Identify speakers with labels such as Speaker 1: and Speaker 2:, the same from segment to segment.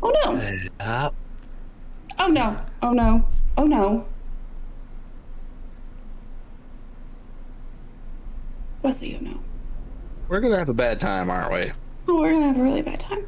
Speaker 1: Oh no.
Speaker 2: Uh,
Speaker 1: Oh no. Oh no. Oh no. Wesley, oh no.
Speaker 2: we're gonna have a bad time, aren't we?
Speaker 1: Oh, we're gonna have a really bad time.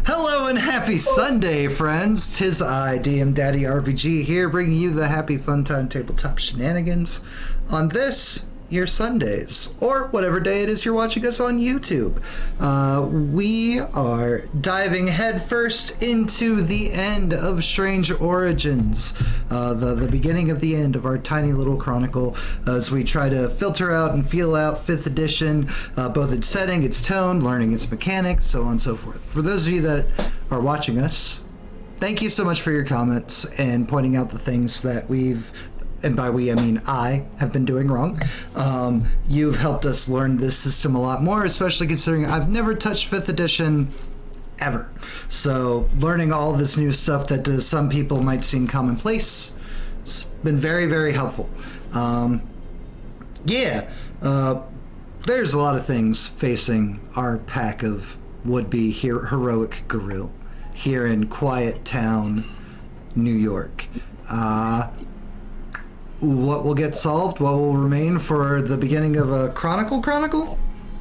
Speaker 3: Hello and happy Sunday, friends. 'Tis I, DM Daddy RPG, here, bringing you the happy fun time tabletop shenanigans on this, your Sundays, or whatever day it is you're watching us on YouTube. We are diving headfirst into the end of Strange Origins, the beginning of the end of our tiny little chronicle, as we try to filter out and feel out 5th edition, both its setting, its tone, learning its mechanics, so on and so forth. For those of you that are watching us, thank you so much for your comments and pointing out the things that we've, and by we I mean I, have been doing wrong. You've helped us learn this system a lot more, especially considering I've never touched 5th edition ever. So learning all this new stuff that to some people might seem commonplace, it's been very, very helpful. There's a lot of things facing our pack of would-be heroic Garou here in Quiet Town, New York. What will get solved? What will remain for the beginning of a chronicle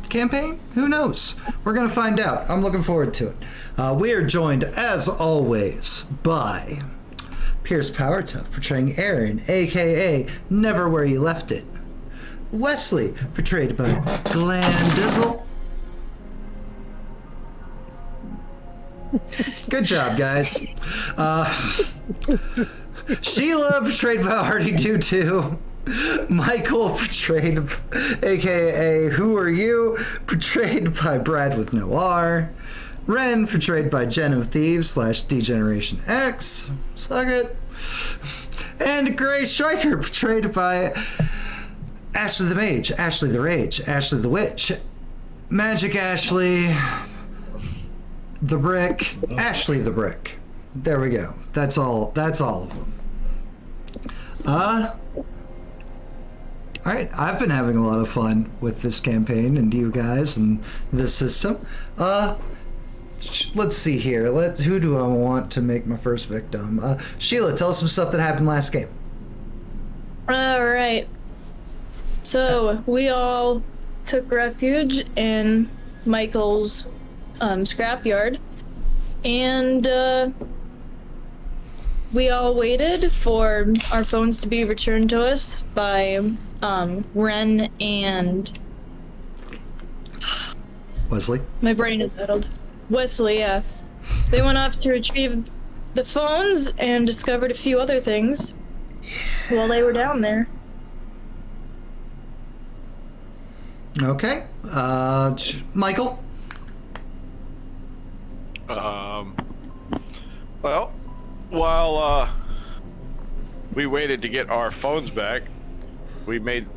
Speaker 3: campaign? Who knows? We're gonna find out. I'm looking forward to it. We are joined, as always, by Pierce Powertuff, portraying Aaron, aka Never Where You Left It. Wesley, portrayed by Glandizzle. Good job, guys. Sheila, portrayed by Hardy Do Too. Michael, portrayed, aka Who Are You, portrayed by Brad with no R. Ren, portrayed by JenOfThieves / Degeneration X. Suck it. And Gray Striker, portrayed by Ashley the Mage, Ashley the Rage, Ashley the Witch, Magic Ashley, the Brick, Ashley the Brick. There we go. That's all of them. Alright, I've been having a lot of fun with this campaign and you guys and this system. Let's see here. Who do I want to make my first victim? Sheila, tell us some stuff that happened last game.
Speaker 4: Alright. So, we all took refuge in Michael's scrapyard, and we all waited for our phones to be returned to us by Ren and
Speaker 3: Wesley.
Speaker 4: my brain is settled. Wesley, yeah. They went off to retrieve the phones and discovered a few other things while they were down there.
Speaker 3: Okay. Michael?
Speaker 5: Well, while we waited to get our phones back,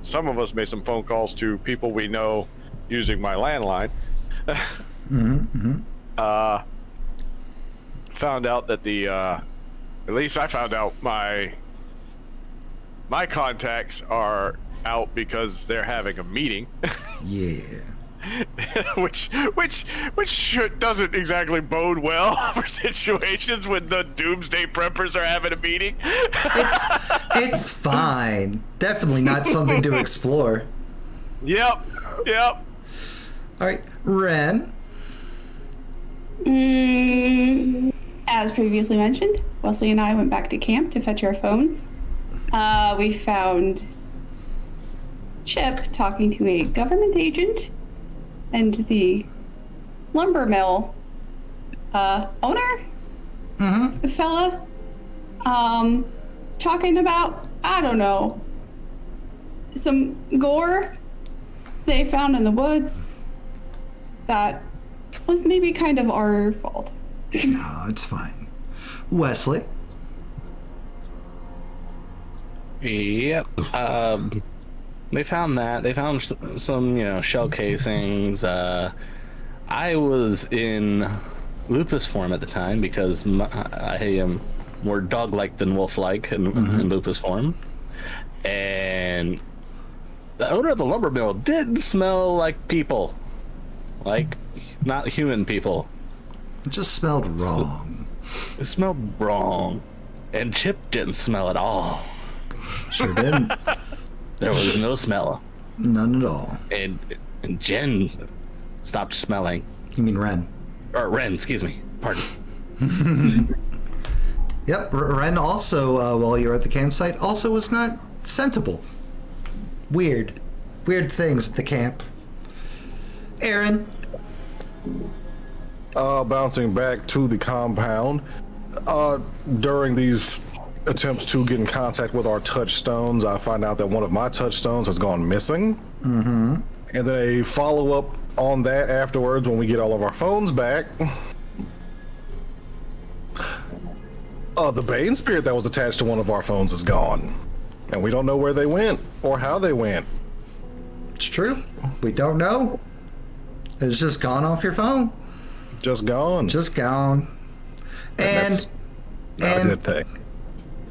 Speaker 5: some of us made some phone calls to people we know using my landline. Found out that at least I found out my contacts are out because they're having a meeting.
Speaker 3: Yeah.
Speaker 5: which doesn't exactly bode well for situations when the doomsday preppers are having a meeting.
Speaker 3: It's fine. Definitely not something to explore.
Speaker 5: Yep.
Speaker 3: All right, Ren.
Speaker 1: As previously mentioned, Wesley and I went back to camp to fetch our phones. We found Chip talking to a government agent and the lumber mill owner, the fella, talking about, I don't know, some gore they found in the woods that was maybe kind of our fault.
Speaker 3: No, it's fine. Wesley.
Speaker 2: Yep. They found that. They found some, shell casings. I was in lupus form at the time because I am more dog-like than wolf-like in lupus form. And the owner of the lumber mill did smell like people. Like, not human people.
Speaker 3: It just smelled wrong.
Speaker 2: It smelled wrong. And Chip didn't smell at all.
Speaker 3: Sure didn't.
Speaker 2: There was no smell.
Speaker 3: None at all.
Speaker 2: And Jen stopped smelling.
Speaker 3: You mean Ren?
Speaker 2: Or Ren, excuse me. Pardon.
Speaker 3: Yep, Ren also, while you were at the campsite, also was not sensible. Weird things at the camp. Aaron.
Speaker 6: Bouncing back to the compound. During these attempts to get in contact with our touchstones, I find out that one of my touchstones has gone missing. And then a follow-up on that afterwards when we get all of our phones back. The bane spirit that was attached to one of our phones is gone. And we don't know where they went or how they went.
Speaker 3: It's true. We don't know. It's just gone off your phone.
Speaker 6: Just gone.
Speaker 3: Just gone.
Speaker 6: That's not a good thing.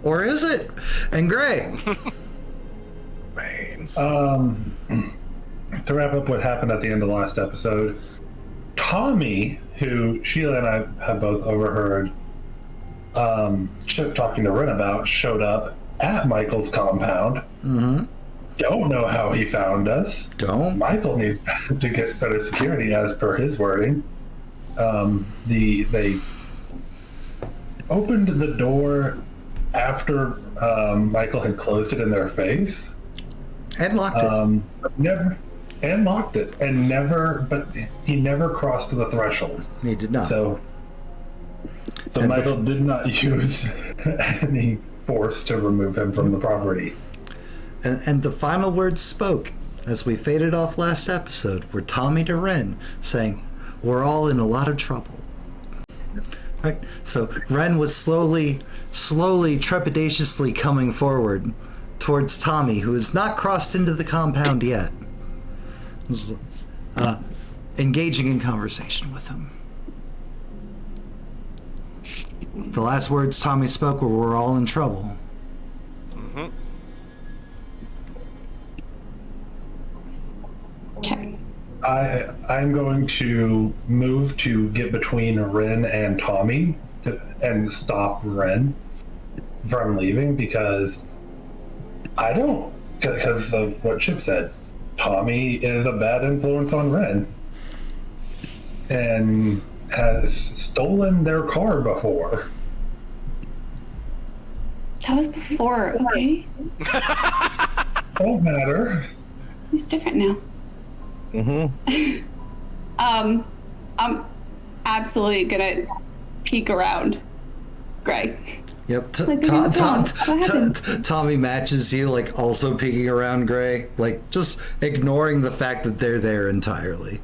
Speaker 3: Or is it? And Gray.
Speaker 6: Banes.
Speaker 7: To wrap up what happened at the end of the last episode, Tommy, who Sheila and I have both overheard Chip talking to Ren about, showed up at Michael's compound. Don't know how he found us. Michael needs to get better security as per his wording. They opened the door after Michael had closed it in their face.
Speaker 3: And locked it.
Speaker 7: But he never crossed the threshold.
Speaker 3: He did not.
Speaker 7: So
Speaker 3: And
Speaker 7: Michael did not use any force to remove him from the property.
Speaker 3: And the final words spoke as we faded off last episode were Tommy to Ren saying, "We're all in a lot of trouble." Right? So Ren was slowly, trepidatiously coming forward towards Tommy, who has not crossed into the compound yet. Engaging in conversation with him. The last words Tommy spoke were, "We're all in trouble."
Speaker 1: Okay.
Speaker 7: I'm going to move to get between Ren and Tommy and stop Ren from leaving because because of what Chip said. Tommy is a bad influence on Ren and has stolen their car before.
Speaker 1: That was before, okay?
Speaker 7: Don't matter.
Speaker 1: He's different now. I'm absolutely gonna peek around Gray.
Speaker 3: Yep.
Speaker 1: Like, what's wrong? What happened?
Speaker 3: Tommy matches you, like also peeking around Gray, like just ignoring the fact that they're there entirely.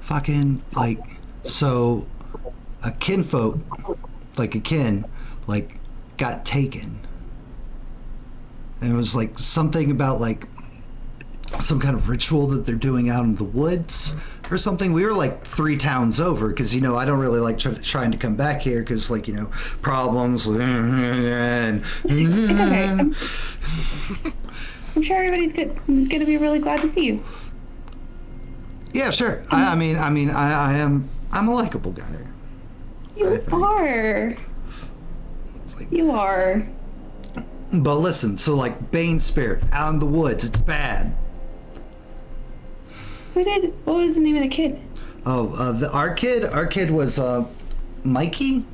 Speaker 3: Fucking, like, So, a kinfolk, like a kin, like, got taken. And it was like something about like some kind of ritual that they're doing out in the woods or something. We were like 3 towns over because, you know, I don't really like trying to come back here because, like, you know, problems with.
Speaker 1: It's okay. I'm sure everybody's gonna be really glad to see you.
Speaker 3: Yeah, sure. I'm a likable guy.
Speaker 1: You are.
Speaker 3: Like,
Speaker 1: You are.
Speaker 3: but listen, so like Bane spirit out in the woods, it's bad.
Speaker 1: What was the name of the kid?
Speaker 3: Oh, our kid was Mikey.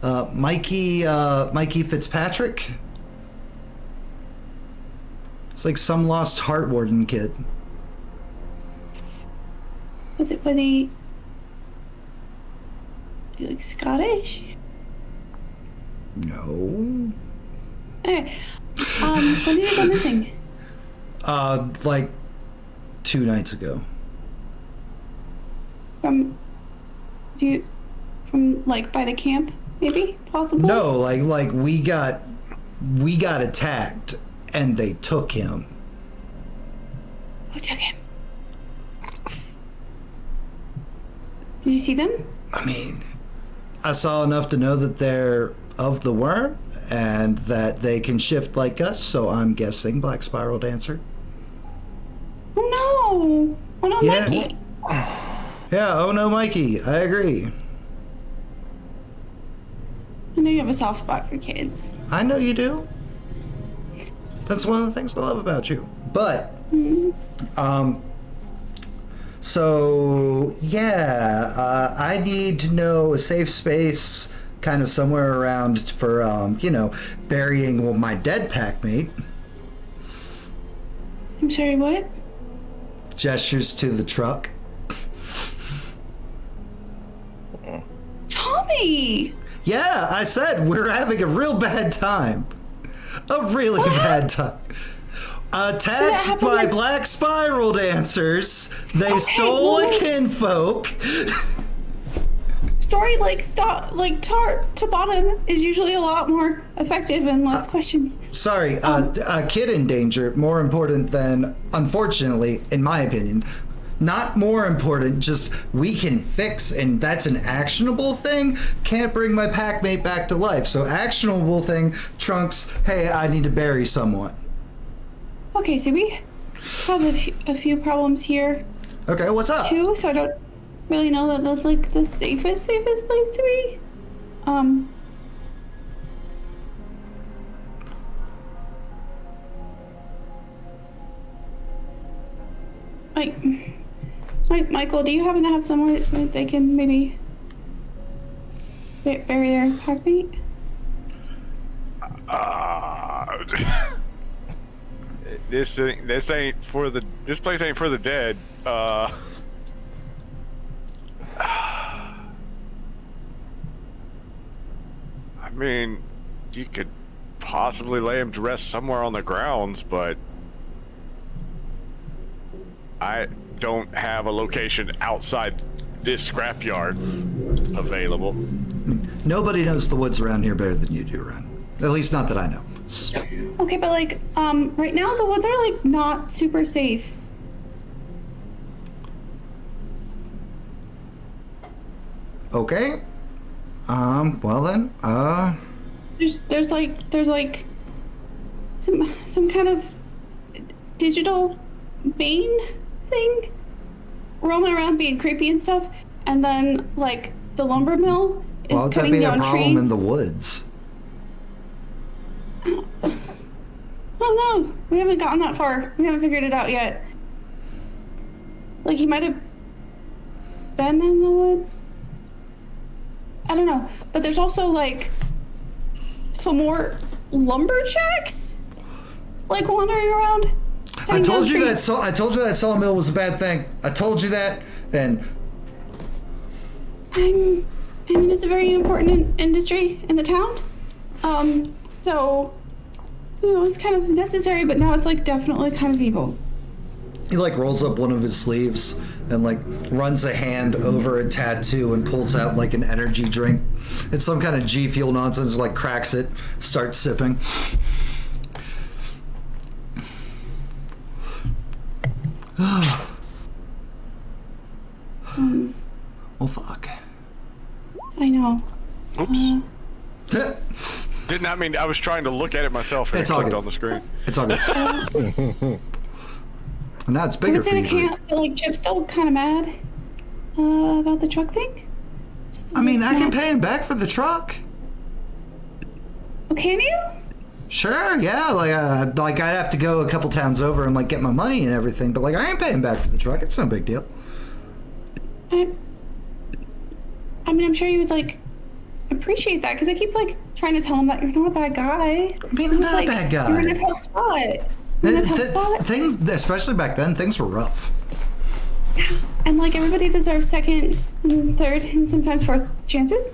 Speaker 3: Mikey Fitzpatrick. It's like some lost heart warden kid.
Speaker 1: Was he like Scottish?
Speaker 3: No.
Speaker 1: Okay. When did he go missing?
Speaker 3: Like 2 nights ago.
Speaker 1: From like by the camp, maybe, possibly?
Speaker 3: No, like we got attacked and they took him.
Speaker 1: Who took him? Did you see them?
Speaker 3: I mean, I saw enough to know that they're of the Wyrm and that they can shift like us, so I'm guessing Black Spiral Dancer.
Speaker 1: Oh no! Oh no,
Speaker 3: Yeah.
Speaker 1: Mikey!
Speaker 3: Yeah, oh no, Mikey, I agree.
Speaker 1: I know you have a soft spot for kids.
Speaker 3: I know you do. That's one of the things I love about you. But, so, yeah, I need to know a safe space kind of somewhere around for, you know, burying my dead packmate.
Speaker 1: I'm sorry, what?
Speaker 3: Gestures to the truck.
Speaker 1: Tommy!
Speaker 3: Yeah, I said we're having a real bad time. A really bad time. Attacked
Speaker 1: happen,
Speaker 3: by
Speaker 1: like-
Speaker 3: Black Spiral Dancers. They stole a kinfolk.
Speaker 1: Story like top to bottom is usually a lot more effective and less questions.
Speaker 3: Sorry, a kid in danger, more important than, unfortunately, in my opinion, not more important, just we can fix, and that's an actionable thing. Can't bring my packmate back to life. So actionable thing trunks, hey, I need to bury someone.
Speaker 1: Okay, so we have a few problems here
Speaker 3: Okay, what's up?
Speaker 1: too, so I don't really know that that's like the safest place to be. Like, Michael, do you happen to have somewhere that they can maybe bury their packmate?
Speaker 5: This place ain't for the dead. I mean, you could possibly lay him to rest somewhere on the grounds, but I don't have a location outside this scrapyard available.
Speaker 3: Nobody knows the woods around here better than you do, Ren. At least not that I know.
Speaker 1: Okay, but like, right now the woods are like not super safe.
Speaker 3: Okay. Well then,
Speaker 1: There's like some kind of digital bane thing roaming around being creepy and stuff, and then like the lumber mill is
Speaker 3: why would that
Speaker 1: cutting
Speaker 3: be a
Speaker 1: down
Speaker 3: problem
Speaker 1: trees.
Speaker 3: in the woods?
Speaker 1: Oh no, we haven't gotten that far. We haven't figured it out yet. Like he might have been in the woods. I don't know, but there's also like some more lumberjacks like wandering around.
Speaker 3: I told you
Speaker 1: trees.
Speaker 3: I told you that sawmill was a bad thing. I told you that, and
Speaker 1: I mean, it's a very important industry in the town. So, you know, it's kind of necessary, but now it's like definitely kind of evil.
Speaker 3: he like rolls up one of his sleeves and like runs a hand over a tattoo and pulls out like an energy drink. It's some kind of G Fuel nonsense, like cracks it, starts sipping. Well, fuck.
Speaker 1: I know.
Speaker 5: Oops. Did not mean. I was trying to look at it myself and
Speaker 3: It's
Speaker 5: it
Speaker 3: all
Speaker 5: clicked
Speaker 3: good.
Speaker 5: on the screen.
Speaker 3: It's all good. And now it's
Speaker 1: I
Speaker 3: bigger
Speaker 1: would
Speaker 3: for
Speaker 1: say
Speaker 3: you.
Speaker 1: the camp, like, Chip's still kind of mad about the truck thing.
Speaker 3: I mean, I can pay him back for the truck.
Speaker 1: Oh, can you?
Speaker 3: Sure, yeah. Like I'd have to go a couple towns over and like get my money and everything, but like I ain't paying back for the truck. It's no big deal.
Speaker 1: I mean, I'm sure you would, like, appreciate that, because I keep, like, trying to tell him that you're not a bad guy.
Speaker 3: I mean, I'm not a bad guy.
Speaker 1: You're in a tough spot. You're in a tough spot.
Speaker 3: Things, especially back then, things were rough.
Speaker 1: And, like, everybody deserves second and third and sometimes fourth chances.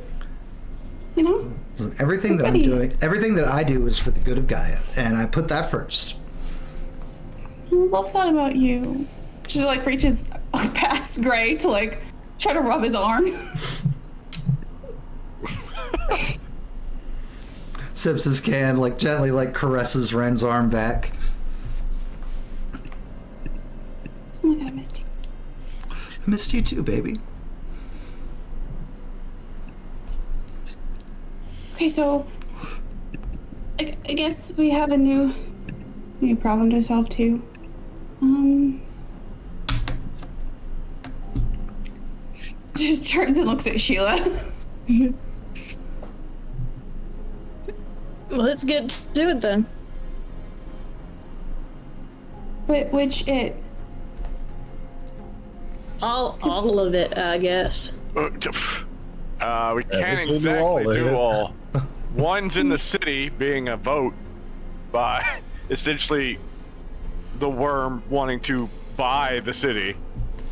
Speaker 1: You know?
Speaker 3: Everything that I'm
Speaker 1: Everybody.
Speaker 3: doing, everything that I do is for the good of Gaia, and I put that first.
Speaker 1: I love that about you. She, like, reaches past Gray to, like, try to rub his arm.
Speaker 3: Sips his can, like gently like caresses Ren's arm back.
Speaker 1: Oh my god, I missed you.
Speaker 3: I missed you too, baby.
Speaker 1: Okay, so I guess we have a new problem to solve too. Just turns and looks at Sheila.
Speaker 4: Well, let's get to it then.
Speaker 1: Which it?
Speaker 4: All of it, I guess.
Speaker 5: We can't
Speaker 6: we can do
Speaker 5: exactly
Speaker 6: all,
Speaker 5: do
Speaker 6: yeah.
Speaker 5: all. One's in the city, being a vote by essentially the Wyrm wanting to buy the city.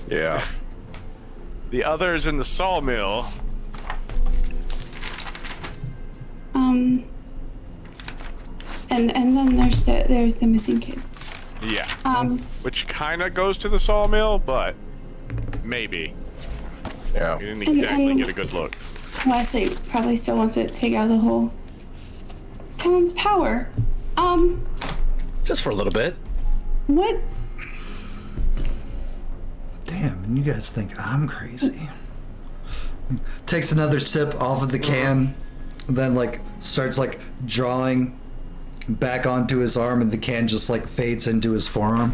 Speaker 6: Yeah.
Speaker 5: The other's in the sawmill.
Speaker 1: And then there's the missing kids.
Speaker 5: Yeah.
Speaker 1: Um,
Speaker 5: Which kind of goes to the sawmill, but maybe.
Speaker 6: Yeah.
Speaker 5: You didn't exactly
Speaker 1: and-
Speaker 5: get a good look.
Speaker 1: Wesley probably still wants to take out the whole town's power.
Speaker 2: Just for a little bit.
Speaker 1: What?
Speaker 3: Damn, and you guys think I'm crazy. Takes another sip off of the can, and then like starts like drawing back onto his arm, and the can just like fades into his forearm.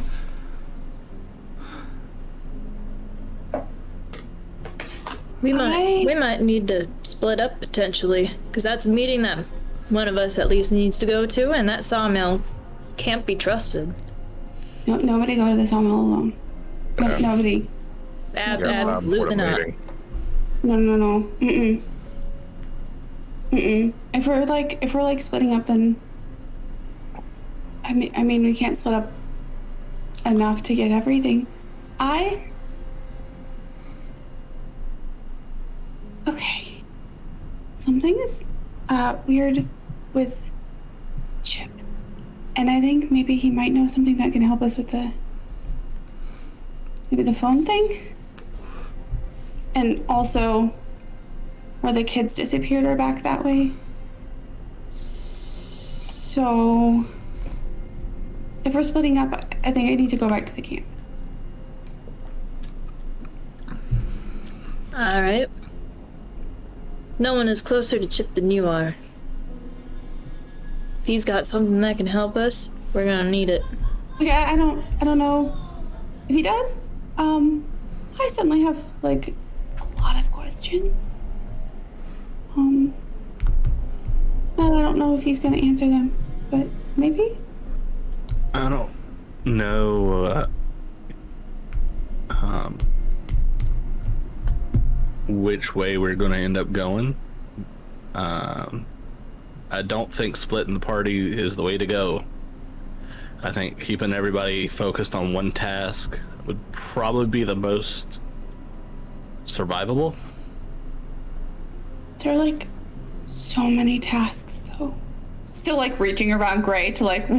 Speaker 4: We might need to split up potentially, because that's a meeting that one of us at least needs to go to, and that sawmill can't be trusted.
Speaker 1: No, nobody go to the sawmill alone. Nobody.
Speaker 4: Absolutely not.
Speaker 1: No. If we're like splitting up, then I mean we can't split up enough to get everything. Okay. Something is weird with Chip. And I think maybe he might know something that can help us with maybe the phone thing? And also, where the kids disappeared are back that way. So, if we're splitting up, I think I need to go back to the camp.
Speaker 4: Alright. No one is closer to Chip than you are. If he's got something that can help us, we're gonna need it.
Speaker 1: Okay, I don't know if he does. I certainly have like a lot of questions. And I don't know if he's gonna answer them, but maybe.
Speaker 2: I don't know which way we're going to end up going. I don't think splitting the party is the way to go. I think keeping everybody focused on one task would probably be the most survivable.
Speaker 1: There are like so many tasks though. Still like reaching around Gray to like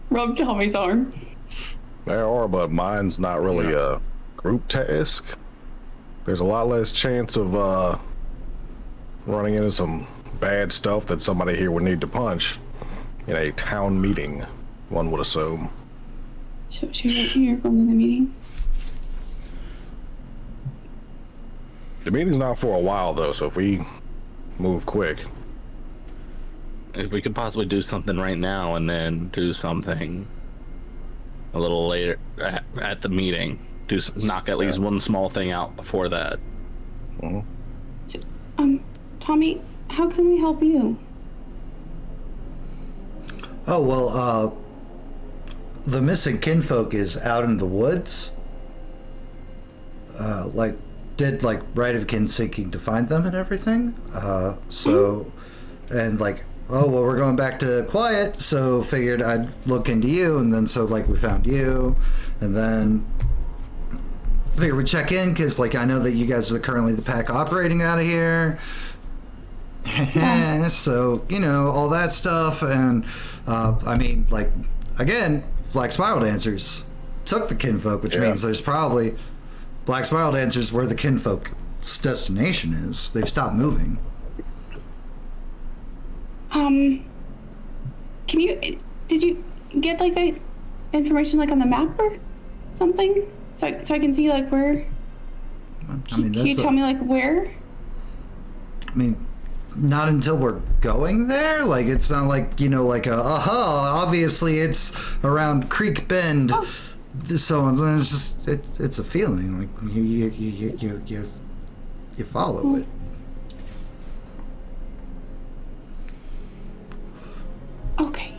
Speaker 1: rub Tommy's arm.
Speaker 6: There are, but mine's not really a group task. there's a lot less chance of running into some bad stuff that somebody here would need to punch in a town meeting, one would assume.
Speaker 1: So you're going to the meeting?
Speaker 6: The meeting's not for a while, though, so if we move quick.
Speaker 2: If we could possibly do something right now and then do something a little later at the meeting, knock at least one small thing out before that.
Speaker 1: Tommy, how can we help you?
Speaker 3: Oh, well, the missing kinfolk is out in the woods. Did right of kin seeking to find them and everything. And oh, well, we're going back to quiet, so figured I'd look into you, and then so we found you, and then figured we'd check in, because I know that you guys are currently the pack operating out of here. So, all that stuff, and again, Black Spiral Dancers took the kinfolk, which means there's probably Black Spiral Dancers where the kinfolk's destination is. They've stopped moving.
Speaker 1: Did you get the information on the map or something? So I can see where? Can you tell me where?
Speaker 3: Not until we're going there. It's not obviously it's around Creek Bend.
Speaker 1: Oh.
Speaker 3: So it's just it's a feeling you follow it.
Speaker 1: Okay.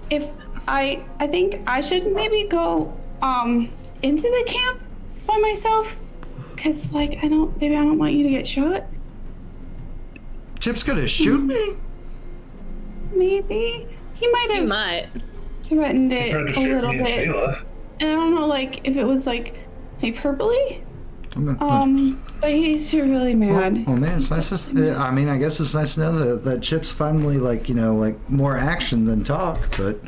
Speaker 1: If I think I should maybe go into the camp by myself, cause I don't want you to get shot.
Speaker 3: Chip's gonna shoot me?
Speaker 1: Maybe he might have threatened it a little bit.
Speaker 7: Sheila.
Speaker 1: And I don't know if it was hyperbole. But he's really mad.
Speaker 3: Well, man, it's nice to, I guess it's nice to know that Chip's finally more action than talk, but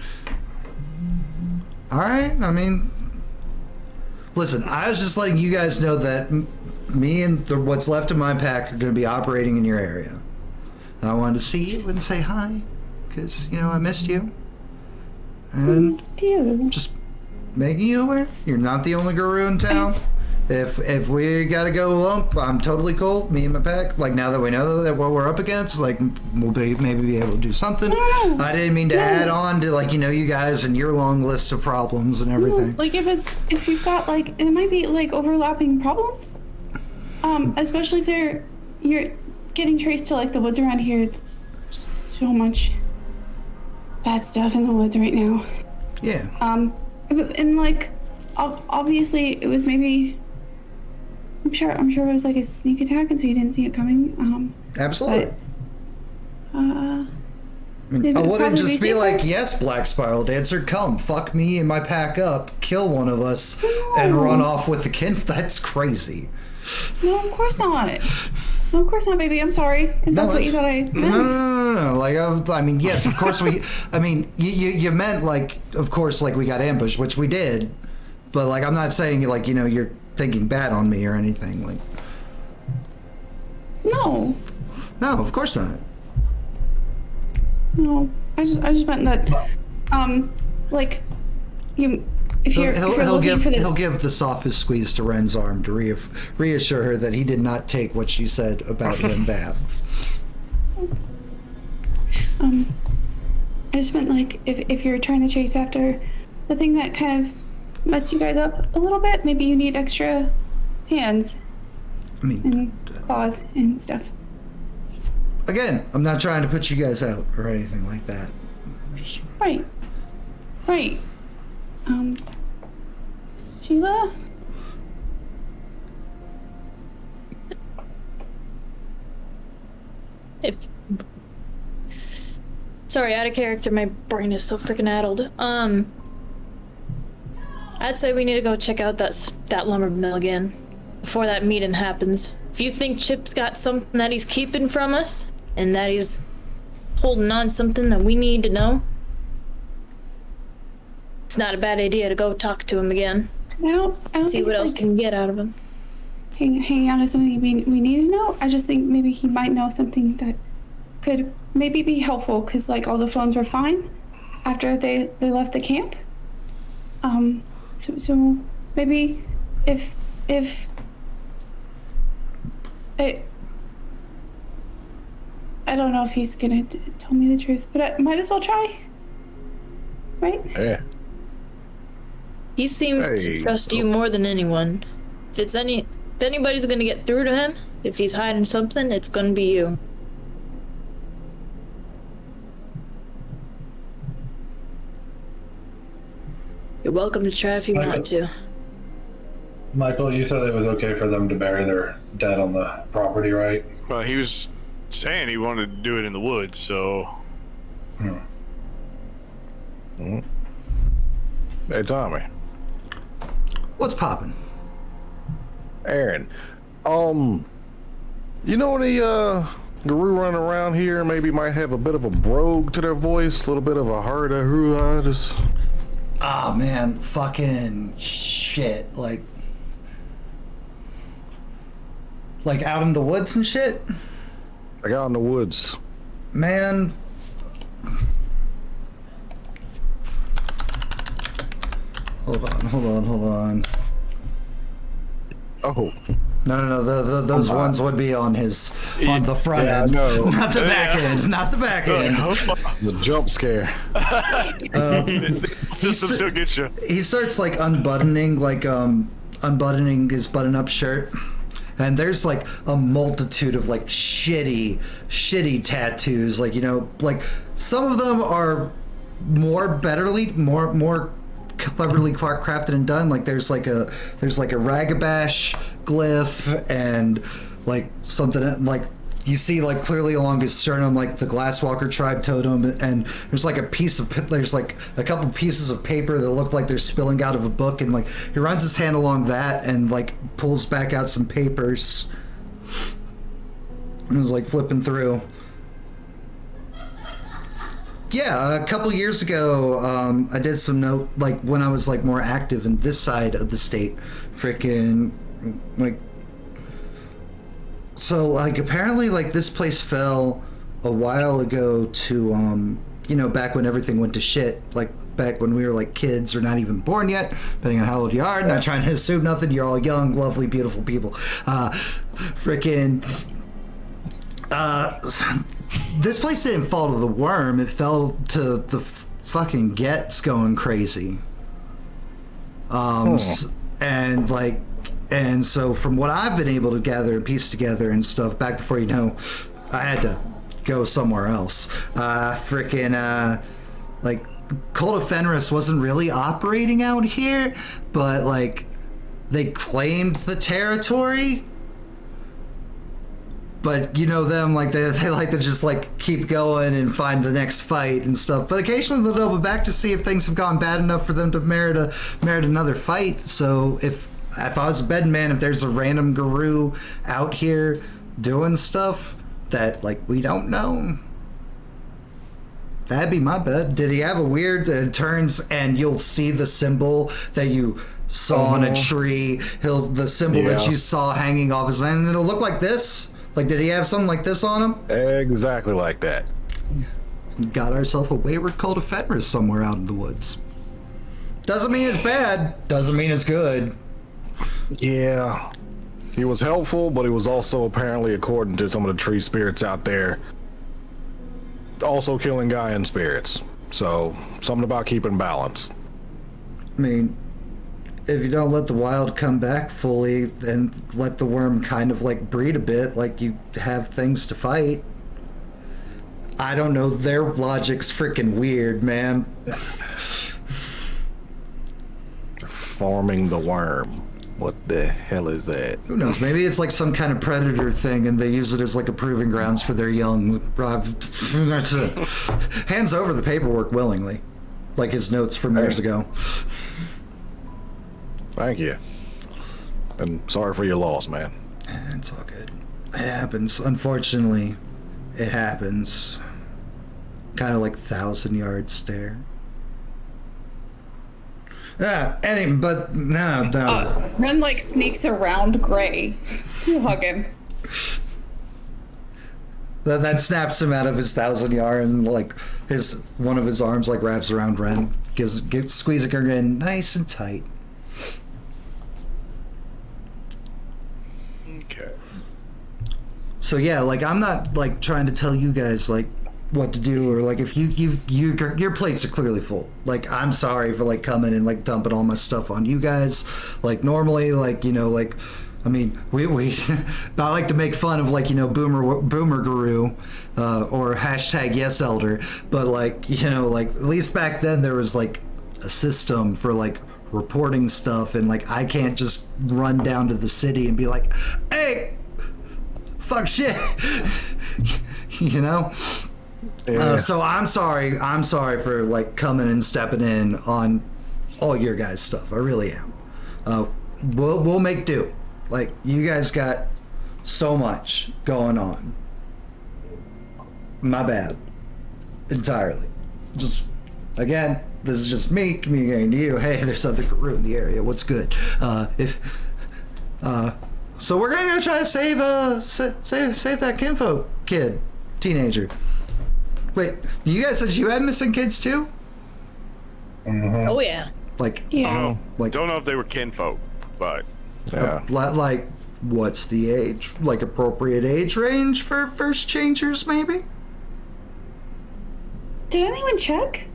Speaker 3: all right. Listen, I was just letting you guys know that me and what's left of my pack are going to be operating in your area. I wanted to see you and say hi, because I missed you. And
Speaker 1: missed you.
Speaker 3: Just making you aware, you're not the only Garou in town. If we gotta go alone, I'm totally cool. Me and my pack. Now that we know that what we're up against, we'll maybe be able to do something. I didn't mean to add on to you guys and your long list of problems and everything.
Speaker 1: If you've got it might be overlapping problems. Especially if you're getting traced to the woods around here. It's just so much bad stuff in the woods right now.
Speaker 3: Yeah.
Speaker 1: And obviously it was maybe. I'm sure it was a sneak attack, and so you didn't see it coming.
Speaker 3: Absolutely.
Speaker 1: But,
Speaker 3: I wouldn't just be yes, Black Spiral Dancer, come, fuck me and my pack up, kill one of us, and run off with the kin. That's crazy.
Speaker 1: No, of course not. No, of course not, baby. I'm sorry. If that's what you thought I meant.
Speaker 3: No. Yes, of course we. You meant of course, we got ambushed, which we did, but I'm not saying you're thinking bad on me or anything.
Speaker 1: No,
Speaker 3: of course not.
Speaker 1: No, I just meant that you if you're
Speaker 3: he'll give the softest squeeze to Ren's arm to reassure her that he did not take what she said about him bad.
Speaker 1: I just meant if you're trying to chase after the thing that kind of messed you guys up a little bit, maybe you need extra hands and claws and stuff.
Speaker 3: Again, I'm not trying to put you guys out or anything like that.
Speaker 1: Right. Sheila?
Speaker 4: Sorry, out of character, my brain is so freaking addled. I'd say we need to go check out that lumber mill again before that meeting happens. If you think Chip's got something that he's keeping from us and that he's holding on something that we need to know, it's not a bad idea to go talk to him again.
Speaker 1: I don't
Speaker 4: See
Speaker 1: think
Speaker 4: what
Speaker 1: it's
Speaker 4: else
Speaker 1: like
Speaker 4: can get out of him.
Speaker 1: hanging on to something we need to know. I just think maybe he might know something that could maybe be helpful, because like all the phones were fine after they left the camp. So maybe if I don't know if he's gonna tell me the truth, but I might as well try. Right?
Speaker 6: Yeah.
Speaker 4: He seems
Speaker 6: Hey.
Speaker 4: to trust you more than anyone. If anybody's gonna get through to him, if he's hiding something, it's gonna be you. You're welcome to try if you want to.
Speaker 7: Michael, you said it was okay for them to bury their dead on the property, right?
Speaker 5: Well, he was saying he wanted to do it in the woods, so
Speaker 6: Hey, Tommy.
Speaker 3: What's poppin'?
Speaker 6: Aaron. You know any Garou running around here maybe might have a bit of a brogue to their voice, a little bit of a hard just
Speaker 3: Oh man, fucking shit. Like out in the woods and shit?
Speaker 6: like out in the woods.
Speaker 3: Man. Hold on.
Speaker 6: Oh.
Speaker 3: No, those ones would be on the front
Speaker 6: Yeah,
Speaker 3: end.
Speaker 6: I know.
Speaker 3: Not the back end. Not the back end.
Speaker 6: The jump scare.
Speaker 5: system still gets you.
Speaker 3: He starts like unbuttoning his button-up shirt, and there's like a multitude of like shitty tattoos. Like, you know, like some of them are more cleverly crafted and done. Like there's like a Ragabash glyph, and like something like you see like clearly along his sternum like the Glasswalker tribe totem, and there's like a couple pieces of paper that look like they're spilling out of a book, and like he runs his hand along that and like pulls back out some papers and was like flipping through. Yeah, a couple years ago, I did some note, like, when I was, like, more active in this side of the state. Frickin', like... So, like, apparently, like, this place fell a while ago to, you know, back when everything went to shit. Like, back when we were, like, kids or not even born yet, depending on how old you are. Not trying to assume nothing. You're all young, lovely, beautiful people. Frickin'... this place didn't fall to the Wyrm, it fell to the fucking Gets going crazy. And so from what I've been able to gather and piece together and stuff, back before, you know, I had to go somewhere else. Like, Cult of Fenris wasn't really operating out here, but, like, they claimed the territory. But you know them, like they like to just like keep going and find the next fight and stuff. But occasionally they'll double back to see if things have gone bad enough for them to merit another fight. So if I was a betting man, if there's a random Garou out here doing stuff that like we don't know, that'd be my bet. Did he have a weird turns and you'll see the symbol that you saw on a tree? The symbol that you saw hanging off his hand, and it'll look like this. Like, did he have something like this on him?
Speaker 6: Exactly like that.
Speaker 3: Got ourselves a wayward Cult of Fenris somewhere out in the woods. Doesn't mean it's bad. Doesn't mean it's good.
Speaker 6: Yeah. He was helpful, but he was also apparently, according to some of the tree spirits out there, also killing Gaian spirits. So, something about keeping balance.
Speaker 3: I mean, if you don't let the Wyld come back fully and let the Wyrm kind of like breed a bit, like you have things to fight. I don't know, their logic's freaking weird, man.
Speaker 6: Farming the Wyrm. What the hell is that?
Speaker 3: Who knows? Maybe it's like some kind of predator thing and they use it as like a proving grounds for their young. Hands over the paperwork willingly. Like his notes from years ago.
Speaker 6: Thank you. And sorry for your loss, man.
Speaker 3: It's all good. It happens. Unfortunately, it happens. Kind of like 1,000-yard stare. But no.
Speaker 1: Ren like sneaks around Gray to hug him.
Speaker 3: That snaps him out of his 1,000 and like one of his arms like wraps around Ren, squeezing her in nice and tight.
Speaker 5: Okay.
Speaker 3: So yeah, like I'm not like trying to tell you guys like what to do, or like if your plates are clearly full. Like I'm sorry for like coming and like dumping all my stuff on you guys. Like normally, like like. I mean, we I like to make fun of like boomer Garou, or hashtag yes elder, but like like at least back then there was like a system for like reporting stuff, and like I can't just run down to the city and be like, hey, fuck shit,
Speaker 6: Yeah.
Speaker 3: So I'm sorry for like coming and stepping in on all your guys' stuff. I really am. We'll make do. Like, you guys got so much going on. My bad. Entirely. Just, again, this is just me communicating to you. Hey, there's other Garou in the area. What's good? So we're gonna go try to save that kinfolk kid, teenager. Wait, you guys said you had missing kids too?
Speaker 4: Oh yeah.
Speaker 3: Like,
Speaker 1: Yeah.
Speaker 3: like
Speaker 5: Don't know if they were kinfolk, but
Speaker 6: Yeah.
Speaker 3: like, what's the age? Like, appropriate age range for first changers, maybe?
Speaker 1: Did anyone check?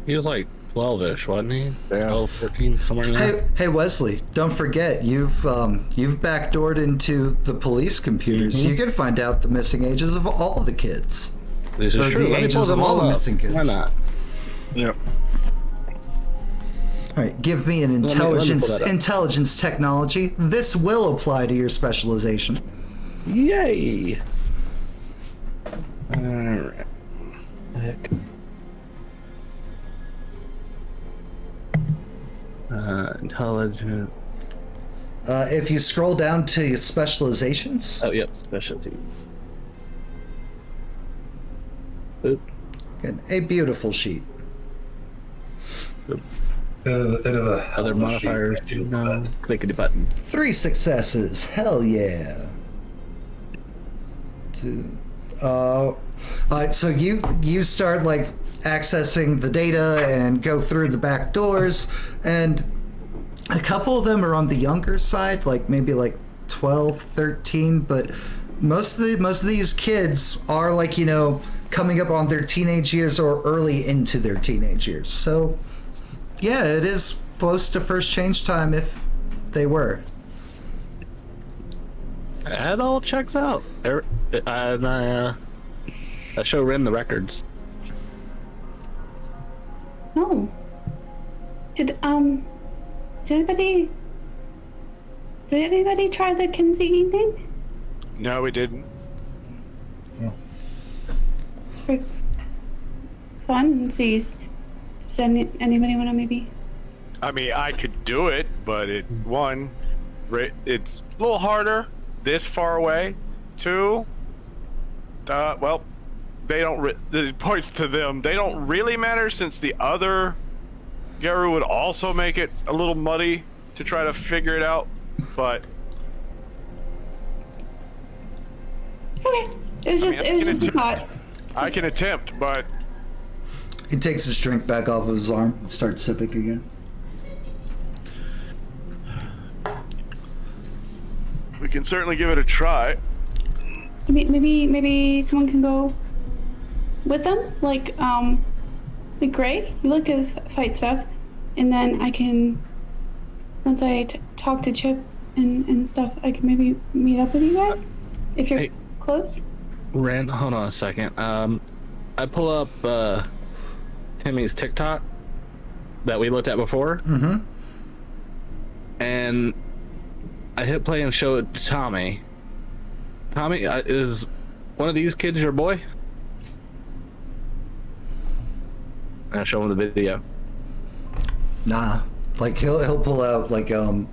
Speaker 2: He was like 12-ish, wasn't he?
Speaker 6: Yeah.
Speaker 2: 12, 14, somewhere in there.
Speaker 3: Hey, Wesley, don't forget you've backdoored into the police computers. You can find out the missing ages of all the kids.
Speaker 2: This is
Speaker 3: Or
Speaker 2: true.
Speaker 3: the
Speaker 2: Let me pull
Speaker 3: ages of
Speaker 2: them
Speaker 3: all the
Speaker 2: up.
Speaker 3: missing kids.
Speaker 2: Why not?
Speaker 5: yep.
Speaker 3: All right, give me an
Speaker 2: me pull that up.
Speaker 3: intelligence technology. This will apply to your specialization.
Speaker 2: Yay! Alright. Heck. Intelligent.
Speaker 3: If you scroll down to your specializations,
Speaker 2: Oh, yep, specialty. Oop.
Speaker 3: again, a beautiful sheet.
Speaker 2: Oop.
Speaker 7: It is a hell
Speaker 2: Other
Speaker 7: of a
Speaker 2: modifiers
Speaker 7: sheet.
Speaker 2: do no. Clickety button.
Speaker 3: 3 successes. Hell yeah. So you start like accessing the data and go through the back doors, and a couple of them are on the younger side, like maybe like 12, 13, but most of these kids are like, coming up on their teenage years or early into their teenage years. So yeah, it is close to first change time if they were.
Speaker 2: That all checks out. I show Ren the records.
Speaker 1: No. Did anybody try the Kinsey thing?
Speaker 5: No, we didn't.
Speaker 1: It's for fun. See, does anybody want to maybe?
Speaker 5: I mean, I could do it, but it's a little harder this far away. 2, well, they don't. It points to them. They don't really matter, since the other Garou would also make it a little muddy to try to figure it out. But
Speaker 1: Okay. It was just a thought.
Speaker 5: I can attempt, but
Speaker 3: He takes his drink back off of his arm and starts sipping again.
Speaker 5: we can certainly give it a try.
Speaker 1: Maybe someone can go with them, like Gray. You like to fight stuff, and then I can, once I talk to Chip and stuff, I can maybe meet up with you guys if you're
Speaker 2: Hey.
Speaker 1: close.
Speaker 2: Ren, hold on a second. I pull up Timmy's TikTok that we looked at before.
Speaker 3: Mm-hmm.
Speaker 2: And I hit play and show it to Tommy. Tommy, is one of these kids your boy? And I show him the video.
Speaker 3: Nah, like he'll pull out like he'll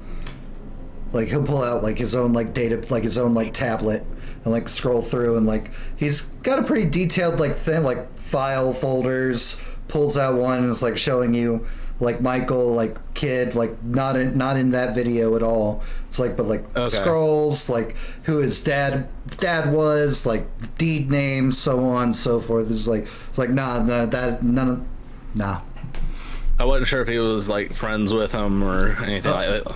Speaker 3: pull out like his own like data, like his own like tablet, and like scroll through, and like he's got a pretty detailed like thing, like file folders, pulls out one and is like showing you like Michael, like kid, like not in that video at all. It's like, but like scrolls, like who his dad was, like deed names, so on and so forth. It's like nah.
Speaker 2: I wasn't sure if he was like friends with him or anything like that.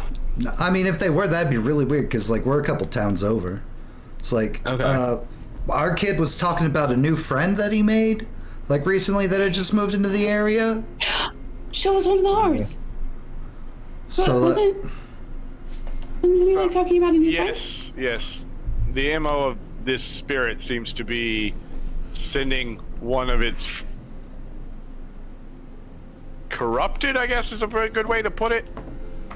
Speaker 3: I mean, if they were, that'd be really weird because like we're a couple towns over. It's like our kid was talking about a new friend that he made like recently that had just moved into the area.
Speaker 1: Show us one of ours.
Speaker 3: So
Speaker 1: wasn't we like talking about a new friend?
Speaker 5: Yes. The MO of this spirit seems to be sending one of its corrupted, I guess is a very good way to put it,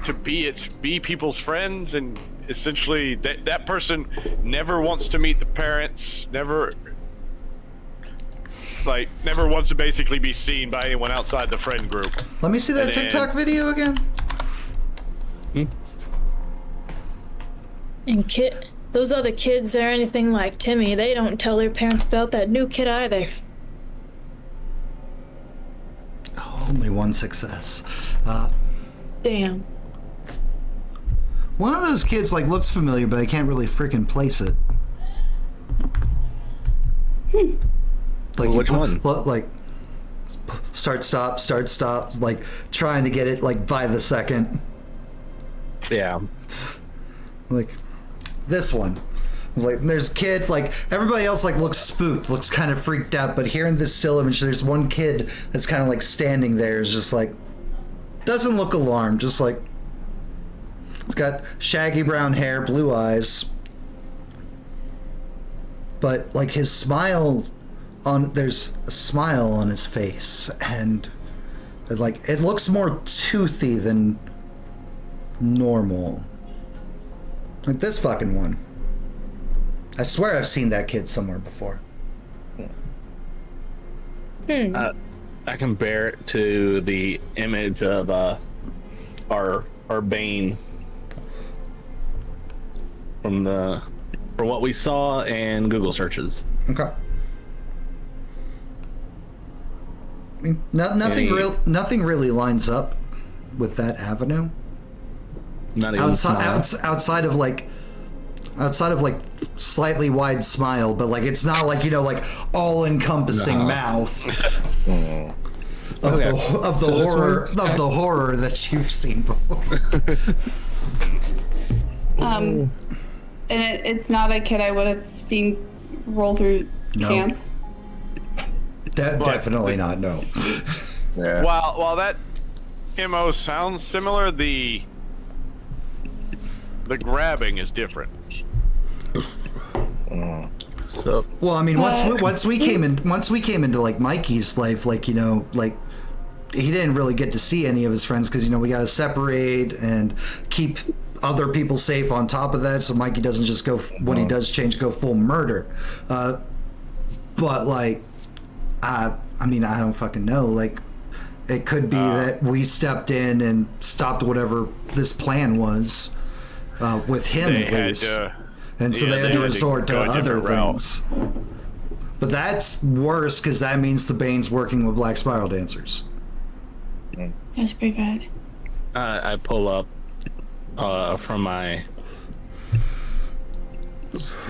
Speaker 5: to be people's friends, and essentially that person never wants to meet the parents, never wants to basically be seen by anyone outside the friend group.
Speaker 3: Let me see that TikTok video again.
Speaker 4: And those other kids are anything like Timmy. They don't tell their parents about that new kid either.
Speaker 3: Oh, only one success.
Speaker 4: Damn.
Speaker 3: One of those kids like looks familiar, but I can't really freaking place it. Like
Speaker 2: which one?
Speaker 3: Like start stop, like trying to get it like by the second.
Speaker 2: Yeah.
Speaker 3: Like this one. It's like there's a kid, like everybody else like looks spooked, looks kind of freaked out, but here in this still image there's one kid that's kind of like standing there, is just like doesn't look alarmed, just like he's got shaggy brown hair, blue eyes, but like his smile there's a smile on his face, and like it looks more toothy than normal. Like this fucking one. I swear I've seen that kid somewhere before.
Speaker 2: I compare it to the image of our bane from what we saw in Google searches.
Speaker 3: Okay. I mean, nothing really lines up with that avenue.
Speaker 2: Not even
Speaker 3: outside of like slightly wide smile, but like it's not like, you know, like all encompassing mouth of the horror that you've seen before.
Speaker 1: And it's not a kid I would have seen roll through camp.
Speaker 3: Definitely not. No.
Speaker 6: Yeah.
Speaker 5: While that MO sounds similar, the grabbing is different.
Speaker 2: So
Speaker 3: well, I mean, once we came into like Mikey's life, like, you know, like he didn't really get to see any of his friends because, you know, we got to separate and keep other people safe on top of that, so Mikey doesn't just go when he does change, go full murder. But like, I mean, I don't fucking know. Like, it could be that we stepped in and stopped whatever this plan was with him at least. And so they had to resort to other things. But that's worse because that means the Bane's working with Black Spiral Dancers.
Speaker 1: That's pretty bad.
Speaker 2: I pull up from my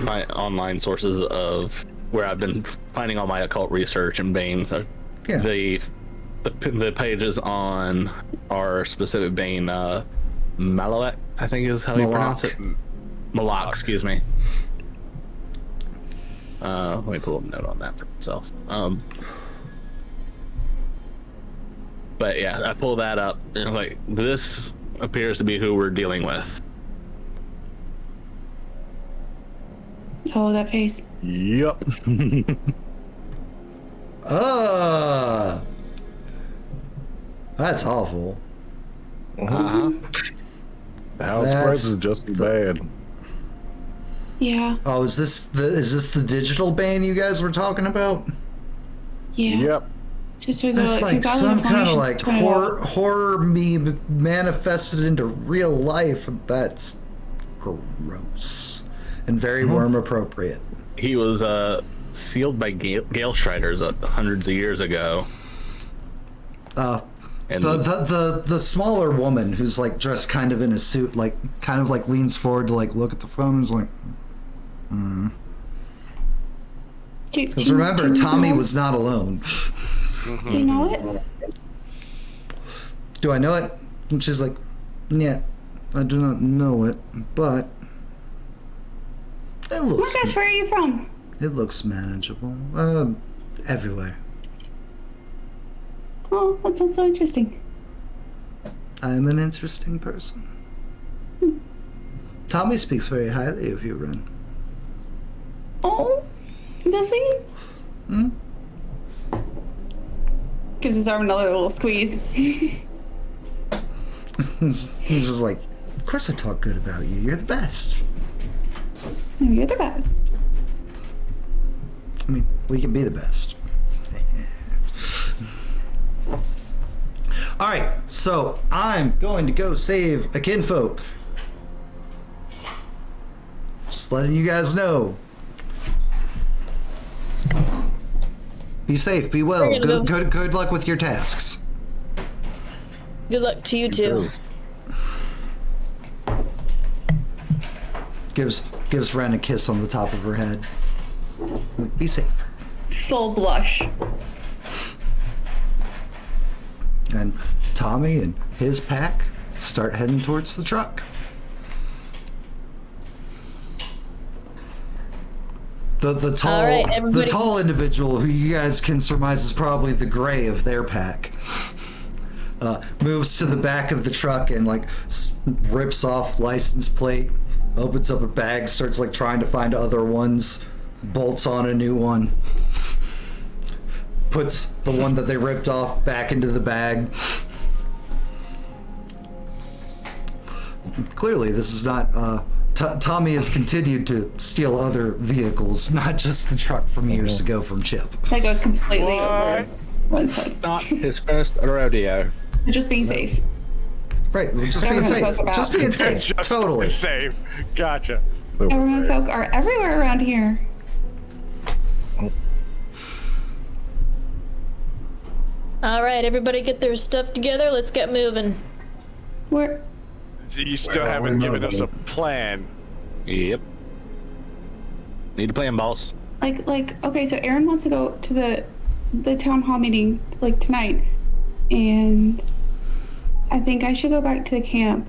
Speaker 2: online sources of where I've been finding all my occult research and Bane. So
Speaker 3: Yeah.
Speaker 2: the pages on our specific Bane, Malak, I think is how you pronounce it. Malak, excuse me. Let me pull up a note on that for myself. But yeah, I pull that up and like, this appears to be who we're dealing with.
Speaker 1: Oh, that face.
Speaker 2: Yep.
Speaker 3: That's awful.
Speaker 6: The house spreads is just as bad.
Speaker 1: Yeah.
Speaker 3: Oh, is this the digital Bane you guys were talking about?
Speaker 1: Yeah.
Speaker 6: Yep.
Speaker 3: That's like some kind of like horror meme manifested into real life. That's gross and very Wyrm appropriate.
Speaker 2: He was sealed by Gale Striders hundreds of years ago. And
Speaker 3: The smaller woman who's like dressed kind of in a suit, like kind of like leans forward to like look at the phone and is like, because remember, Tommy was not alone.
Speaker 1: You know it?
Speaker 3: Do I know it? And she's like, yeah, I do not know it, but it
Speaker 1: Oh my
Speaker 3: looks
Speaker 1: gosh, where are you from?
Speaker 3: it looks manageable. Everywhere.
Speaker 1: Oh, that sounds so interesting.
Speaker 3: I'm an interesting person. Tommy speaks very highly of you, Ren.
Speaker 1: Oh, does he? Gives his arm another little squeeze.
Speaker 3: He's just like, of course I talk good about you. You're the best.
Speaker 1: You're the best.
Speaker 3: I mean, we can be the best. All right, so I'm going to go save a kinfolk. Just letting you guys know. Be safe, be well.
Speaker 4: We're gonna
Speaker 3: Good luck with your tasks.
Speaker 4: Good luck to you too.
Speaker 3: Gives Ren a kiss on the top of her head. Be safe.
Speaker 1: Full blush.
Speaker 3: And Tommy and his pack start heading towards the truck. The tall
Speaker 4: All right,
Speaker 3: the
Speaker 4: everybody.
Speaker 3: tall individual who you guys can surmise is probably the gray of their pack moves to the back of the truck and like rips off license plate, opens up a bag, starts like trying to find other ones, bolts on a new one, puts the one that they ripped off back into the bag. Clearly this is not Tommy has continued to steal other vehicles, not just the truck from years ago from Chip.
Speaker 1: That goes completely over one side.
Speaker 2: not his first rodeo.
Speaker 1: Just being safe.
Speaker 3: Right, we're just being safe. Just being safe.
Speaker 5: Just
Speaker 3: Totally.
Speaker 5: safe. Gotcha.
Speaker 1: Government folk are everywhere around here.
Speaker 4: All right, everybody get their stuff together. Let's get moving.
Speaker 1: Where?
Speaker 5: You still haven't given us a plan.
Speaker 2: Yep. Need a plan, boss.
Speaker 1: Okay, so Aaron wants to go to the town hall meeting like tonight, and I think I should go back to the camp.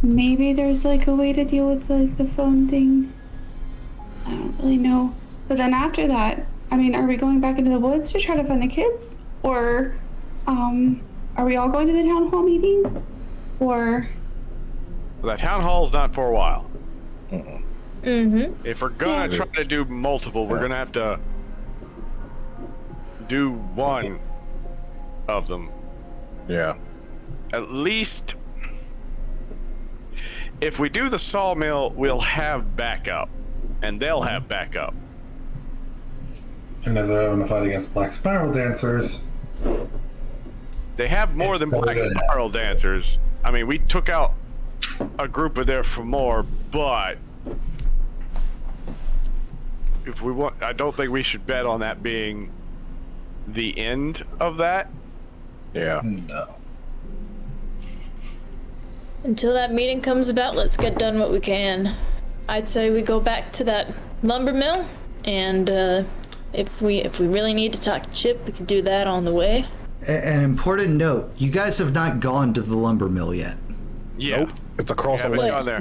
Speaker 1: Maybe there's like a way to deal with like the phone thing. I don't really know. But then after that, I mean, are we going back into the woods to try to find the kids, or are we all going to the town hall meeting, or?
Speaker 5: The town hall's not for a while.
Speaker 4: Mm-hmm.
Speaker 5: If we're gonna try to do multiple, we're gonna have to do one of them.
Speaker 6: Yeah.
Speaker 5: At least, if we do the sawmill, we'll have backup, and they'll have backup.
Speaker 7: And if they're having a fight against black spiral dancers,
Speaker 5: They have more than
Speaker 7: It's
Speaker 5: black
Speaker 7: good.
Speaker 5: spiral dancers. I mean, we took out a group of there for more, but if we want, I don't think we should bet on that being the end of that.
Speaker 6: Yeah.
Speaker 7: no.
Speaker 4: Until that meeting comes about, let's get done what we can. I'd say we go back to that lumber mill, and if we really need to talk to Chip, we can do that on the way.
Speaker 3: An important note: you guys have not gone to the lumber mill yet.
Speaker 5: Yeah.
Speaker 6: Nope. It's across the
Speaker 5: Haven't
Speaker 6: lake.
Speaker 5: gone there.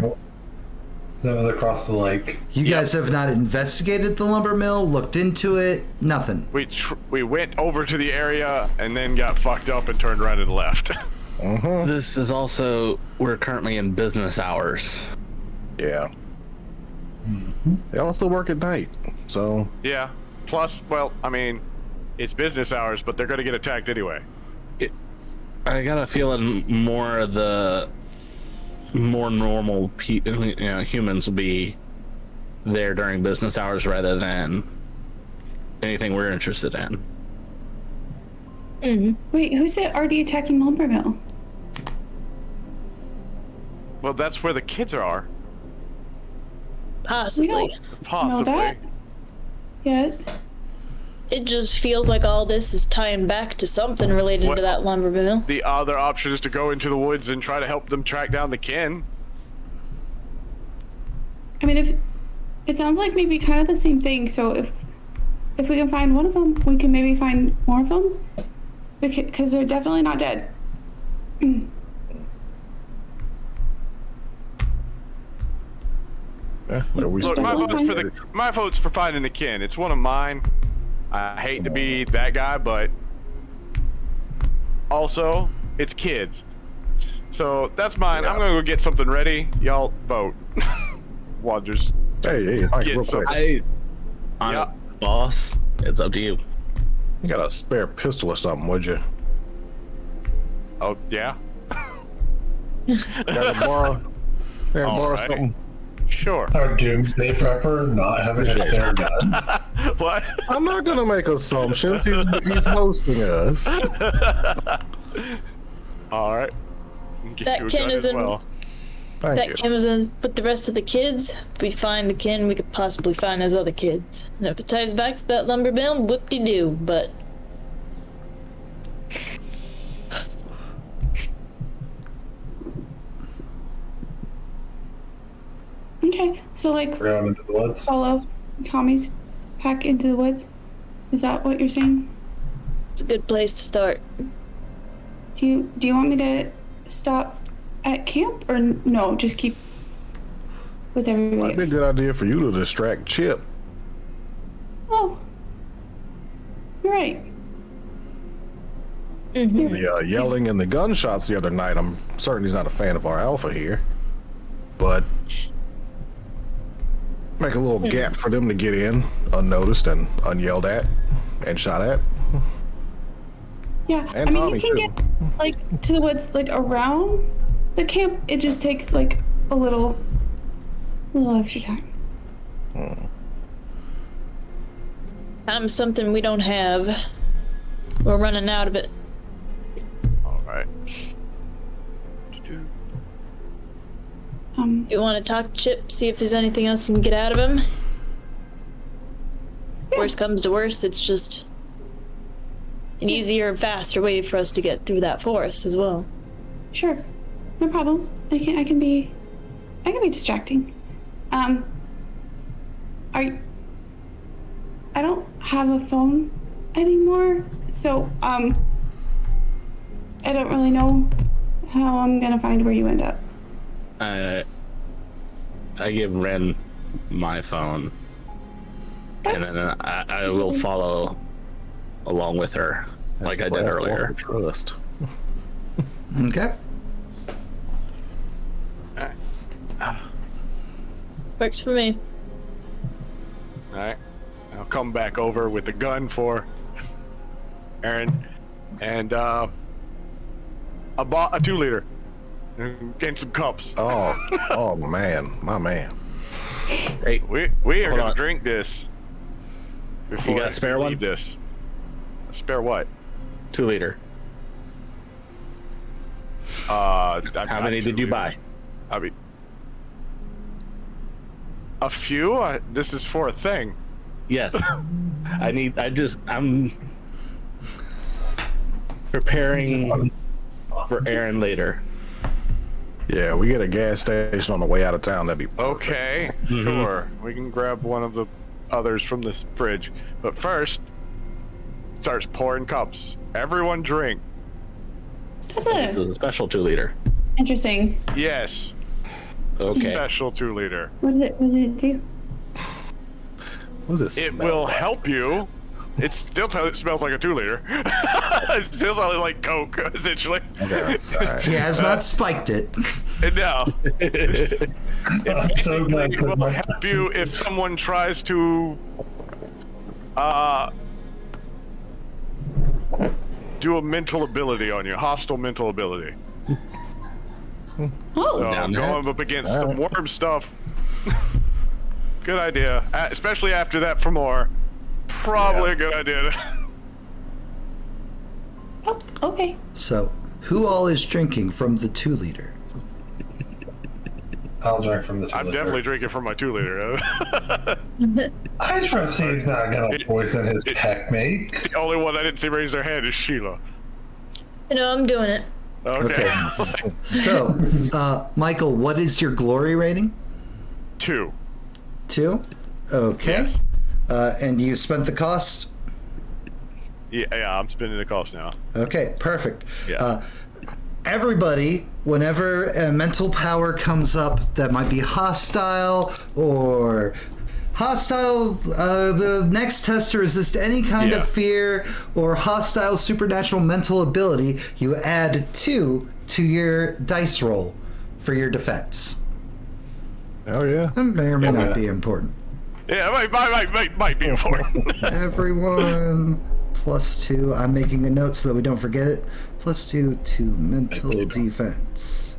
Speaker 7: That was across the lake.
Speaker 3: You guys have not investigated the lumber mill, looked into it, nothing.
Speaker 5: We went over to the area and then got fucked up and turned around and left.
Speaker 2: This is also, we're currently in business hours.
Speaker 6: Yeah. They all still work at night, so
Speaker 5: Yeah. Plus, well, I mean, it's business hours, but they're gonna get attacked anyway.
Speaker 2: I got a feeling more of the more normal humans will be there during business hours rather than anything we're interested in.
Speaker 1: Wait, who's already attacking lumber mill?
Speaker 5: Well, that's where the kids are.
Speaker 1: We
Speaker 4: Possibly.
Speaker 1: don't know
Speaker 5: Possibly.
Speaker 1: that yet.
Speaker 4: it just feels like all this is tying back to something related
Speaker 5: What?
Speaker 4: to that lumber mill.
Speaker 5: The other option is to go into the woods and try to help them track down the kin.
Speaker 1: I mean, if it sounds like maybe kind of the same thing. So if we can find one of them, we can maybe find more of them, because they're definitely not dead.
Speaker 5: Look, my vote's for finding the kin. It's one of mine. I hate to be that guy, but also it's kids. So that's mine. I'm gonna go get something ready. Y'all vote. Well, just
Speaker 6: Hey, Mike, real quick.
Speaker 5: Yeah.
Speaker 2: Boss, it's up to you.
Speaker 6: You got a spare pistol or something, would you?
Speaker 5: Oh yeah.
Speaker 6: Gotta borrow
Speaker 5: Alrighty.
Speaker 6: something?
Speaker 5: Sure.
Speaker 7: Our doomsday prepper not having a spare gun.
Speaker 5: What?
Speaker 6: I'm not gonna make assumptions. He's hosting us.
Speaker 5: All right. Get
Speaker 4: That
Speaker 5: you a
Speaker 4: kin
Speaker 5: gun
Speaker 4: is
Speaker 5: as
Speaker 4: in-
Speaker 5: well.
Speaker 6: Thank
Speaker 4: That
Speaker 6: you.
Speaker 4: Kim is in with the rest of the kids. If we find the kin, we could possibly find those other kids. And if it ties back to that lumber mill, whoop-de-doo. But
Speaker 1: Okay, so like
Speaker 7: We're going into the woods.
Speaker 1: follow Tommy's pack into the woods. Is that what you're saying?
Speaker 4: it's a good place to start.
Speaker 1: Do you want me to stop at camp, or no? Just keep with everybody
Speaker 6: Might be a
Speaker 1: else?
Speaker 6: good idea for you to distract Chip.
Speaker 1: Oh, you're right.
Speaker 6: The yelling and the gunshots the other night, I'm certain he's not a fan of our alpha here. But make a little gap for them to get in unnoticed and unyelled at and shot at.
Speaker 1: Yeah,
Speaker 6: And
Speaker 1: I mean,
Speaker 6: Tommy,
Speaker 1: you can
Speaker 6: too.
Speaker 1: get like to the woods, like around the camp. It just takes like a little extra time.
Speaker 4: Time's something we don't have. We're running out of it.
Speaker 5: All right.
Speaker 4: You want to talk to Chip, see if there's anything else you can get out of him? Worst comes to worst, it's just an easier and faster way for us to get through that forest as well.
Speaker 1: Sure, no problem. I can be distracting. I don't have a phone anymore, so I don't really know how I'm gonna find where you end up.
Speaker 2: I give Ren my phone, and then I will follow along with her, like I did earlier.
Speaker 6: Trust.
Speaker 3: Okay.
Speaker 4: Works for me.
Speaker 5: All right. I'll come back over with the gun for Aaron, and I bought a 2-liter and some cups.
Speaker 6: Oh man, my man.
Speaker 2: Hey,
Speaker 5: We are
Speaker 2: Hold
Speaker 5: gonna
Speaker 2: on.
Speaker 5: drink this. Before
Speaker 2: got a spare
Speaker 5: we
Speaker 2: one?
Speaker 5: leave this. A spare what?
Speaker 2: 2-liter.
Speaker 5: How
Speaker 2: How many did you buy?
Speaker 5: I mean, a few. This is for a thing.
Speaker 2: Yes. I'm preparing for Aaron later.
Speaker 6: Yeah, we get a gas station on the way out of town. That'd be perfect.
Speaker 5: Okay, sure. We can grab one of the others from this fridge. But first, starts pouring cups. Everyone drink.
Speaker 1: That's
Speaker 2: This is a special 2-liter.
Speaker 1: interesting.
Speaker 5: Yes. It's a
Speaker 2: Okay.
Speaker 5: special 2-liter.
Speaker 1: What does it do?
Speaker 6: What does
Speaker 5: It
Speaker 6: smell
Speaker 5: will
Speaker 6: like?
Speaker 5: help you. It still smells like a 2-liter. It still smells like Coke, essentially.
Speaker 6: Okay, all right.
Speaker 3: He has not spiked it.
Speaker 5: No.
Speaker 7: I'm so glad
Speaker 5: It will
Speaker 7: that
Speaker 5: help you if someone tries to do a mental ability on you, hostile mental ability.
Speaker 1: Oh,
Speaker 5: So
Speaker 2: Down there.
Speaker 5: going up against some worm stuff. Good idea, especially after that for more. Probably a good idea.
Speaker 1: oh, okay.
Speaker 3: So, who all is drinking from the 2-liter?
Speaker 7: I'll drink from the 2
Speaker 5: I'm
Speaker 7: liter.
Speaker 5: definitely drinking from my 2 liter.
Speaker 7: I trust he's not gonna poison his pack mate.
Speaker 5: The only one I didn't see raise their hand is Sheila.
Speaker 4: I'm doing it.
Speaker 5: Okay.
Speaker 3: So, Michael, what is your glory rating?
Speaker 5: 2.
Speaker 3: 2? Okay.
Speaker 5: Yes.
Speaker 3: And you spent the cost?
Speaker 5: Yeah, I'm spending the cost now.
Speaker 3: Okay, perfect.
Speaker 5: Yeah.
Speaker 3: Everybody, whenever a mental power comes up that might be hostile or the next test to resist any kind of fear or hostile supernatural mental ability, you add 2 to your dice roll for your defense.
Speaker 6: Oh yeah.
Speaker 3: That may or may not be important.
Speaker 5: Yeah, might be important.
Speaker 3: Everyone +2. I'm making a note so that we don't forget it. +2 to mental defense.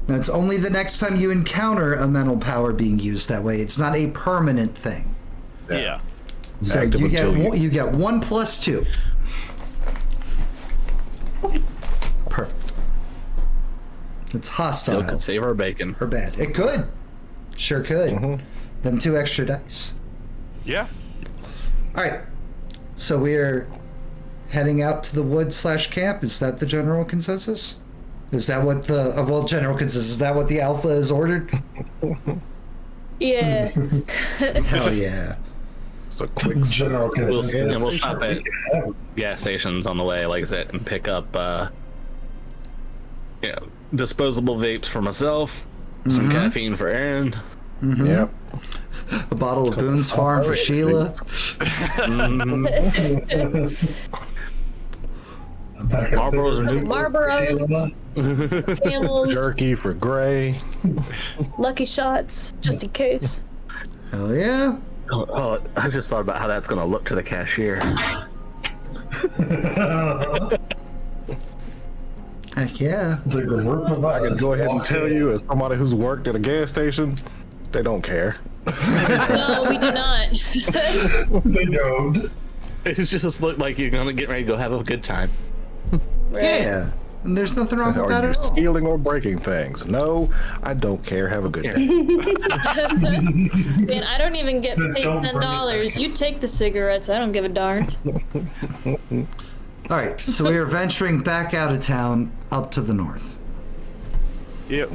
Speaker 3: Now, it's only the next time you encounter a mental power being used that way. It's not a permanent thing.
Speaker 5: Yeah.
Speaker 3: So
Speaker 6: Active
Speaker 3: you get
Speaker 6: until
Speaker 3: you get 1 + 2. Perfect. It's hostile
Speaker 2: Still could save our bacon.
Speaker 3: or bad. It could. Sure could. Them 2 extra dice.
Speaker 5: Yeah.
Speaker 3: All right. So we're heading out to the wood/camp. Is that the general consensus? Is that what the general consensus? Is that what the alpha has ordered?
Speaker 4: Yeah.
Speaker 3: Hell yeah!
Speaker 6: It's a quick
Speaker 7: General consensus.
Speaker 2: We'll stop at gas stations on the way, like I said, and pick up, disposable vapes for myself, some caffeine for Aaron.
Speaker 6: Yep.
Speaker 3: A bottle of Boone's Farm for Sheila.
Speaker 2: Marlboros are good.
Speaker 4: Marlboros, Camels,
Speaker 6: Jerky for Gray.
Speaker 4: Lucky Shots, just in case.
Speaker 3: Hell yeah!
Speaker 2: Oh, I just thought about how that's gonna look to the cashier.
Speaker 3: Heck yeah!
Speaker 7: The group of
Speaker 6: I can
Speaker 7: us
Speaker 6: go ahead and
Speaker 7: walk
Speaker 6: tell
Speaker 7: in.
Speaker 6: you, as somebody who's worked at a gas station, they don't care.
Speaker 4: No, we do not.
Speaker 7: They don't.
Speaker 2: It just looked like you're gonna get ready to go have a good time.
Speaker 4: Right.
Speaker 3: Yeah, and there's nothing wrong with
Speaker 6: Are
Speaker 3: that
Speaker 6: you
Speaker 3: at all.
Speaker 6: stealing or breaking things? No, I don't care. Have a good day.
Speaker 4: Man, I don't even get
Speaker 7: Just
Speaker 4: paid
Speaker 7: don't bring it
Speaker 4: $10. You take the cigarettes. I don't give a darn.
Speaker 3: All right, so we are venturing back out of town, up to the north.
Speaker 5: Yep.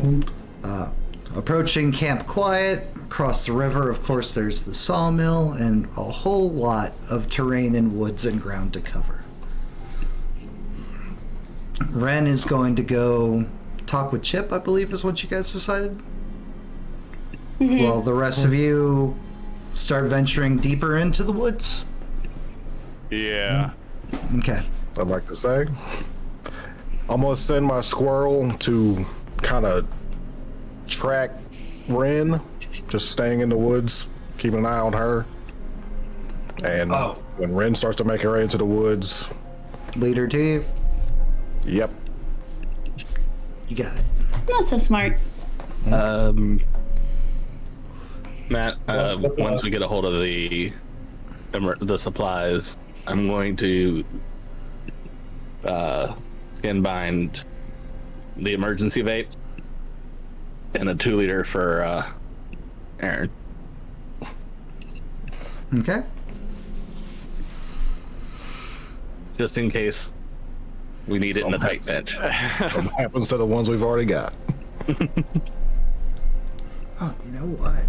Speaker 3: Approaching Camp Quiet, across the river, of course, there's the sawmill and a whole lot of terrain and woods and ground to cover. Ren is going to go talk with Chip, I believe is what you guys decided. Well, the rest of you start venturing deeper into the woods.
Speaker 5: Yeah.
Speaker 3: Okay.
Speaker 6: I'd like to say, I'm gonna send my squirrel to kind of track Ren, just staying in the woods, keeping an eye on her. And when Ren starts to make her way into the woods,
Speaker 3: Leader to you.
Speaker 6: yep,
Speaker 3: You got it.
Speaker 1: Not so smart.
Speaker 2: Matt, once we get a hold of the supplies, I'm going to skin bind the emergency vape and a 2 liter for Aaron.
Speaker 3: Okay.
Speaker 2: Just in case we need it in the tight bench.
Speaker 6: what happens to the ones we've already got?
Speaker 3: Oh, you know what?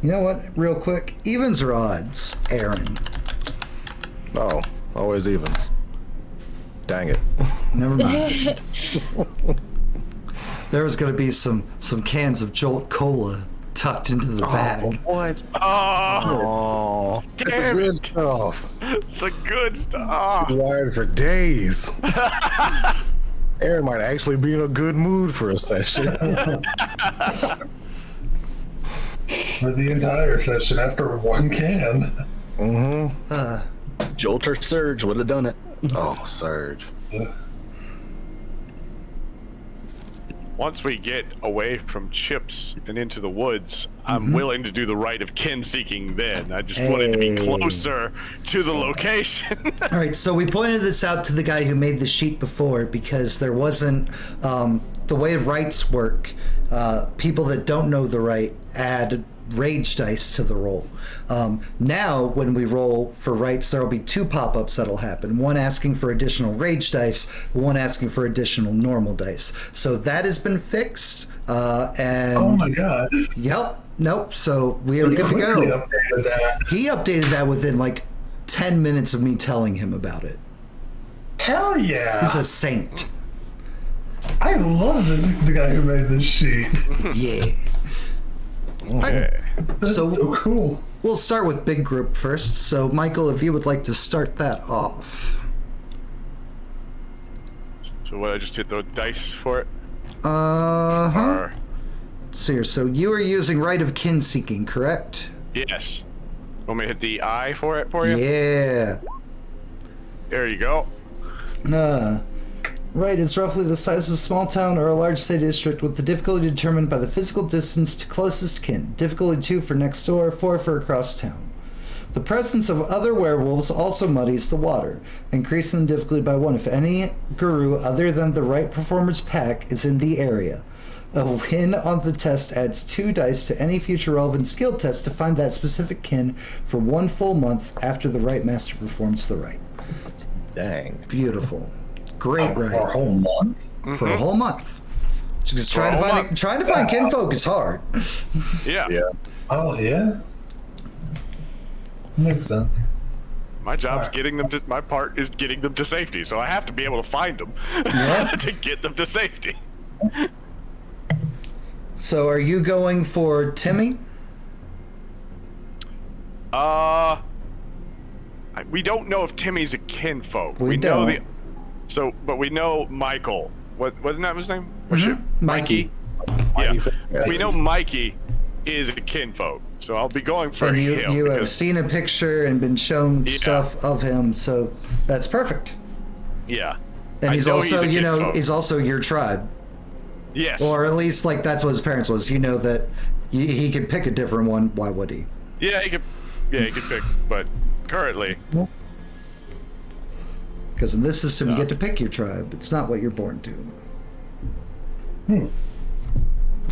Speaker 3: You know what? Real quick. Evens or odds, Aaron?
Speaker 6: Oh, always even. Dang it.
Speaker 3: Never mind. There was going to be some cans of Jolt Cola tucked into the bag.
Speaker 6: What?
Speaker 5: Oh,
Speaker 6: It's the
Speaker 5: damn
Speaker 6: good
Speaker 5: it.
Speaker 6: stuff.
Speaker 5: It's the good stuff.
Speaker 6: Wired for days. Aaron might actually be in a good mood for a session.
Speaker 7: For the entire session after 1 can.
Speaker 2: Jolt or Surge would have done it.
Speaker 6: Oh, Surge.
Speaker 5: Once we get away from Chips and into the woods, I'm willing to do the rite of kin seeking then. I just wanted to be
Speaker 3: Hey.
Speaker 5: closer to the location.
Speaker 3: All right, so we pointed this out to the guy who made the sheet before because there wasn't the way rights work, people that don't know the right add rage dice to the roll. Now, when we roll for rights, there will be 2 pop-ups that'll happen. One asking for additional rage dice, one asking for additional normal dice. So that has been fixed. And
Speaker 7: Oh my god.
Speaker 3: Yep. Nope. So we are good to
Speaker 7: Quickly
Speaker 3: go.
Speaker 7: updated that.
Speaker 3: He updated that within like 10 minutes of me telling him about it.
Speaker 7: Hell yeah.
Speaker 3: He's a saint.
Speaker 7: I love the guy who made this sheet.
Speaker 3: Yeah.
Speaker 5: Okay.
Speaker 7: That's
Speaker 3: So-
Speaker 7: so cool.
Speaker 3: We'll start with big group first. So, Michael, if you would like to start that off.
Speaker 5: So what? I just hit the dice for it.
Speaker 3: Uh-huh.
Speaker 5: Or
Speaker 3: So here, so you are using right of kin seeking, correct?
Speaker 5: yes. Want me to hit the I for it for you?
Speaker 3: Yeah.
Speaker 5: There you go.
Speaker 3: Right is roughly the size of a small town or a large city district with the difficulty determined by the physical distance to closest kin. Difficulty 2 for next door, 4 for across town. The presence of other werewolves also muddies the water, increasing the difficulty by 1 if any Garou other than the right performer's pack is in the area. A win on the test adds 2 dice to any future relevant skill test to find that specific kin for 1 full month after the right master performs the right.
Speaker 6: Dang.
Speaker 3: Beautiful. Great
Speaker 7: For a
Speaker 3: right.
Speaker 7: whole month?
Speaker 3: For a whole month. Just
Speaker 5: For a whole month.
Speaker 3: trying to find kinfolk is hard.
Speaker 5: Yeah.
Speaker 7: Oh, yeah? Makes sense.
Speaker 5: My job's getting them to. My part is getting them to safety, so I have to be able to find them
Speaker 3: Yeah.
Speaker 5: to get them to safety.
Speaker 3: So are you going for Timmy?
Speaker 5: We don't know if Timmy's a kinfolk.
Speaker 3: We
Speaker 5: know
Speaker 3: don't.
Speaker 5: but we know Michael. Wasn't that his name? What's your-
Speaker 3: Mikey.
Speaker 5: Yeah. We know Mikey is a kinfolk, so I'll be going for
Speaker 3: And you
Speaker 5: him.
Speaker 3: have
Speaker 5: because-
Speaker 3: seen a picture and been shown
Speaker 5: Yeah.
Speaker 3: stuff of him, so that's perfect.
Speaker 5: Yeah.
Speaker 3: And
Speaker 5: I
Speaker 3: he's
Speaker 5: know
Speaker 3: also,
Speaker 5: a kinfolk.
Speaker 3: he's also your tribe.
Speaker 5: Yes.
Speaker 3: Or at least, like, that's what his parents was. You know that he could pick a different one. Why would he?
Speaker 5: Yeah, he could pick, but currently.
Speaker 3: Because in this system, you get to pick your tribe. It's not what you're born to.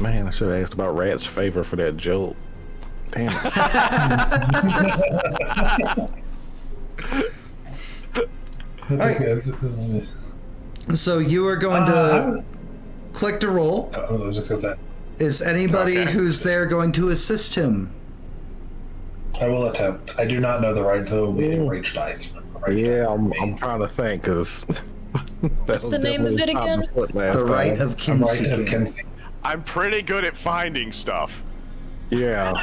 Speaker 6: Man, I should have asked about Rat's favor for that joke. Damn it.
Speaker 7: That's
Speaker 3: Alright.
Speaker 7: okay.
Speaker 3: So you are going to click to roll.
Speaker 7: I was just gonna say,
Speaker 3: Is anybody
Speaker 5: Okay.
Speaker 3: who's there going to assist him?
Speaker 7: I will attempt. I do not know the right to rage dice.
Speaker 6: Yeah, I'm trying to think, because
Speaker 4: What's the name of it again?
Speaker 3: The right of kin
Speaker 7: Right
Speaker 3: seeking.
Speaker 7: of kin.
Speaker 5: I'm pretty good at finding stuff.
Speaker 6: Yeah.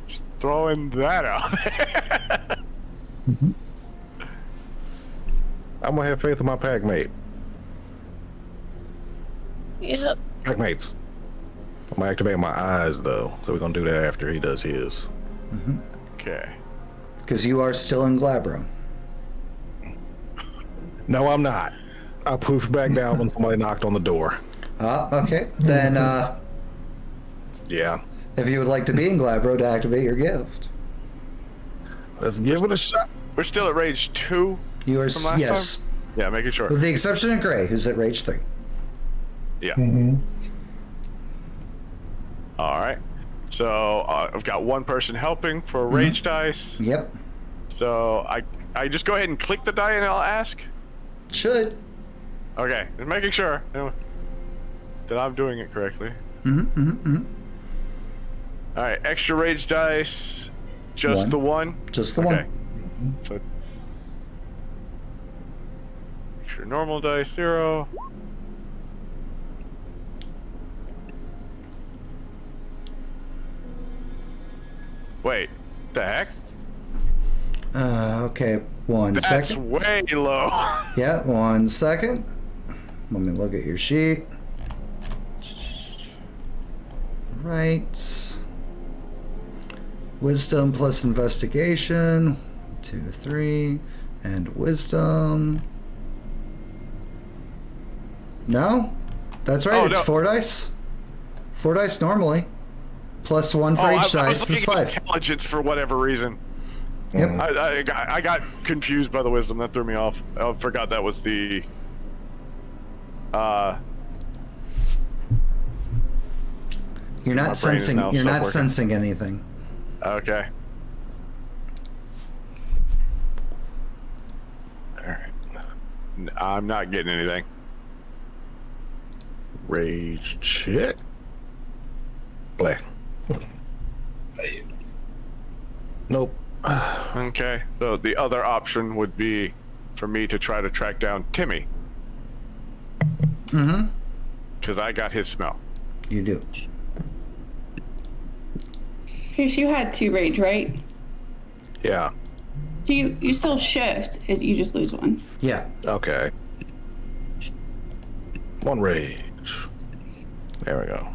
Speaker 5: Just throwing that out there.
Speaker 6: I'm gonna have faith in my pack mate.
Speaker 4: Yep.
Speaker 6: Pack mates. I'm gonna activate my eyes though, so we're gonna do that after he does his.
Speaker 5: Okay.
Speaker 3: Because you are still in Glabro.
Speaker 6: No, I'm not. I poofed back down when somebody knocked on the door.
Speaker 3: Okay. Then,
Speaker 6: Yeah.
Speaker 3: if you would like to be in Glabro to activate your gift,
Speaker 6: Let's give it a shot.
Speaker 5: We're still at rage 2
Speaker 3: you are
Speaker 5: from last
Speaker 3: yes,
Speaker 5: time? Yeah, making sure.
Speaker 3: with the exception of Gray, who's at Rage 3.
Speaker 5: Yeah.
Speaker 7: Mm-hmm.
Speaker 5: All right. So I've got one person helping for rage dice.
Speaker 3: Yep.
Speaker 5: So I just go ahead and click the die and I'll ask.
Speaker 3: Should.
Speaker 5: Okay, just making sure that I'm doing it correctly.
Speaker 3: Mm-hmm.
Speaker 5: All right, extra rage dice, just
Speaker 3: One.
Speaker 5: the one.
Speaker 3: Just the
Speaker 5: Okay.
Speaker 3: one.
Speaker 5: So extra normal dice 0. Wait, the heck?
Speaker 3: Okay, one
Speaker 5: That's
Speaker 3: second.
Speaker 5: way low.
Speaker 3: Yeah, 1 second. Let me look at your sheet. Right. Wisdom plus investigation. 2, 3. And wisdom. No? That's right,
Speaker 5: Oh,
Speaker 3: it's
Speaker 5: no.
Speaker 3: 4 dice. 4 dice normally. Plus 1 for
Speaker 5: I
Speaker 3: each
Speaker 5: was
Speaker 3: dice is
Speaker 5: looking at
Speaker 3: 5.
Speaker 5: intelligence for whatever reason.
Speaker 3: Yep.
Speaker 5: I got confused by the wisdom. That threw me off. I forgot that was the...
Speaker 3: You're not
Speaker 5: brain is
Speaker 3: sensing.
Speaker 5: now
Speaker 3: You're
Speaker 5: stop
Speaker 3: not
Speaker 5: working.
Speaker 3: sensing anything.
Speaker 5: Okay. Alright. I'm not getting anything.
Speaker 6: Rage check. Play. Nope.
Speaker 5: Okay. So the other option would be for me to try to track down Timmy.
Speaker 3: Mm-hmm.
Speaker 5: Because I got his smell.
Speaker 3: You do.
Speaker 1: Pierce, you had 2 rage, right?
Speaker 6: Yeah.
Speaker 1: So you still shift, you just lose 1.
Speaker 3: Yeah.
Speaker 6: Okay. 1 rage. There we go.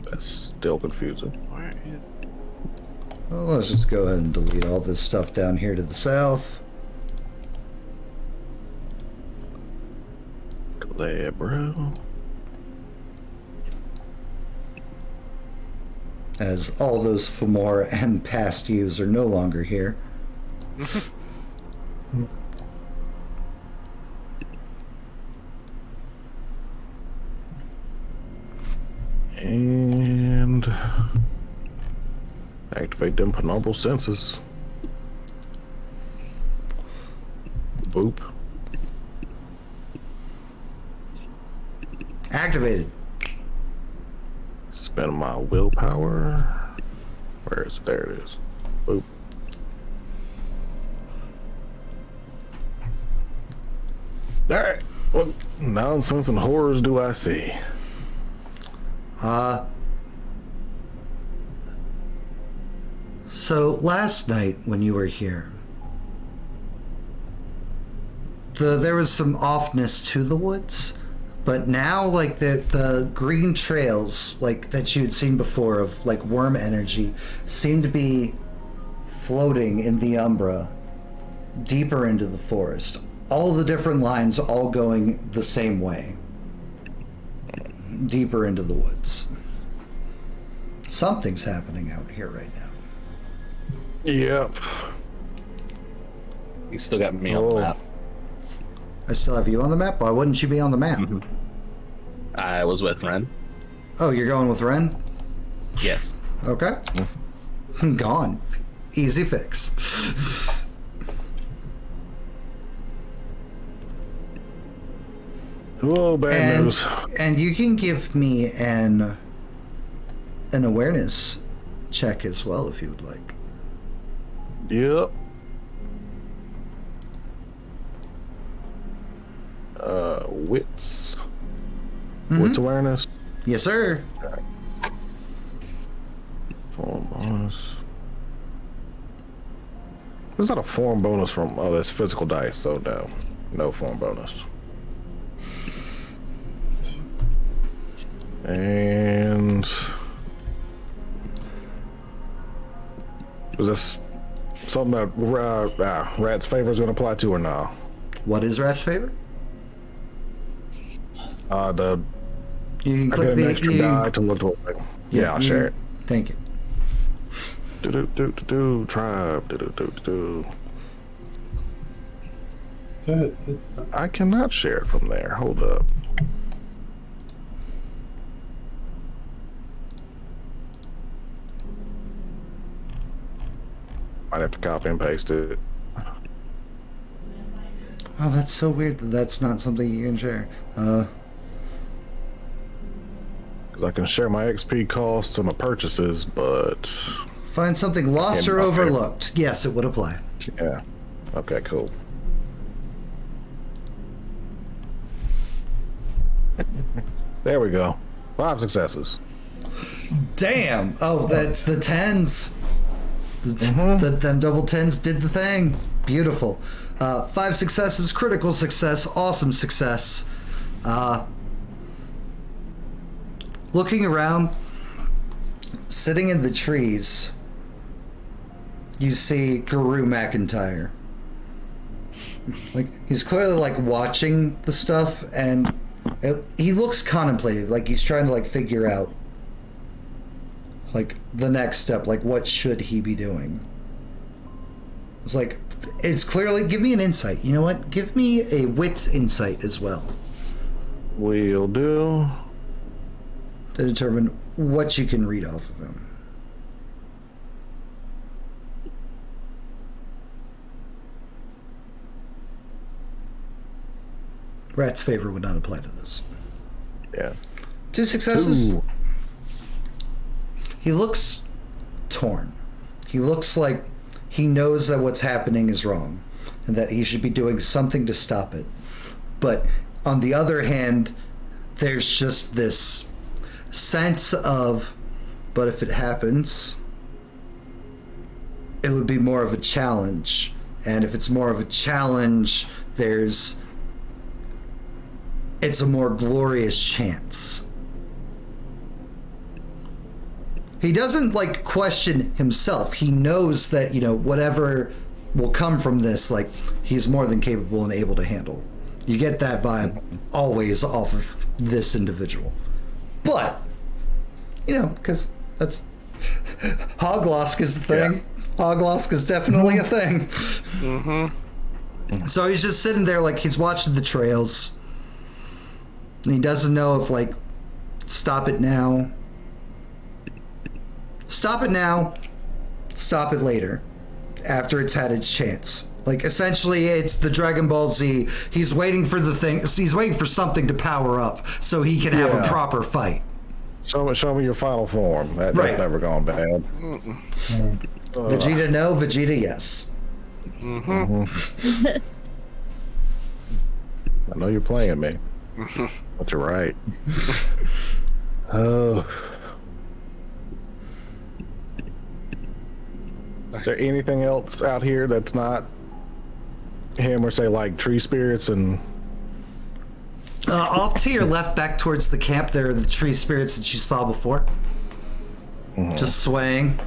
Speaker 6: That's still confusing.
Speaker 5: Where is...
Speaker 3: Well, let's just go ahead and delete all this stuff down here to the south.
Speaker 6: There, bro.
Speaker 3: As all those Fomor and past yous are no longer here.
Speaker 6: And activate them penumbral senses. Boop.
Speaker 3: Activated.
Speaker 6: Spend my willpower. Where is it? There it is. Boop. Alright. What nonsense and horrors do I see?
Speaker 3: So last night when you were here, there was some offness to the woods, but now like the green trails like that you had seen before of like Wyrm energy seem to be floating in the umbra deeper into the forest. All the different lines all going the same way. Deeper into the woods. Something's happening out here right now.
Speaker 6: Yep.
Speaker 2: You still got me on the map.
Speaker 3: I still have you on the map? Why wouldn't you be on the map?
Speaker 2: I was with Ren.
Speaker 3: Oh, you're going with Ren?
Speaker 2: Yes.
Speaker 3: Okay. Gone. Easy fix.
Speaker 6: Whoa, bad news.
Speaker 3: And you can give me an awareness check as well if you would like.
Speaker 6: Yep. Wits. Wits awareness.
Speaker 3: Yes, sir.
Speaker 6: Form bonus. There's not a form bonus from this physical dice, so no. No form bonus. And is this something that Rat's favor is going to apply to or no?
Speaker 3: What is Rat's favor?
Speaker 6: The
Speaker 3: You can
Speaker 6: I
Speaker 3: click
Speaker 6: get an
Speaker 3: the
Speaker 6: extra die to look to it. Yeah, I'll share it.
Speaker 3: Thank you.
Speaker 6: Tribe. I cannot share it from there. Hold up. Might have to copy and paste it.
Speaker 3: Oh, that's so weird that that's not something you can share.
Speaker 6: Because I can share my XP costs and my purchases, but
Speaker 3: Find something lost or
Speaker 6: Okay.
Speaker 3: overlooked. Yes, it would apply.
Speaker 6: yeah. Okay, cool. There we go. 5 successes.
Speaker 3: Damn. Oh, that's the 10s. Them double 10s did the thing. Beautiful. 5 successes, critical success, awesome success. Looking around, sitting in the trees, you see Garou McIntyre. Like, he's clearly like watching the stuff, and he looks contemplative, like he's trying to like figure out like the next step, like what should he be doing. It's like, it's clearly, give me an insight. You know what? Give me a wits insight as well
Speaker 6: We'll do.
Speaker 3: to determine what you can read off of him. Rat's favor would not apply to this.
Speaker 6: Yeah.
Speaker 3: 2 successes.
Speaker 6: Ooh.
Speaker 3: He looks torn. He looks like he knows that what's happening is wrong and that he should be doing something to stop it. But on the other hand, there's just this sense of, but if it happens, it would be more of a challenge. And if it's more of a challenge, it's a more glorious chance. He doesn't like question himself. He knows that, whatever will come from this, like, he's more than capable and able to handle. You get that vibe always off of this individual. But, because that's Hoglosk is the thing. Yeah. Hoglosk is definitely a thing. So he's just sitting there like he's watching the trails. And he doesn't know if, like, stop it now. Stop it now. Stop it later. After it's had its chance. Like, essentially, it's the Dragon Ball Z. He's waiting for the thing. He's waiting for something to power up so he can have a proper fight.
Speaker 6: Show me your final form. That's never gone bad.
Speaker 3: Vegeta, no. Vegeta, yes.
Speaker 6: I know you're playing me. But you're right. Oh. Is there anything else out here that's not him, or say like tree spirits and
Speaker 3: off to your left, back towards the camp, there are the tree spirits that you saw before. Just swaying.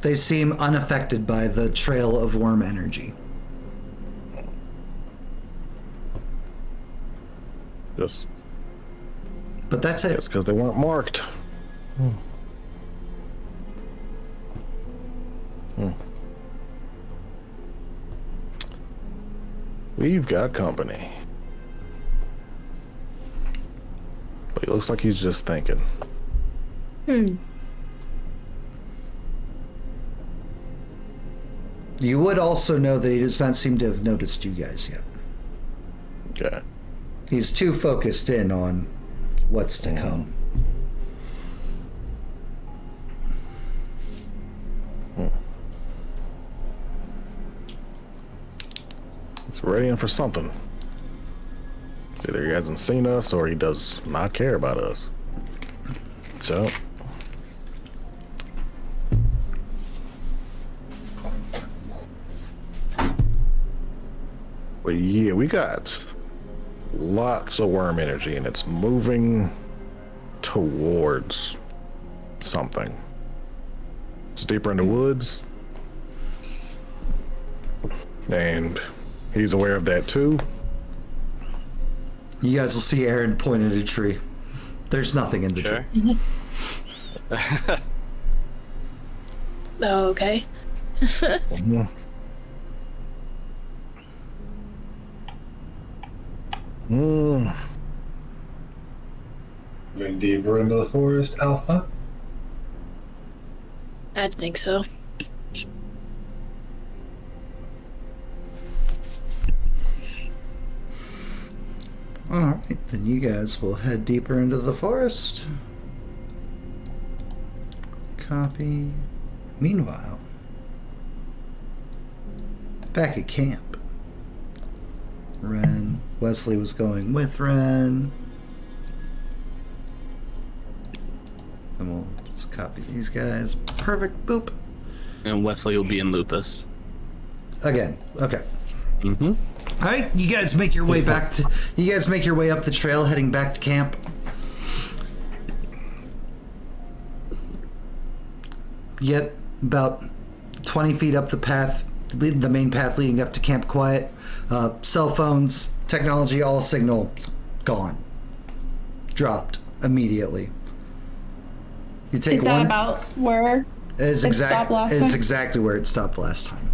Speaker 3: They seem unaffected by the trail of Wyrm energy.
Speaker 6: just
Speaker 3: But that's it.
Speaker 6: because they weren't marked. We've got company. But he looks like he's just thinking.
Speaker 3: You would also know that he does not seem to have noticed you guys yet.
Speaker 6: Okay.
Speaker 3: He's too focused in on what's to come.
Speaker 6: He's readying for something. Either he hasn't seen us or he does not care about us. So. Well, yeah, we got lots of Wyrm energy and it's moving towards something. It's deeper in the woods. And he's aware of that too.
Speaker 3: You guys will see Aaron point at a tree. There's nothing in the tree.
Speaker 4: Oh, okay.
Speaker 7: Going deeper into the forest, Alpha?
Speaker 4: I think so.
Speaker 3: Alright, then you guys will head deeper into the forest. Copy. Meanwhile, back at camp, Wesley was going with Ren. And we'll just copy these guys. Perfect. Boop.
Speaker 2: And Wesley will be in Lupus.
Speaker 3: Again. Okay.
Speaker 2: Mm-hmm.
Speaker 3: All right, you guys make your way up the trail, heading back to camp. Yet about 20 feet up the path, the main path leading up to Camp Quiet. Cell phones, technology, all signal gone. Dropped immediately. You take
Speaker 1: Is that
Speaker 3: one.
Speaker 1: about where
Speaker 3: It's
Speaker 1: it stopped last
Speaker 3: It's
Speaker 1: time?
Speaker 3: exactly where it stopped last time.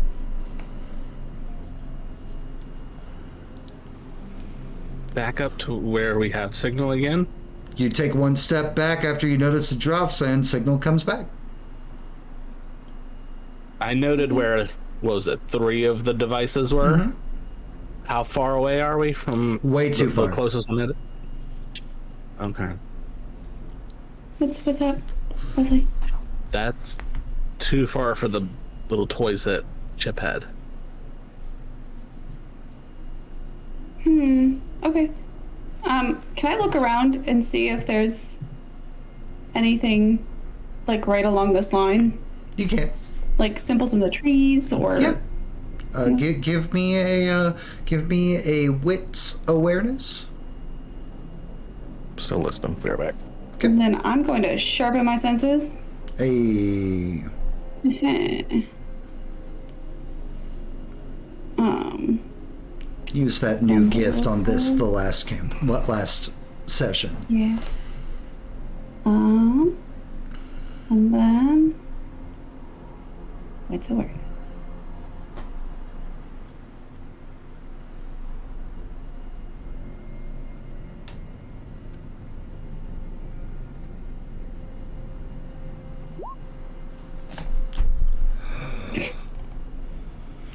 Speaker 2: Back up to where we have signal again.
Speaker 3: You take one step back after you notice it drops, and signal comes back.
Speaker 2: I noted where, what was it, 3 of the devices were?
Speaker 3: Mm-hmm.
Speaker 2: How far away are we from
Speaker 3: Way too far.
Speaker 2: the closest one? Okay.
Speaker 1: What's up? Wesley?
Speaker 2: That's too far for the little toys that Chip had.
Speaker 1: Okay. Can I look around and see if there's anything like right along this line?
Speaker 3: You can.
Speaker 1: Like symbols in the trees or
Speaker 3: Yeah. Give me a wits awareness.
Speaker 6: Still listening. Be right back.
Speaker 1: And then I'm going to sharpen my senses.
Speaker 3: A use that new gift on this the last last session.
Speaker 1: Yeah. And then what's the word?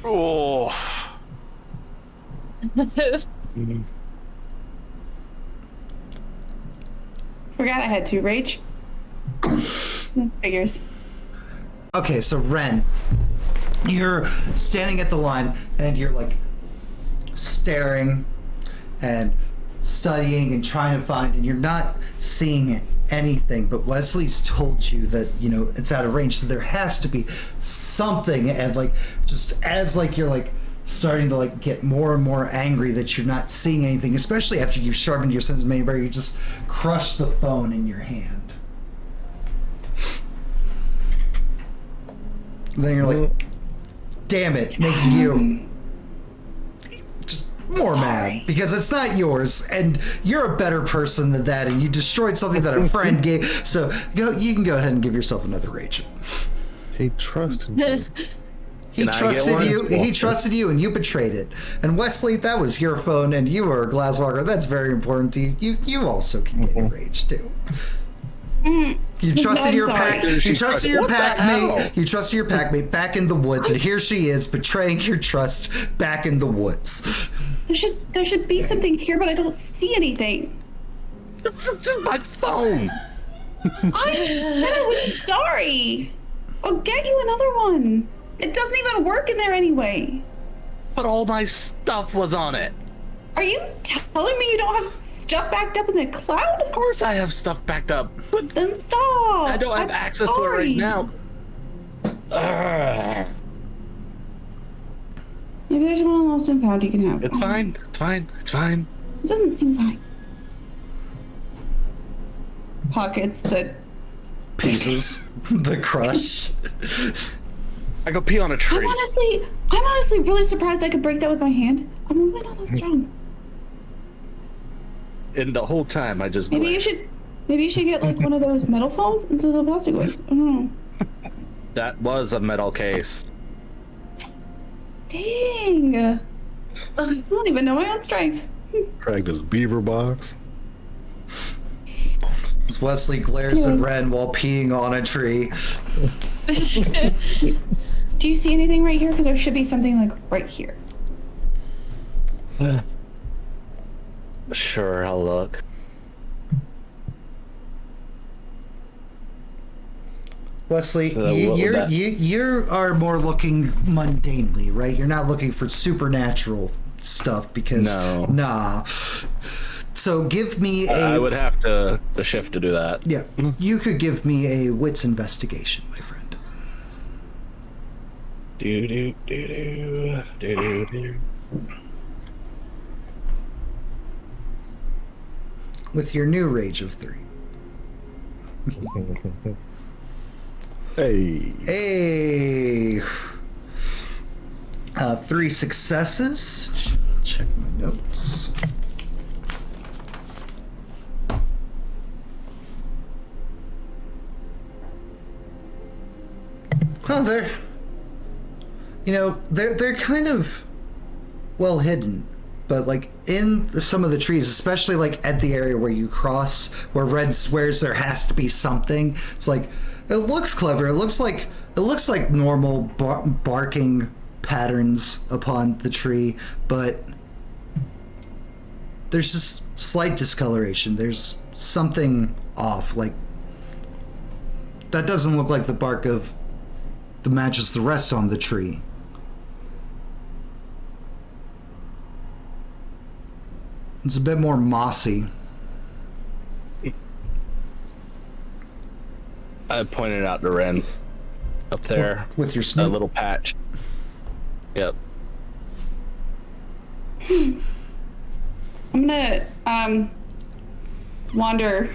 Speaker 5: Oh.
Speaker 1: Forgot I had to rage. That figures.
Speaker 3: Okay, so Ren, you're standing at the line and you're like staring and studying and trying to find, and you're not seeing anything, but Wesley's told you that, you know, it's out of range, so there has to be something. And like, just as like you're like starting to like get more and more angry that you're not seeing anything, especially after you've sharpened your sense of memory, you just crush the phone in your hand. And then you're like, damn it, making you just more mad because it's not yours, and you're a better person than that, and you destroyed something that a friend gave. So you can go ahead and give yourself another rage.
Speaker 6: He trusted you.
Speaker 3: He
Speaker 2: Can I get
Speaker 3: trusted
Speaker 2: one?
Speaker 3: you. He trusted you, and you betrayed it. And Wesley, that was your phone, and you were a glasswalker. That's very important to you. You also can get a rage too. You trusted your pack. You trusted your pack mate. You trusted your pack mate back in the woods, and here she is betraying your trust back in the woods.
Speaker 1: There should be something here, but I don't see anything.
Speaker 2: My phone!
Speaker 1: I said I was sorry. I'll get you another one. It doesn't even work in there anyway.
Speaker 2: But all my stuff was on it.
Speaker 1: Are you telling me you don't have stuff backed up in the cloud?
Speaker 2: Of course I have stuff backed up, but
Speaker 1: Then stop.
Speaker 2: I don't have
Speaker 1: I'm
Speaker 2: access to it
Speaker 1: sorry.
Speaker 2: right now. Ugh.
Speaker 1: Maybe there's one lost and found you can have.
Speaker 2: It's fine. It's fine. It's fine.
Speaker 1: It doesn't seem fine. Pockets that.
Speaker 3: Pieces, the crush.
Speaker 2: I go pee on a tree.
Speaker 1: I'm honestly really surprised I could break that with my hand. I'm really not that strong.
Speaker 2: And the whole time I just
Speaker 1: Maybe you should get like one of those metal phones instead of the plastic ones. I don't know.
Speaker 2: That was a metal case.
Speaker 1: Dang. I don't even know my own strength.
Speaker 6: Cracked his beaver box.
Speaker 3: As Wesley glares at Ren while peeing on a tree.
Speaker 1: Do you see anything right here? Because there should be something like right here.
Speaker 2: Sure, I'll look.
Speaker 3: Wesley,
Speaker 2: So what would that-
Speaker 3: you are more looking mundanely, right? You're not looking for supernatural stuff because
Speaker 2: No.
Speaker 3: nah. So give me
Speaker 2: I
Speaker 3: a
Speaker 2: would have to shift to do that.
Speaker 3: yeah. You could give me a wits investigation, my friend.
Speaker 2: Do do do do do do.
Speaker 3: With your new rage of 3.
Speaker 6: Hey.
Speaker 3: Hey. 3 successes. Check my notes. Well, they're kind of well hidden, but like in some of the trees, especially like at the area where you cross, where Red swears there has to be something. It's like it looks clever. It looks like normal barking patterns upon the tree, but there's just slight discoloration. There's something off. Like that doesn't look like the bark that matches the rest on the tree. It's a bit more mossy.
Speaker 2: I pointed out to Ren up there
Speaker 3: With your
Speaker 2: a
Speaker 3: snoot?
Speaker 2: little patch. Yep.
Speaker 1: I'm gonna wander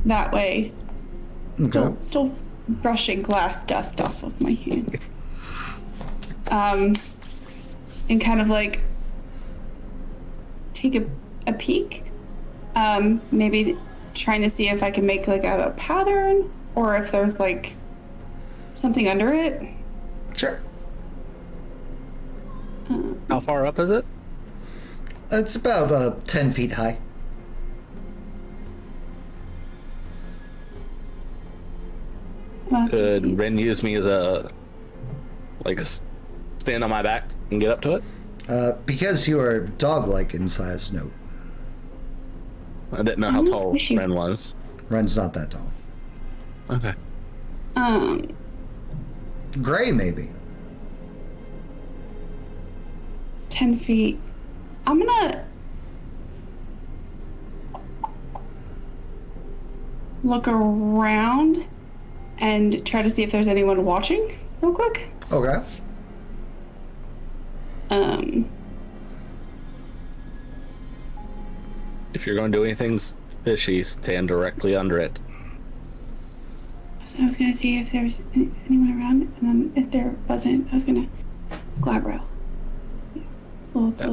Speaker 1: that way.
Speaker 3: Okay.
Speaker 1: Still brushing glass dust off of my hands. And kind of like take a peek. Maybe trying to see if I can make like out a pattern or if there's like something under it.
Speaker 3: Sure.
Speaker 2: How far up is it?
Speaker 3: It's about 10 feet high.
Speaker 2: Could Ren use me as a stand on my back and get up to it?
Speaker 3: Because you are dog-like in size, no.
Speaker 2: I didn't know how tall Ren was.
Speaker 3: Ren's not that tall.
Speaker 2: Okay.
Speaker 3: Gray, maybe.
Speaker 1: 10 feet. I'm gonna look around and try to see if there's anyone watching real quick.
Speaker 3: Okay.
Speaker 2: If you're going to do anything fishy, stand directly under it.
Speaker 1: So I was gonna see if there's anyone around, and then if there wasn't, I was gonna glabro.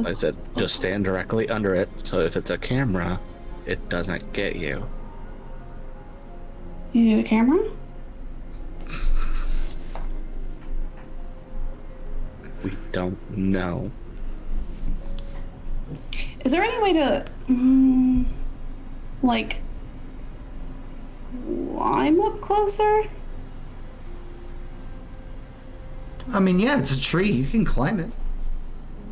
Speaker 2: I said, just stand directly under it, so if it's a camera, it doesn't get you.
Speaker 1: You need the camera?
Speaker 2: We don't know.
Speaker 1: Is there any way to, like, climb up closer?
Speaker 3: I mean, yeah, it's a tree. You can climb it.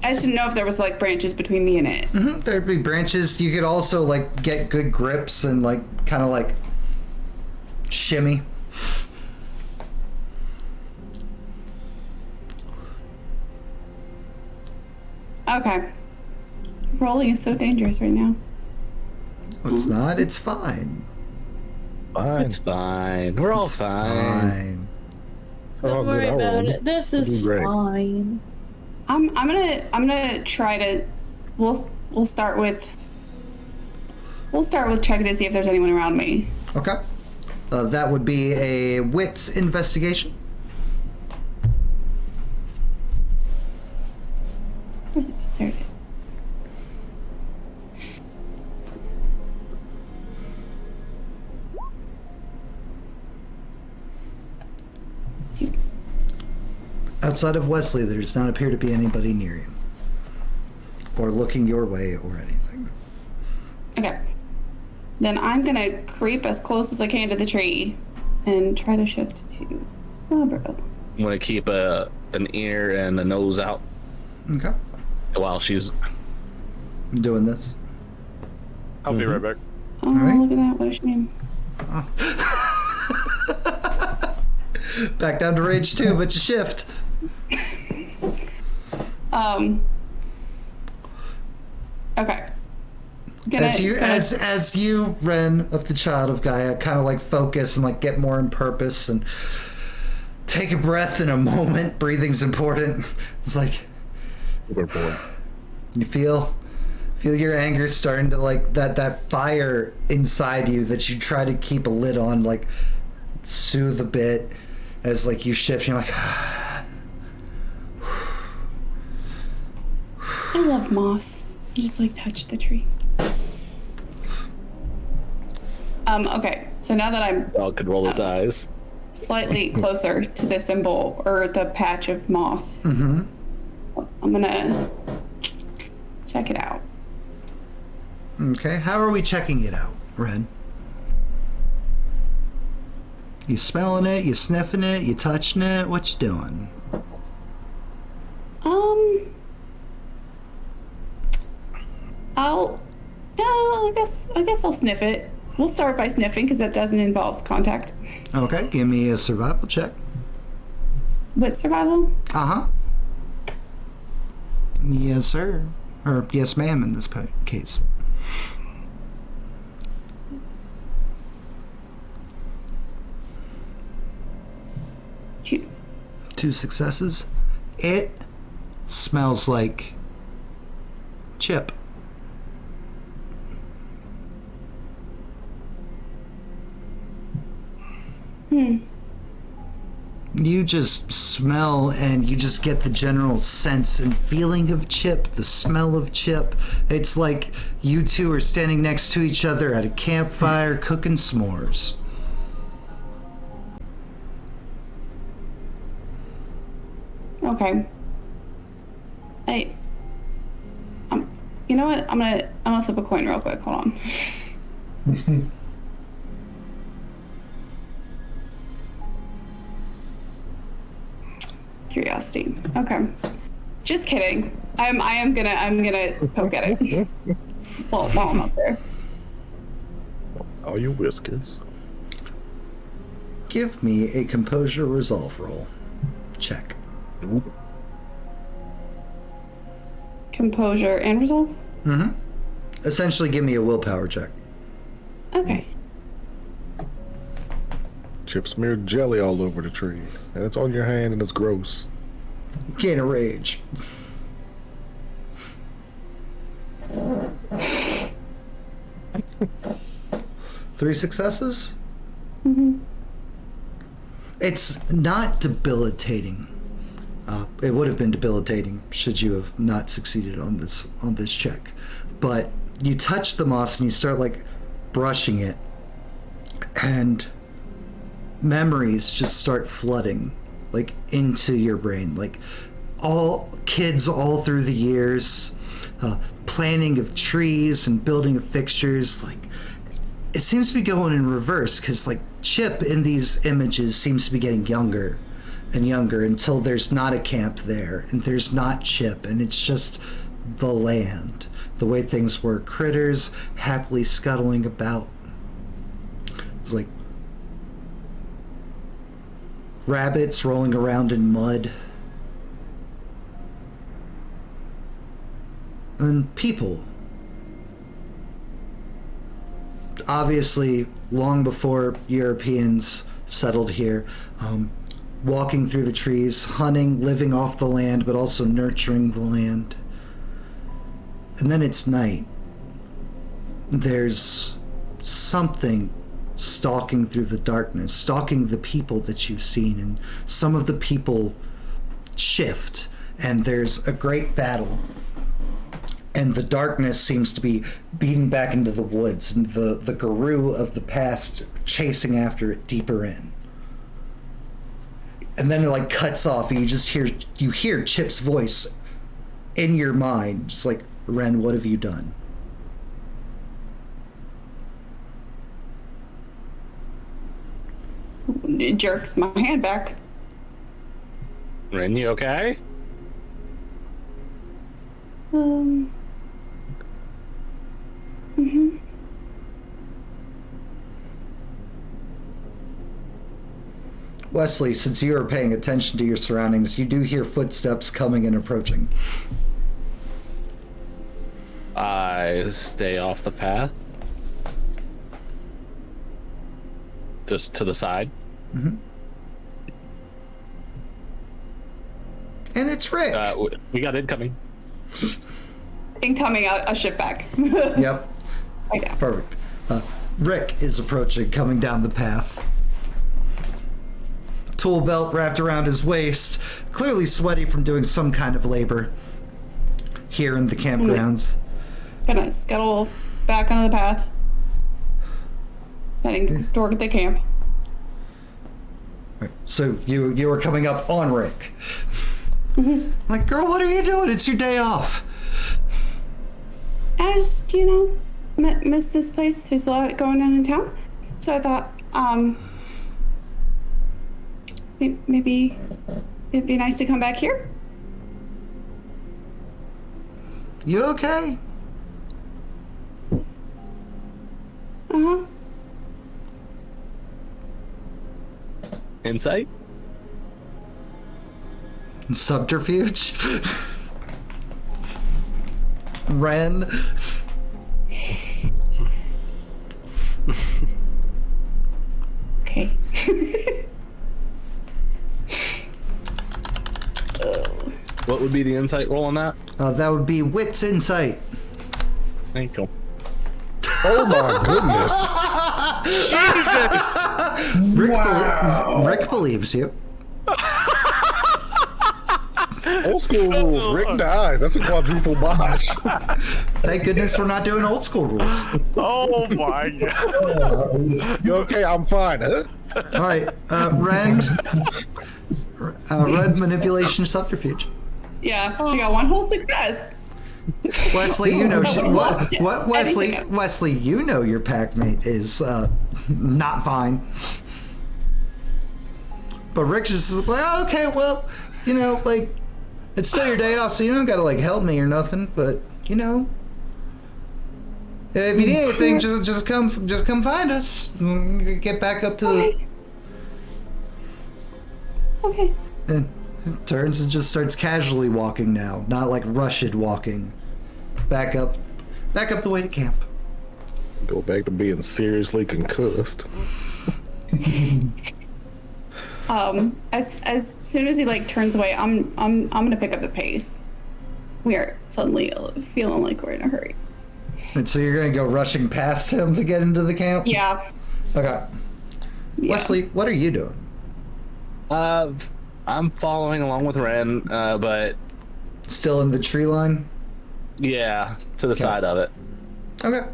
Speaker 1: I just didn't know if there was, like, branches between me and it.
Speaker 3: Mm-hmm. There'd be branches. You could also, like, get good grips and, like, kind of, like, shimmy.
Speaker 1: Okay. Rolling is so dangerous right now.
Speaker 3: It's not. It's fine.
Speaker 6: Fine.
Speaker 2: It's fine. We're all fine.
Speaker 4: Don't worry about it. This is fine.
Speaker 1: I'm gonna try to. We'll start with checking to see if there's anyone around me.
Speaker 3: Okay. That would be a wits investigation.
Speaker 1: Where's it? There it is.
Speaker 3: Outside of Wesley, there does not appear to be anybody near you. Or looking your way or anything.
Speaker 1: Okay. Then I'm gonna creep as close as I can to the tree and try to shift to Labro.
Speaker 2: I'm gonna keep an ear and a nose out
Speaker 3: Okay.
Speaker 2: while she's.
Speaker 3: I'm doing this.
Speaker 5: I'll be right back.
Speaker 1: Oh,
Speaker 3: right.
Speaker 1: look at that. What a shame.
Speaker 3: Back down to rage 2, but you shift.
Speaker 1: Okay.
Speaker 3: As you, Ren of the Child of Gaia, kind of like focus and like get more in purpose and take a breath in a moment. Breathing's important. It's like
Speaker 6: We're bored.
Speaker 3: you feel your anger starting to like that fire inside you that you try to keep a lid on, like soothe a bit as like you shift. You're like.
Speaker 1: I love moss. I just like touch the tree. Okay, so now that I'm
Speaker 2: Dog could roll his eyes.
Speaker 1: slightly closer to the symbol or the patch of moss.
Speaker 3: Mm-hmm.
Speaker 1: I'm gonna check it out.
Speaker 3: Okay, how are we checking it out, Ren? You smelling it? You sniffing it? You touching it? What you doing?
Speaker 1: I guess I'll sniff it. We'll start by sniffing because that doesn't involve contact.
Speaker 3: Okay, give me a survival check.
Speaker 1: With survival?
Speaker 3: Uh-huh. Yes, sir. Or yes, ma'am, in this case.
Speaker 1: Two.
Speaker 3: 2 successes. It smells like chip. You just smell and you just get the general sense and feeling of chip, the smell of chip. It's like you two are standing next to each other at a campfire cooking s'mores.
Speaker 1: Okay. You know what? I'm gonna flip a coin real quick. Hold on. Curiosity. Okay. Just kidding. I'm gonna poke at it. Well, while I'm up there.
Speaker 6: All your whiskers.
Speaker 3: Give me a composure resolve roll. Check.
Speaker 1: Composure and resolve?
Speaker 3: Mm-hmm. Essentially, give me a willpower check.
Speaker 1: Okay.
Speaker 6: Chip smeared jelly all over the tree. And it's on your hand and it's gross.
Speaker 3: Gain a rage. Three successes?
Speaker 1: Mm-hmm.
Speaker 3: It's not debilitating. It would have been debilitating should you have not succeeded on this check. But you touch the moss and you start like brushing it, and memories just start flooding like into your brain, like all kids all through the years, planting of trees and building of fixtures. Like it seems to be going in reverse, because like Chip in these images seems to be getting younger and younger until there's not a camp there and there's not Chip, and it's just the land, the way things were, critters happily scuttling about. It's like rabbits rolling around in mud, and people, obviously long before Europeans settled here, walking through the trees, hunting, living off the land, but also nurturing the land. And then it's night. There's something stalking through the darkness, stalking the people that you've seen, and some of the people shift, and there's a great battle. And the darkness seems to be beating back into the woods, and the Garou of the past chasing after it deeper in. And then it like cuts off, and you hear Chip's voice in your mind, just like, Ren, what have you done?
Speaker 1: It jerks my hand back.
Speaker 2: Ren, you okay?
Speaker 1: Mm-hmm.
Speaker 3: Wesley, since you are paying attention to your surroundings, you do hear footsteps coming and approaching.
Speaker 2: I stay off the path. Just to the side.
Speaker 3: Mm-hmm. And it's Rick.
Speaker 2: We got incoming.
Speaker 1: Incoming, a shift back.
Speaker 3: Yep.
Speaker 1: Okay.
Speaker 3: Perfect. Rick is approaching, coming down the path. Tool belt wrapped around his waist, clearly sweaty from doing some kind of labor here in the campgrounds.
Speaker 1: Gonna scuttle back onto the path, heading toward the camp.
Speaker 3: Right. So you were coming up on Rick. Like, girl, what are you doing? It's your day off.
Speaker 1: I just, miss this place. There's a lot going on in town. So I thought, maybe it'd be nice to come back here.
Speaker 3: You okay?
Speaker 1: Uh-huh.
Speaker 2: Insight?
Speaker 3: Subterfuge? Ren?
Speaker 1: Okay.
Speaker 2: What would be the insight roll on that?
Speaker 3: That would be Wit's Insight.
Speaker 2: Thank you.
Speaker 6: Oh my goodness!
Speaker 3: Rick believes you.
Speaker 6: Old school rules. Rick dies. That's a quadruple botch.
Speaker 3: Thank goodness we're not doing old school rules.
Speaker 5: Oh my god.
Speaker 6: You okay? I'm fine. Huh?
Speaker 3: All right, Ren. Red manipulation subterfuge.
Speaker 1: Yeah, I got one whole success.
Speaker 3: Wesley, you know what? Wesley, you know your packmate is not fine. But Rick's just like, oh, okay, well, like, it's still your day off, so you don't gotta like help me or nothing. But if you need anything, just come find us. Get back up to the.
Speaker 1: Okay.
Speaker 3: And he turns and just starts casually walking now, not like rushed walking. Back up the way to camp.
Speaker 6: Go back to being seriously concussed.
Speaker 1: As soon as he like turns away, I'm gonna pick up the pace. We are suddenly feeling like we're in a hurry.
Speaker 3: And so you're gonna go rushing past him to get into the camp?
Speaker 1: Yeah.
Speaker 3: Okay.
Speaker 1: Yeah.
Speaker 3: Wesley, what are you doing?
Speaker 2: I'm following along with Ren, but
Speaker 3: Still in the tree line?
Speaker 2: yeah, to the side of it.
Speaker 3: Okay.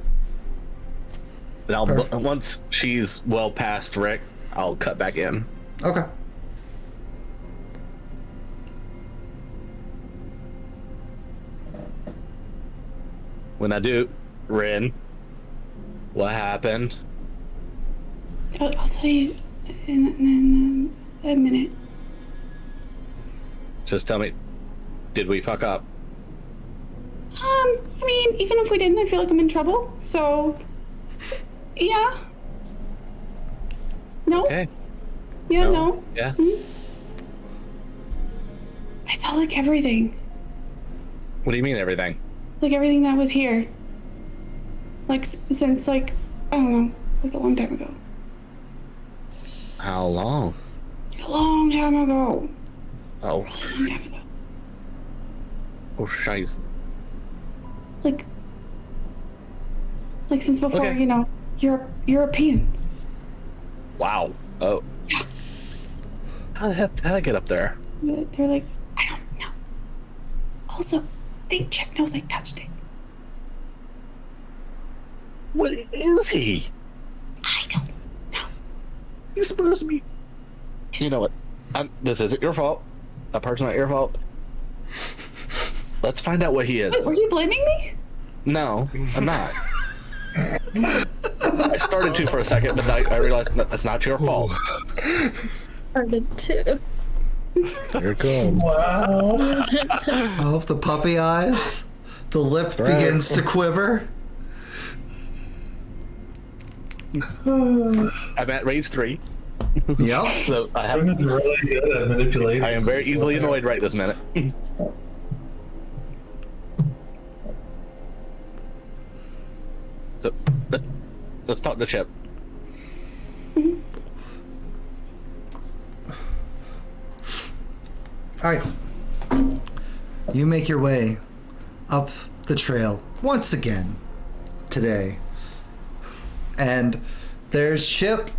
Speaker 2: And I'll
Speaker 3: Perfect.
Speaker 2: once she's well past Rick, I'll cut back in.
Speaker 3: Okay.
Speaker 2: When I do, Ren, what happened?
Speaker 1: I'll tell you in a minute.
Speaker 2: Just tell me, did we fuck up?
Speaker 1: I mean, even if we didn't, I feel like I'm in trouble. So, yeah. No.
Speaker 2: Okay.
Speaker 1: Yeah. No.
Speaker 2: Yeah.
Speaker 1: I saw like everything.
Speaker 2: What do you mean everything?
Speaker 1: Like everything that was here. Like since like I don't know, like a long time ago.
Speaker 2: How long?
Speaker 1: A long time ago.
Speaker 2: Oh,
Speaker 1: A long time ago.
Speaker 2: oh, shiz.
Speaker 1: Like since before,
Speaker 2: Okay.
Speaker 1: Europeans.
Speaker 2: Wow. Oh.
Speaker 1: Yeah.
Speaker 2: How'd I get up there?
Speaker 1: They're like, I don't know. Also, the chick knows I touched it.
Speaker 2: What is he?
Speaker 1: I don't know.
Speaker 2: He's supposed to be. You know what? This isn't your fault. A person not your fault. Let's find out what he is.
Speaker 1: Wait, were you blaming me?
Speaker 2: No, I'm not. I started to for a second, but I realized that's not your fault.
Speaker 4: Started to.
Speaker 6: Here it comes.
Speaker 7: Wow.
Speaker 3: Oh, the puppy eyes. The lip begins to quiver.
Speaker 2: I'm at range 3,
Speaker 3: Yep.
Speaker 2: so I
Speaker 7: I'm
Speaker 2: have.
Speaker 7: really good at manipulating.
Speaker 2: I am very easily annoyed right this minute. So, let's talk to Chip.
Speaker 3: All right. You make your way up the trail once again today. And there's Chip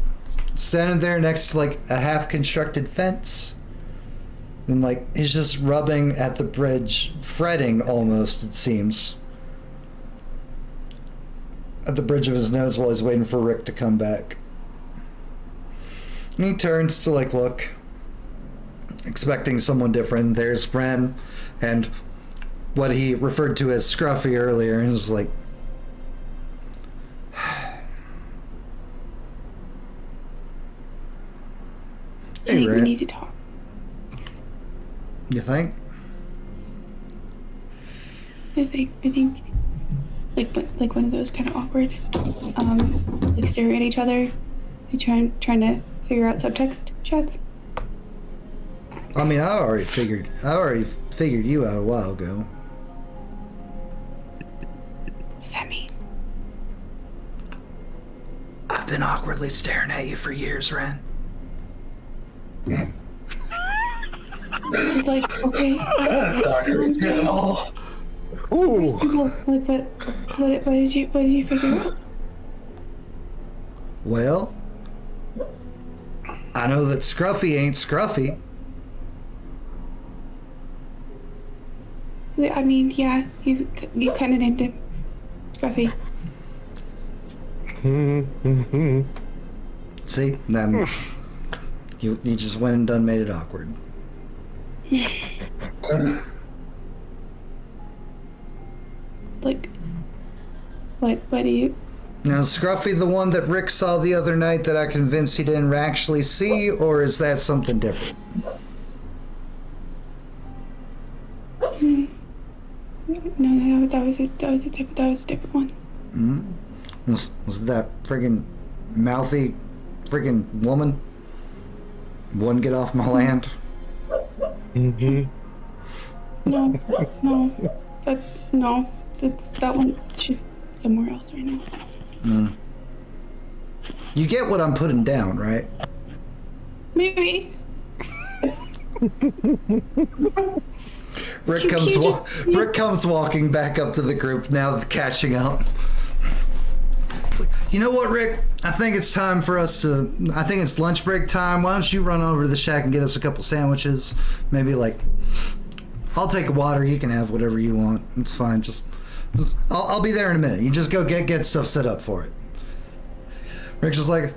Speaker 3: standing there next to like a half-constructed fence. And like he's just rubbing at the bridge, fretting almost, it seems. At the bridge of his nose while he's waiting for Rick to come back. And he turns to like look, expecting someone different. There's Ren and what he referred to as Scruffy earlier, and was like,
Speaker 1: I think we need to talk.
Speaker 3: You think?
Speaker 1: I think, like one of those kind of awkward, like staring at each other, and trying to figure out subtext chats.
Speaker 3: I mean, I already figured you out a while ago.
Speaker 1: What does that mean?
Speaker 3: I've been awkwardly staring at you for years, Ren.
Speaker 1: It's like, okay.
Speaker 7: That's original.
Speaker 6: Ooh.
Speaker 1: Like, what did you figure out?
Speaker 3: Well, I know that Scruffy ain't Scruffy.
Speaker 1: I mean, yeah, you kind of named him Scruffy.
Speaker 3: See? Then you just went and done made it awkward.
Speaker 1: Like, what do you?
Speaker 3: Now, is Scruffy the one that Rick saw the other night that I convinced he didn't actually see, or is that something different?
Speaker 1: No, that was a different one.
Speaker 3: Was that friggin' mouthy friggin' woman? Wouldn't get off my land?
Speaker 1: No, that's that one. She's somewhere else right now.
Speaker 3: You get what I'm putting down, right?
Speaker 1: Maybe.
Speaker 3: Rick comes walking back up to the group now, catching up. It's like, you know what, Rick? I think it's time for us to. I think it's lunch break time. Why don't you run over to the shack and get us a couple sandwiches? Maybe like, I'll take a water. You can have whatever you want. It's fine. Just I'll be there in a minute. You just go get stuff set up for it. Rick's just like,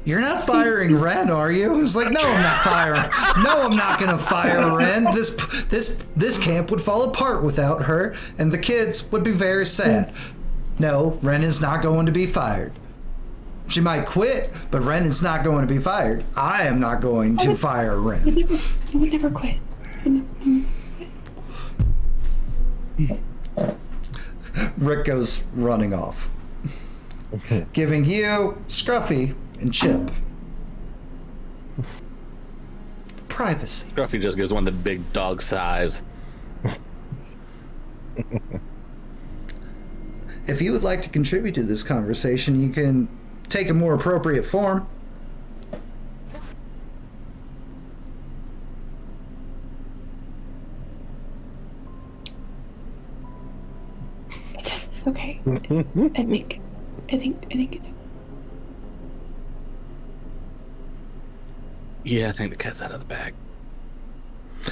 Speaker 3: you're not firing Ren, are you? It's like, no, I'm not firing. No, I'm not gonna fire Ren. This camp would fall apart without her, and the kids would be very sad. No, Ren is not going to be fired. She might quit, but Ren is not going to be fired. I am not going to fire Ren.
Speaker 1: I would never quit.
Speaker 3: Rick goes running off, giving you Scruffy and Chip privacy.
Speaker 2: Scruffy just gives one the big dog size.
Speaker 3: If you would like to contribute to this conversation, you can take a more appropriate form.
Speaker 1: Okay. I think it's.
Speaker 2: Yeah, I think the cat's out of the bag.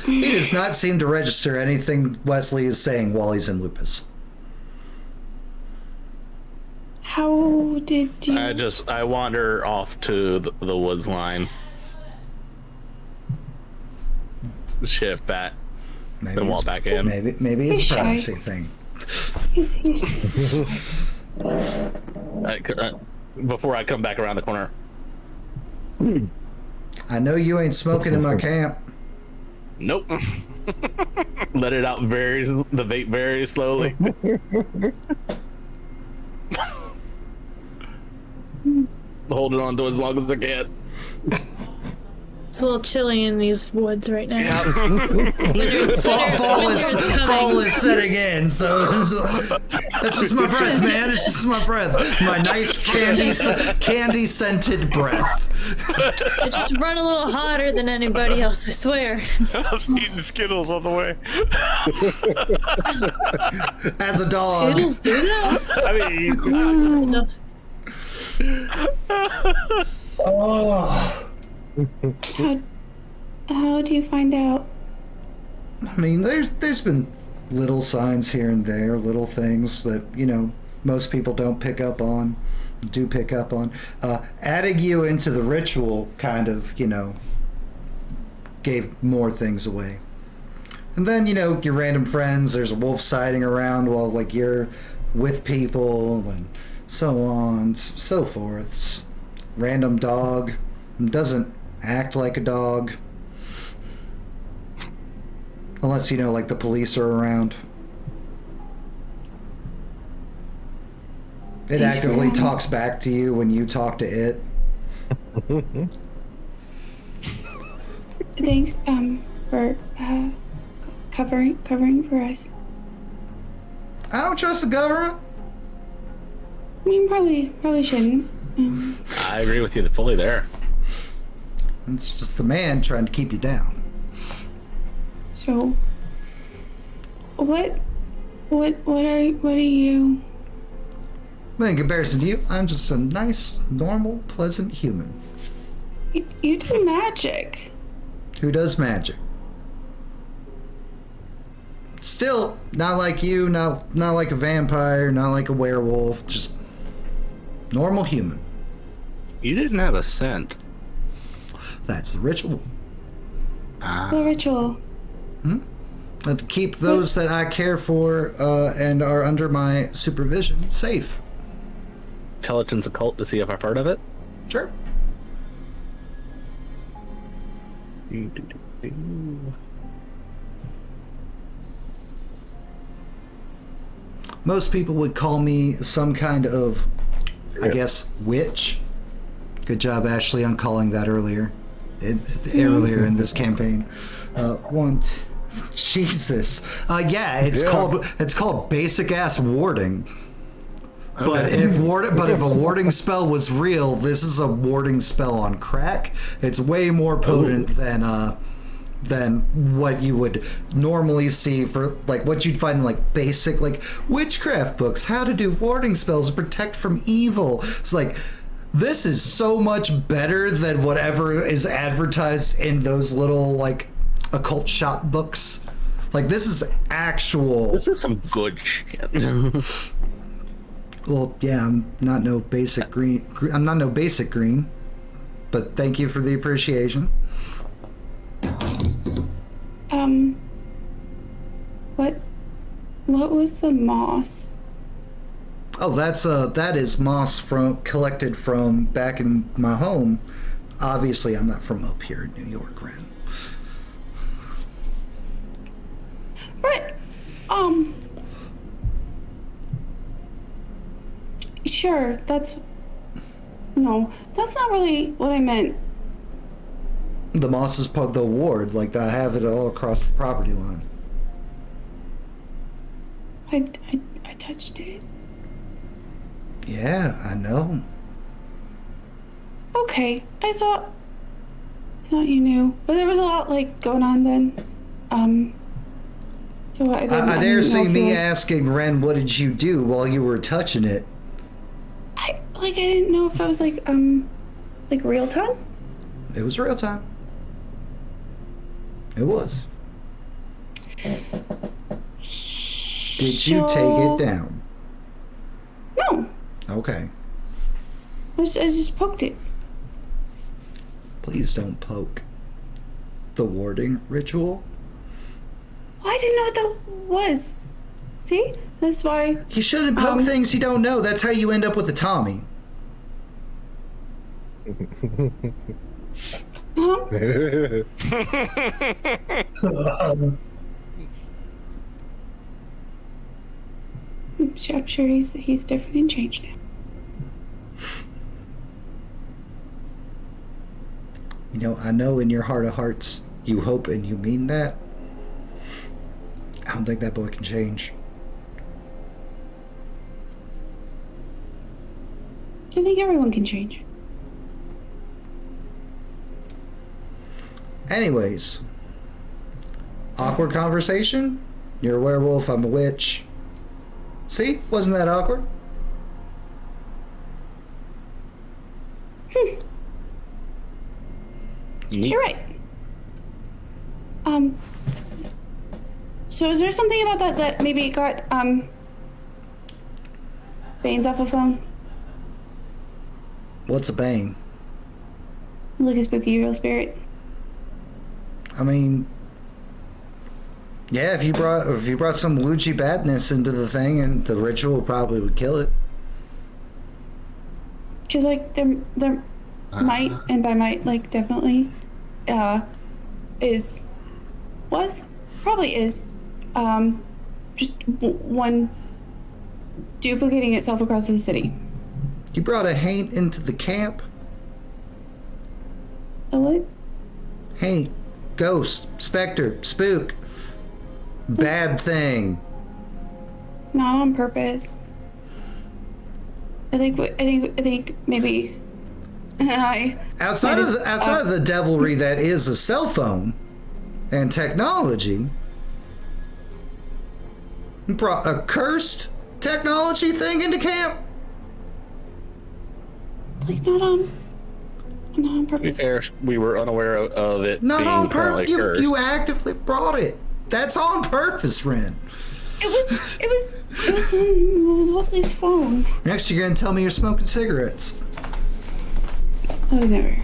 Speaker 3: He does not seem to register anything Wesley is saying while he's in Lupus.
Speaker 1: How did you?
Speaker 2: I wander off to the woods line. Shift back. Then walk back in.
Speaker 3: Maybe it's
Speaker 1: He's
Speaker 3: a
Speaker 1: shy.
Speaker 3: privacy thing.
Speaker 2: Before I come back around the corner.
Speaker 3: I know you ain't smoking in my camp.
Speaker 2: Nope. Let it out the vape very slowly. Hold it on to it as long as I can.
Speaker 4: It's a little chilly in these woods right now.
Speaker 3: Fall is setting in, so it's just my breath, man. It's just my breath. My nice candy scented breath.
Speaker 4: I just run a little hotter than anybody else, I swear.
Speaker 5: I was eating Skittles on the way.
Speaker 3: As a dog.
Speaker 4: Skittles do that?
Speaker 2: I mean,
Speaker 7: Oh.
Speaker 1: How do you find out?
Speaker 3: I mean, there's been little signs here and there, little things that, most people don't pick up on. do pick up on. Adding you into the ritual kind of, gave more things away. And then, your random friends, there's a wolf sighting around while, like, you're with people and so on, so forth. Random dog. Doesn't act like a dog. Unless, like, the police are around. It actively talks back to you when you talk to it.
Speaker 1: Thanks, for, covering for us.
Speaker 3: I don't trust the government.
Speaker 1: I mean, probably shouldn't.
Speaker 2: I agree with you fully there.
Speaker 3: It's just the man trying to keep you down.
Speaker 1: So, what are you?
Speaker 3: In comparison to you, I'm just a nice, normal, pleasant human.
Speaker 1: You do magic.
Speaker 3: Who does magic? Still, not like you, not like a vampire, not like a werewolf, just normal human.
Speaker 2: You didn't have a scent.
Speaker 3: That's the ritual.
Speaker 1: The ritual.
Speaker 3: To keep those that I care for and are under my supervision safe.
Speaker 2: Intelligence occult to see if I've heard of it.
Speaker 3: Sure. Most people would call me some kind of, I guess, witch. Good job, Ashley, on calling that earlier in this campaign. Jesus. It's called basic ass warding. But if a warding spell was real, this is a warding spell on crack. It's way more potent than what you would normally see for, like, what you'd find in, like, basic, like, witchcraft books. How to do warding spells and protect from evil. It's like, this is so much better than whatever is advertised in those little, like, occult shop books. Like, this is actual.
Speaker 2: This is some good shit.
Speaker 3: Well, yeah, I'm not no basic green, but thank you for the appreciation.
Speaker 1: What was the moss?
Speaker 3: Oh, that is moss collected from back in my home. Obviously, I'm not from up here in New York, Ren.
Speaker 1: But, sure, that's not really what I meant.
Speaker 3: The moss is part of the ward. Like, I have it all across the property line.
Speaker 1: I touched it.
Speaker 3: Yeah, I know.
Speaker 1: Okay, I thought you knew, but there was a lot, like, going on then. So I
Speaker 3: dare see me
Speaker 1: like,
Speaker 3: asking Ren, what did you do while you were touching it?
Speaker 1: I didn't know if that was like real time.
Speaker 3: It was real time. It was. Did you take it down?
Speaker 1: No.
Speaker 3: Okay.
Speaker 1: I just poked it.
Speaker 3: Please don't poke the warding ritual.
Speaker 1: Well, I didn't know what that was. See? That's why.
Speaker 3: You shouldn't poke things you don't know. That's how you end up with a Tommy.
Speaker 1: I'm sure he's different and changed now.
Speaker 3: I know in your heart of hearts you hope and you mean that. I don't think that boy can change.
Speaker 1: I think everyone can change.
Speaker 3: Anyways, awkward conversation. You're a werewolf, I'm a witch. See? Wasn't that awkward?
Speaker 1: You're right. So is there something about that maybe got Bane's off the phone?
Speaker 3: What's a bane?
Speaker 1: Like a spooky real spirit.
Speaker 3: I mean, yeah, if you brought some Luigi badness into the thing, and the ritual probably would kill it.
Speaker 1: Because, like, there might, and by might, like, definitely, probably is, just one duplicating itself across the city.
Speaker 3: You brought a haint into the camp?
Speaker 1: A what?
Speaker 3: Haint, ghost, specter, spook, bad thing.
Speaker 1: Not on purpose. I think maybe
Speaker 3: Outside of the devilry that is a cell phone and technology, you brought a cursed technology thing into camp?
Speaker 1: like not on purpose.
Speaker 2: We were unaware of it.
Speaker 3: Not
Speaker 2: being
Speaker 3: on
Speaker 2: currently
Speaker 3: purpose.
Speaker 2: cursed.
Speaker 3: You actively brought it. That's on purpose, Ren.
Speaker 1: It was Wesley's phone.
Speaker 3: Next, you're gonna tell me you're smoking cigarettes.
Speaker 1: Oh, never.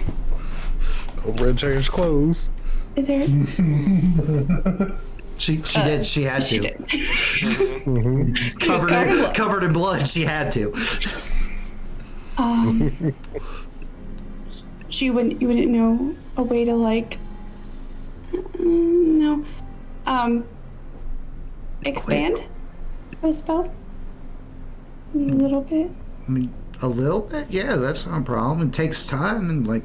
Speaker 6: Red change clothes.
Speaker 1: Is there?
Speaker 3: She did. She had
Speaker 1: She
Speaker 3: to.
Speaker 1: did.
Speaker 3: Covered in blood. She had to.
Speaker 1: You wouldn't know a way to like. No. Expand the spell a little bit.
Speaker 3: I mean, a little bit. Yeah, that's not a problem. It takes time, and like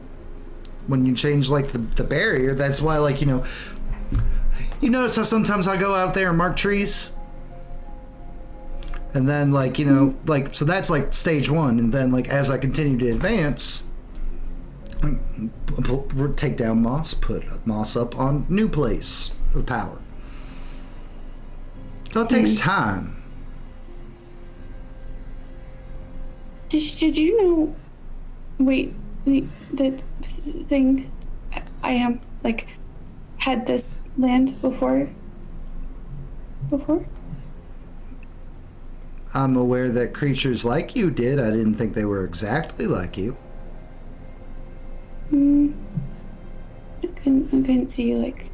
Speaker 3: when you change like the barrier, that's why like you notice how sometimes I go out there and mark trees. And then, like, like, so that's like stage one. And then, like, as I continue to advance, take down moss, put moss up on new place of power. So it takes time.
Speaker 1: Did you know? Wait, the thing. I am like had this land before.
Speaker 3: I'm aware that creatures like you did. I didn't think they were exactly like you.
Speaker 1: I couldn't see like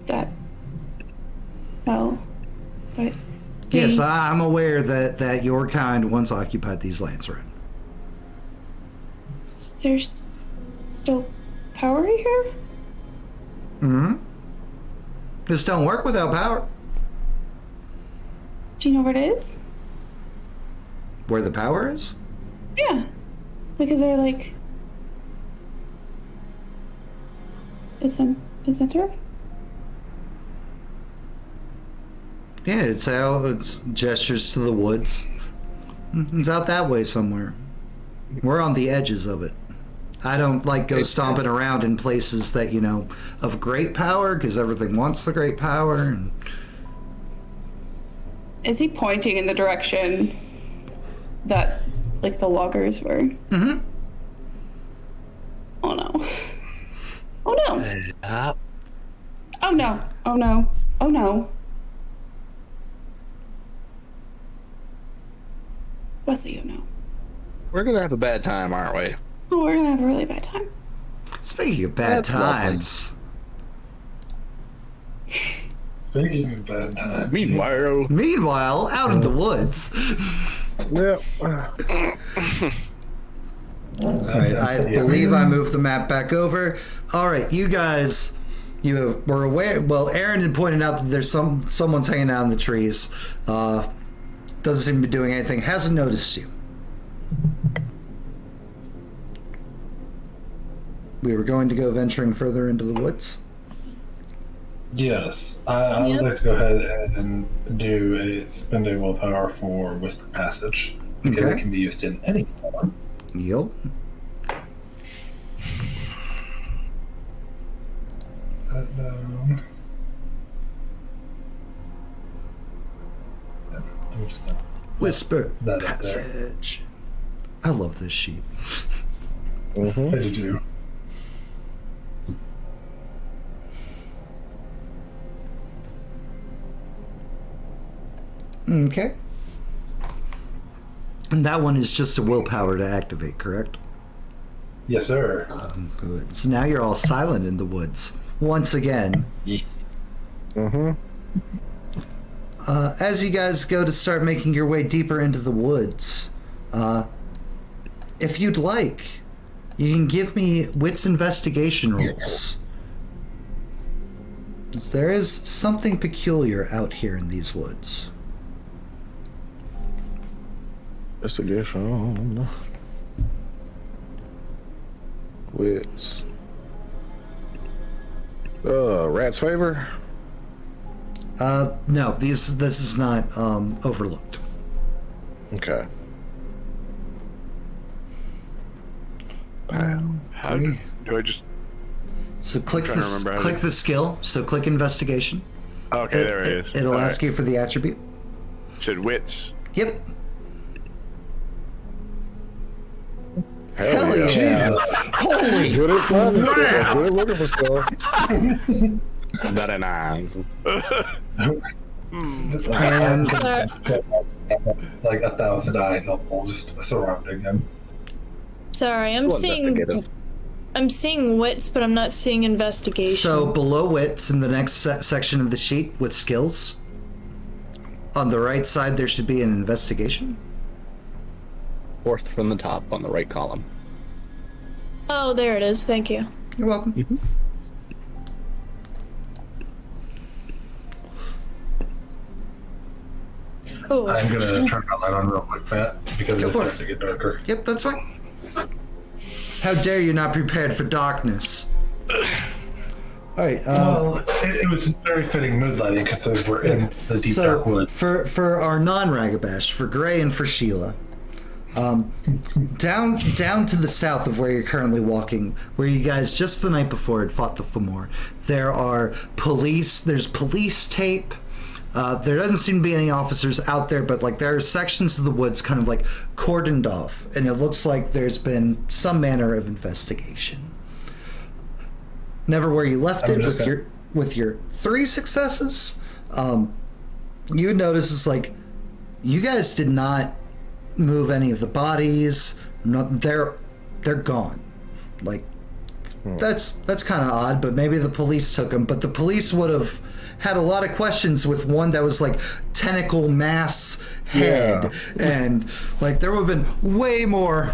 Speaker 1: that. No, but
Speaker 3: Yes, I'm aware that your kind once occupied these lands, right?
Speaker 1: there's still power here.
Speaker 3: Mm-hmm. This don't work without power.
Speaker 1: Do you know where it is?
Speaker 3: Where the power is?
Speaker 1: Yeah, because they're like a center.
Speaker 3: Yeah, it's gestures to the woods. It's out that way somewhere. We're on the edges of it. I don't like go stomping around in places that, of great power, because everything wants the great power. And
Speaker 1: Is he pointing in the direction that, like, the loggers were?
Speaker 3: Mm-hmm.
Speaker 1: Oh no. Oh no. Oh no. Oh no. Oh no. Wesley, oh no.
Speaker 2: We're gonna have a bad time, aren't we?
Speaker 1: Oh, we're gonna have a really bad time.
Speaker 3: Speaking of bad
Speaker 2: That's lovely.
Speaker 3: times,
Speaker 7: Speaking of bad times.
Speaker 2: Meanwhile,
Speaker 3: out in the woods.
Speaker 6: Yeah.
Speaker 3: Alright, I believe I moved the map back over. Alright, you guys, you were aware. Well, Aaron had pointed out that there's someone's hanging out in the trees. Doesn't seem to be doing anything. Hasn't noticed you. We were going to go venturing further into the woods.
Speaker 7: Yes, I would like to go ahead and do a spend a willpower for Whisper Passage because
Speaker 3: Okay.
Speaker 7: it can be used in any form.
Speaker 3: Yep.
Speaker 7: That down. Yeah, I'm just gonna
Speaker 3: Whisper
Speaker 7: That up there.
Speaker 3: passage. I love this sheet.
Speaker 7: I do.
Speaker 3: Okay. And that one is just a willpower to activate, correct?
Speaker 7: Yes, sir.
Speaker 3: Good. So now you're all silent in the woods. Once again. As you guys go to start making your way deeper into the woods, if you'd like, you can give me wits investigation rolls. There is something peculiar out here in these woods.
Speaker 6: Investigation. Wits. Rat's favor?
Speaker 3: No, this is not overlooked.
Speaker 6: Okay.
Speaker 5: How do I just...
Speaker 3: So click
Speaker 5: trying to remember how
Speaker 3: click
Speaker 5: to-
Speaker 3: the skill. So click investigation.
Speaker 5: Okay, there it is.
Speaker 3: It'll
Speaker 5: All
Speaker 3: ask
Speaker 5: right.
Speaker 3: you for the attribute.
Speaker 5: Said wits.
Speaker 3: Yep.
Speaker 6: Hell
Speaker 3: Hell yeah! Holy
Speaker 6: Good at finding stuff.
Speaker 3: crap!
Speaker 6: Good at looking for stuff.
Speaker 2: Very nice.
Speaker 3: And
Speaker 7: It's like 1,000 eyes all just surrounding him.
Speaker 4: Sorry, I'm seeing wits, but I'm not seeing investigation.
Speaker 3: so below wits in the next section of the sheet with skills, on the right side there should be an investigation.
Speaker 2: Fourth from the top on the right column.
Speaker 4: Oh, there it is. Thank you.
Speaker 3: You're welcome.
Speaker 4: Cool.
Speaker 7: I'm gonna turn my light on real quick, Matt, because
Speaker 3: Go
Speaker 7: it's
Speaker 3: for
Speaker 7: starting
Speaker 3: it.
Speaker 7: to get darker.
Speaker 3: Yep, that's fine. How dare you not prepared for darkness? All right.
Speaker 7: Well, it was very fitting mood lighting because we're in the deep dark
Speaker 3: So
Speaker 7: woods.
Speaker 3: for our non-Ragabash, for Gray and for Sheila, down to the south of where you're currently walking, where you guys just the night before had fought the Fomor, there's police tape. There doesn't seem to be any officers out there, but like there are sections of the woods kind of like cordoned off, and it looks like there's been some manner of investigation. Never where you left it with your 3 successes. You would notice it's like you guys did not move any of the bodies. They're gone. Like that's kind of odd, but maybe the police took them. But the police would have had a lot of questions with one that was like tentacle mass head, and like there would have been way more.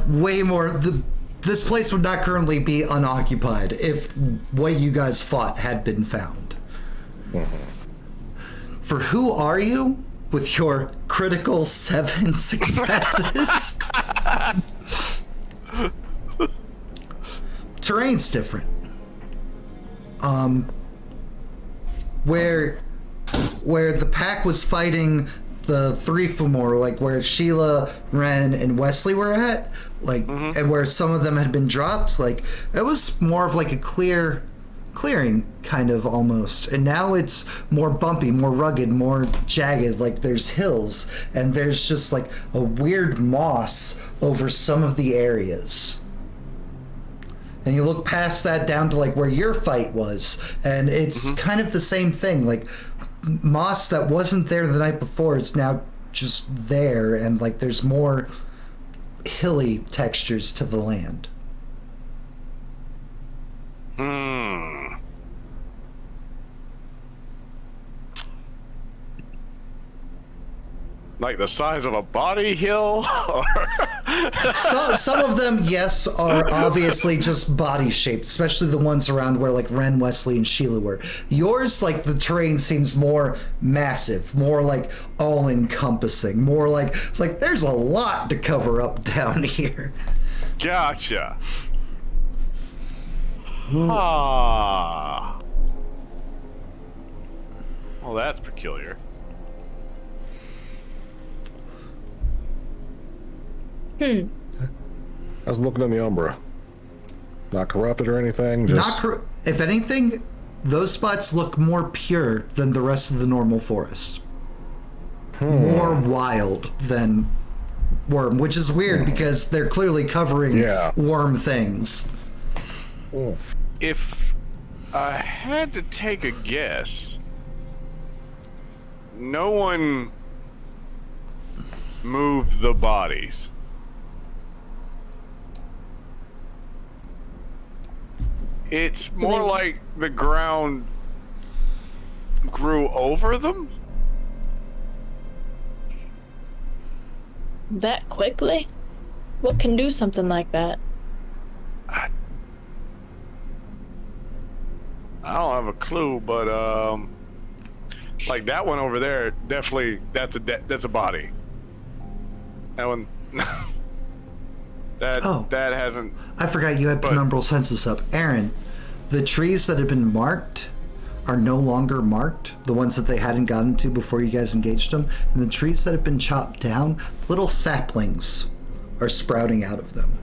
Speaker 3: This place would not currently be unoccupied if what you guys fought had been found. For who are you with your critical 7 successes? Terrain's different. Where the pack was fighting the 3 Fomor, like where Sheila, Ren, and Wesley were at, like, and where some of them had been dropped, like, it was more of like a clearing, kind of, almost. And now it's more bumpy, more rugged, more jagged, like there's hills, and there's just like a weird moss over some of the areas. And you look past that down to like where your fight was, and it's kind of the same thing. Like moss that wasn't there the night before is now just there, and like there's more hilly textures to the land.
Speaker 5: Like the size of a body hill?
Speaker 3: So, some of them, yes, are obviously just body shaped, especially the ones around where like Ren, Wesley, and Sheila were. Yours, like the terrain seems more massive, more like all encompassing, more like it's like there's a lot to cover up down here.
Speaker 5: Gotcha. Ah. Well, that's peculiar.
Speaker 6: I was looking in the Umbra. Not corrupted or anything. Just
Speaker 3: If anything, those spots look more pure than the rest of the normal forest. More wild than Wyrm, which is weird because they're clearly covering Wyrm things.
Speaker 5: If I had to take a guess, no one move the bodies? It's more like the ground grew over them?
Speaker 4: That quickly? What can do something like that?
Speaker 5: I don't have a clue, but like that one over there, definitely that's a body. That one, that hasn't.
Speaker 3: I forgot you had penumbral census up. Aaron, the trees that have been marked are no longer marked, the ones that they hadn't gotten to before you guys engaged them, and the trees that have been chopped down, little saplings are sprouting out of them.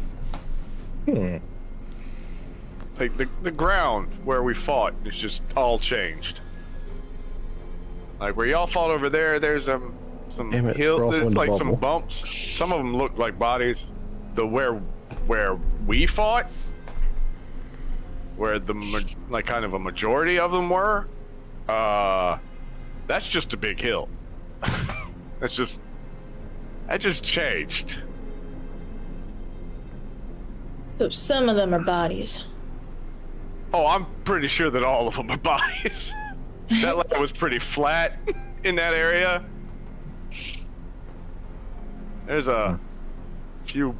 Speaker 5: Like the ground where we fought is just all changed. Like where y'all fought over there, there's some hills, there's like some bumps. Some of them look like bodies. The where we fought, where like kind of a majority of them were, that's just a big hill. That just changed.
Speaker 4: So some of them are bodies.
Speaker 5: Oh, I'm pretty sure that all of them are bodies. That land was pretty flat in that area. There's a few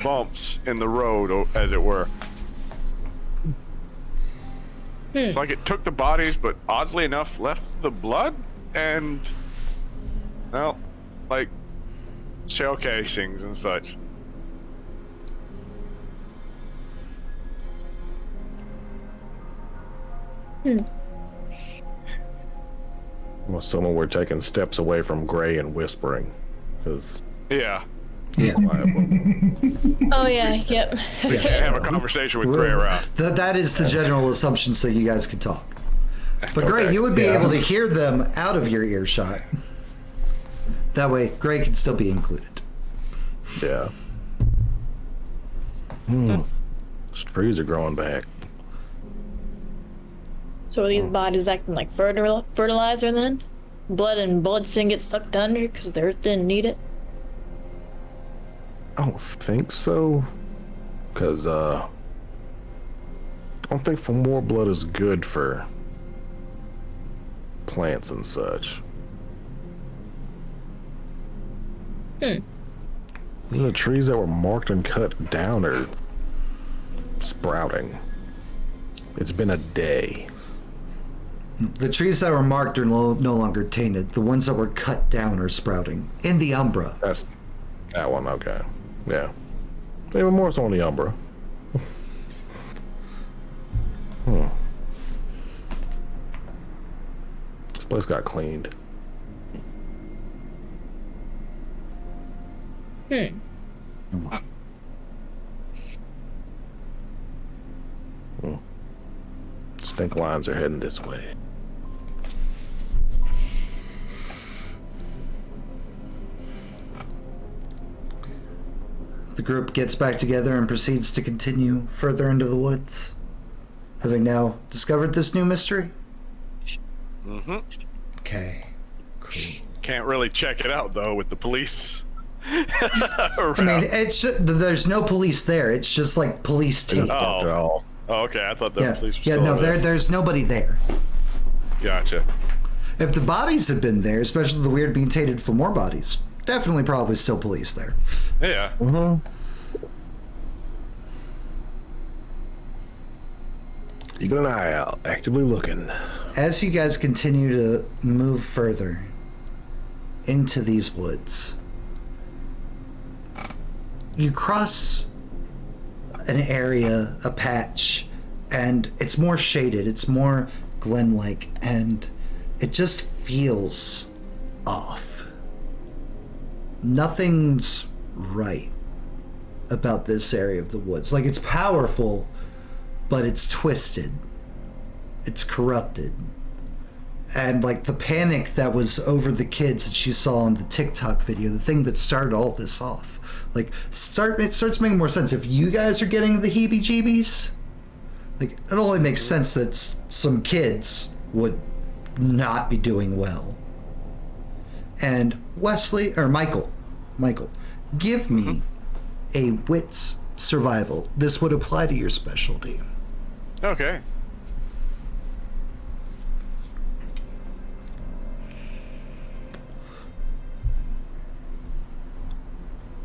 Speaker 5: bumps in the road, as it were. It's like it took the bodies, but oddly enough, left the blood and, well, like shell casings and such.
Speaker 6: I'm assuming we're taking steps away from Gray and whispering, because
Speaker 5: Yeah.
Speaker 4: Oh yeah, yep.
Speaker 5: We can't have a conversation with Gray around.
Speaker 3: That is the general assumption, so you guys can talk. But Gray, you would be able to hear them out of your earshot. That way, Gray can still be included.
Speaker 6: yeah. These trees are growing back.
Speaker 4: So are these bodies acting like fertilizer then? Blood and bullets didn't get sucked under because the earth didn't need it?
Speaker 6: I don't think so, because I don't think more blood is good for plants and such. The trees that were marked and cut down are sprouting. It's been a day.
Speaker 3: The trees that were marked are no longer tainted. The ones that were cut down are sprouting. In the Umbra.
Speaker 6: That's that one, okay. Yeah. Even more so on the Umbra. This place got cleaned. Stink lines are heading this way.
Speaker 3: The group gets back together and proceeds to continue further into the woods, having now discovered this new mystery. Okay, cool.
Speaker 5: Can't really check it out though with the police.
Speaker 3: I mean, it's just, there's no police there. It's just like police tape.
Speaker 5: Oh, okay. I thought the police were still
Speaker 3: no,
Speaker 5: there.
Speaker 3: there's nobody there.
Speaker 5: Gotcha.
Speaker 3: If the bodies had been there, especially the weird being tainted for more bodies, definitely probably still police there.
Speaker 5: Yeah.
Speaker 6: Keeping an eye out, actively looking.
Speaker 3: As you guys continue to move further into these woods, you cross an area, a patch, and it's more shaded, it's more glen-like, and it just feels off. Nothing's right about this area of the woods. Like, it's powerful, but it's twisted. It's corrupted. And like the panic that was over the kids that you saw on the TikTok video, the thing that started all this off, like it starts making more sense. If you guys are getting the heebie-jeebies, like it only makes sense that some kids would not be doing well. And Wesley, or Michael, give me a wits survival. This would apply to your specialty.
Speaker 5: Okay.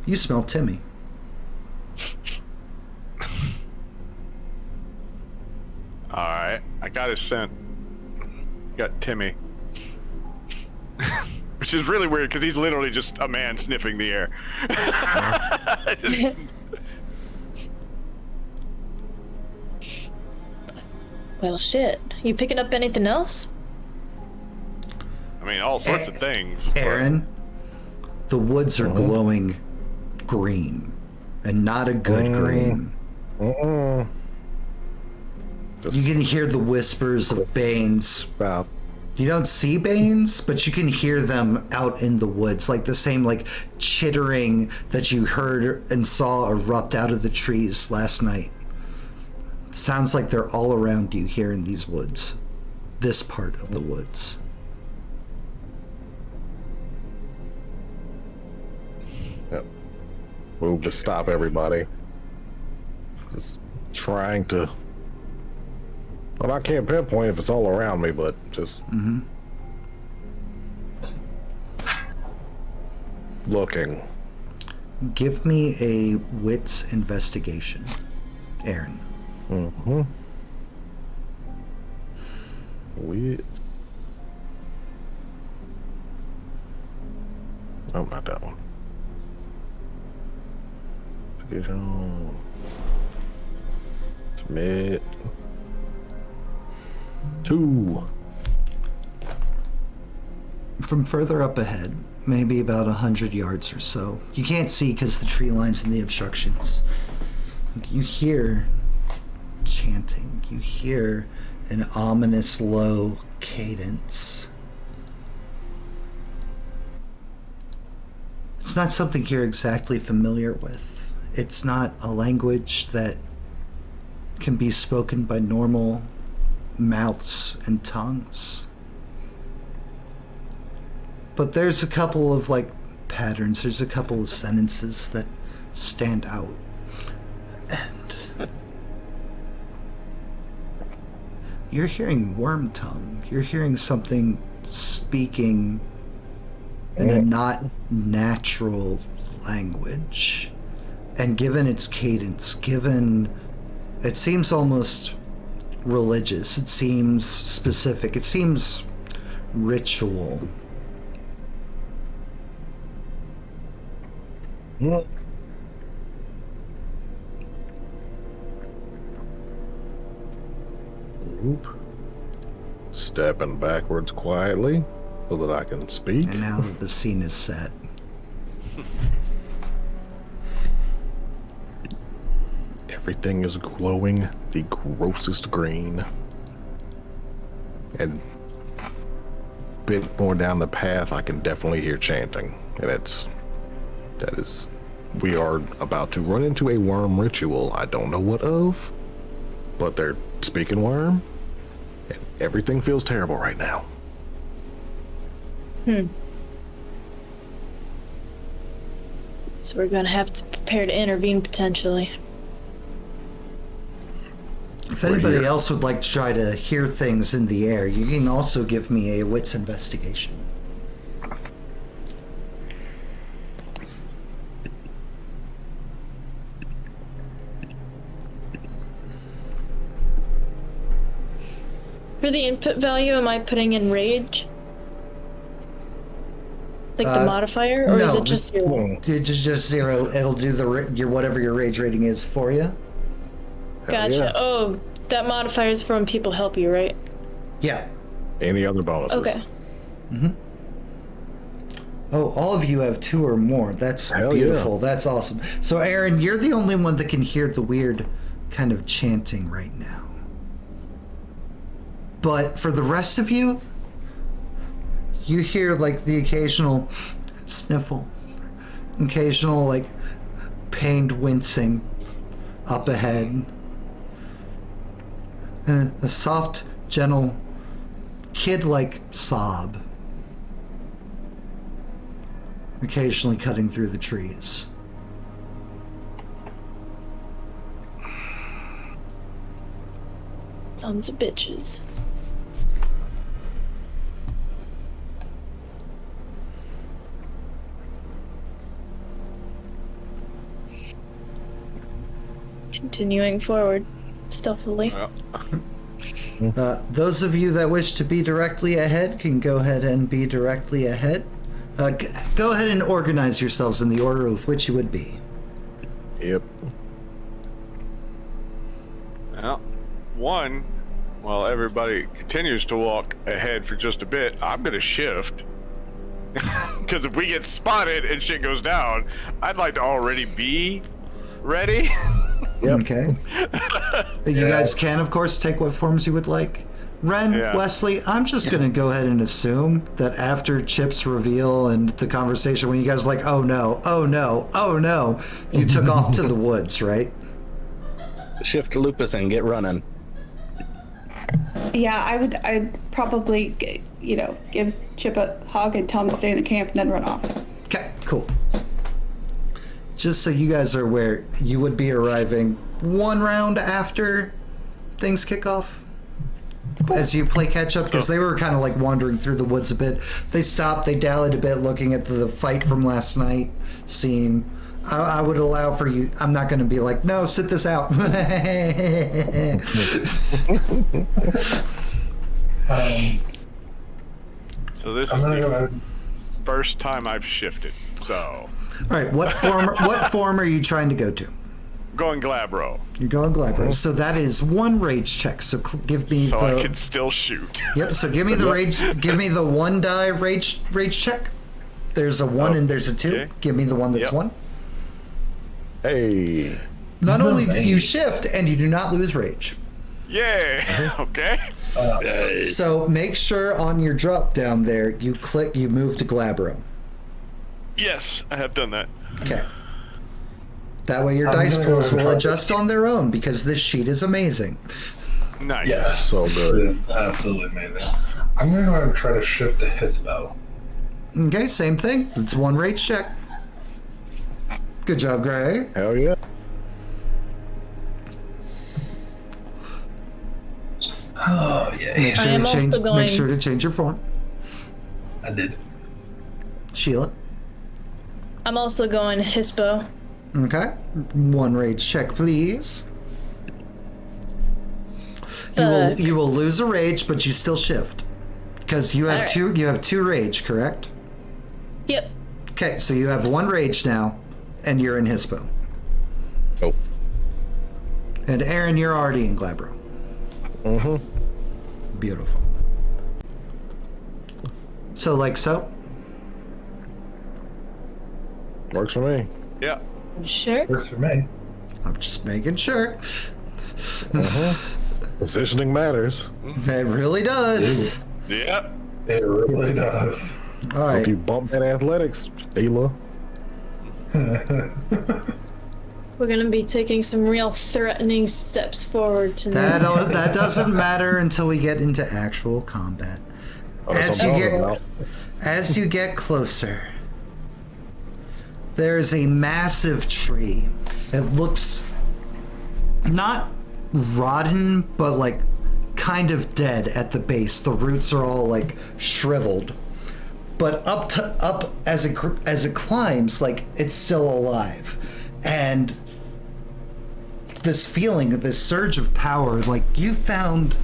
Speaker 3: You smell Timmy.
Speaker 5: Alright. I got his scent. Got Timmy. Which is really weird because he's literally just a man sniffing the air.
Speaker 4: Well, shit. You picking up anything else?
Speaker 5: I mean, all sorts of things.
Speaker 3: Aaron, the woods are glowing green, and not a good green. You can hear the whispers of banes.
Speaker 6: About
Speaker 3: You don't see banes, but you can hear them out in the woods, like the same like chittering that you heard and saw erupt out of the trees last night. It sounds like they're all around you here in these woods, this part of the woods.
Speaker 6: Yep. Move to stop everybody. Just trying to. Well, I can't pinpoint if it's all around me, but just looking.
Speaker 3: Give me a wits investigation, Aaron.
Speaker 6: Wits. Oh, not that one. Get on. Submit. 2.
Speaker 3: From further up ahead, maybe about 100 yards or so, you can't see because the tree lines and the obstructions. You hear chanting. You hear an ominous low cadence. It's not something you're exactly familiar with. It's not a language that can be spoken by normal mouths and tongues. But there's a couple of like patterns, there's a couple of sentences that stand out. And you're hearing worm tongue. You're hearing something speaking in a not natural language. And given its cadence, it seems almost religious, it seems specific, it seems ritual.
Speaker 6: Oop. Stepping backwards quietly so that I can speak.
Speaker 3: And now that the scene is set,
Speaker 6: Everything is glowing the grossest green. And a bit more down the path, I can definitely hear chanting. And we are about to run into a worm ritual. I don't know what of, but they're speaking worm, and everything feels terrible right now.
Speaker 4: So we're gonna have to prepare to intervene potentially.
Speaker 3: if anybody else would like to try to hear things in the air, you can also give me a wits investigation.
Speaker 4: For the input value, am I putting in rage? Like the modifier, or is
Speaker 3: no,
Speaker 4: it just 0?
Speaker 3: It's just 0. It'll do your whatever your rage rating is for you.
Speaker 4: Gotcha.
Speaker 6: yeah.
Speaker 4: Oh, that modifier is from people help you, right?
Speaker 3: Yeah.
Speaker 6: Any other bonuses?
Speaker 4: Okay.
Speaker 3: Oh, all of you have 2 or more. That's
Speaker 6: Hell
Speaker 3: beautiful.
Speaker 6: yeah.
Speaker 3: That's awesome. So, Aaron, you're the only one that can hear the weird kind of chanting right now. But for the rest of you, you hear like the occasional sniffle, occasional like pained wincing up ahead, and a soft, gentle, kid-like sob. occasionally cutting through the trees.
Speaker 4: Sons of bitches. Continuing forward, stealthily.
Speaker 3: Those of you that wish to be directly ahead can go ahead and be directly ahead. Go ahead and organize yourselves in the order with which you would be.
Speaker 6: Yep.
Speaker 5: Well, one, while everybody continues to walk ahead for just a bit, I'm gonna shift. Because if we get spotted and shit goes down, I'd like to already be ready.
Speaker 6: Yep.
Speaker 3: Okay. You guys can, of course, take what forms you would like. Ren,
Speaker 5: Yeah.
Speaker 3: Wesley, I'm just going to go ahead and assume that after Chip's reveal and the conversation, when you guys are like, oh no, oh no, oh no, you took off to the woods, right?
Speaker 2: Shift to Lupus and get running.
Speaker 1: Yeah, I'd probably, give Chip a hug and tell him to stay in the camp and then run off.
Speaker 3: Okay, cool. Just so you guys are aware, you would be arriving one round after things kick off. As you play catch up, because they were kind of like wandering through the woods a bit. They stopped, they dallied a bit, looking at the fight from last night scene. I would allow for you. I'm not going to be like, no, sit this out.
Speaker 5: So this
Speaker 7: I'm
Speaker 5: is
Speaker 7: gonna go
Speaker 5: the
Speaker 7: ahead.
Speaker 5: first time I've shifted. So,
Speaker 3: All right, what form are you trying to go to?
Speaker 5: going Glabro,
Speaker 3: You're going Glabro. So that is one rage check. So give me
Speaker 5: so
Speaker 3: the.
Speaker 5: I can still shoot.
Speaker 3: Yep. So give me the rage. Give me the 1 die rage check. There's a 1 and there's a 2.
Speaker 5: Okay.
Speaker 3: Give me the one that's
Speaker 5: Yep.
Speaker 3: 1.
Speaker 6: Hey.
Speaker 3: Not only do
Speaker 7: Nice.
Speaker 3: you shift and you do not lose rage.
Speaker 5: Yeah. Okay.
Speaker 3: So make sure on your drop down there you move to Glabro.
Speaker 5: Yes, I have done that.
Speaker 3: Okay. That way your
Speaker 7: I'm
Speaker 3: dice
Speaker 7: gonna go
Speaker 3: pools
Speaker 7: and
Speaker 3: will
Speaker 7: try
Speaker 3: adjust on their own because this sheet is amazing.
Speaker 5: Nice.
Speaker 7: Yeah,
Speaker 6: So good.
Speaker 7: it is absolutely amazing. I'm gonna go ahead and try to shift to Hispo.
Speaker 3: Okay, same thing. It's 1 rage check. Good job, Gray.
Speaker 6: Hell yeah.
Speaker 7: Oh yeah,
Speaker 3: Make sure,
Speaker 4: I am
Speaker 3: to change,
Speaker 4: also going-
Speaker 3: make sure to change your form.
Speaker 7: I did.
Speaker 3: Sheila.
Speaker 4: I'm also going Hispo.
Speaker 3: Okay. 1 rage check, please.
Speaker 4: Fuck.
Speaker 3: You will lose a rage, but you still shift. Because you have
Speaker 4: Alright.
Speaker 3: two you have 2 rage, correct?
Speaker 4: Yep.
Speaker 3: Okay, so you have 1 rage now, and you're in Hispo.
Speaker 6: Oh.
Speaker 3: And Aaron, you're already in Glabro.
Speaker 6: Mm-hmm.
Speaker 3: Beautiful. So like so?
Speaker 6: Works for me.
Speaker 5: Yeah.
Speaker 4: Sure.
Speaker 7: Works for me.
Speaker 3: I'm just making sure.
Speaker 6: Positioning matters.
Speaker 3: It really does.
Speaker 5: Yeah.
Speaker 7: It really does.
Speaker 3: All
Speaker 6: If you
Speaker 3: right.
Speaker 6: bump that athletics, Sheila.
Speaker 4: We're gonna be taking some real threatening steps forward tonight.
Speaker 3: That doesn't matter until we get into actual combat.
Speaker 6: That's what I'm talking about.
Speaker 3: As you get closer, there is a massive tree. It looks not rotten, but like kind of dead at the base. The roots are all like shriveled. But up as it climbs, like it's still alive. And this feeling, this surge of power, like you found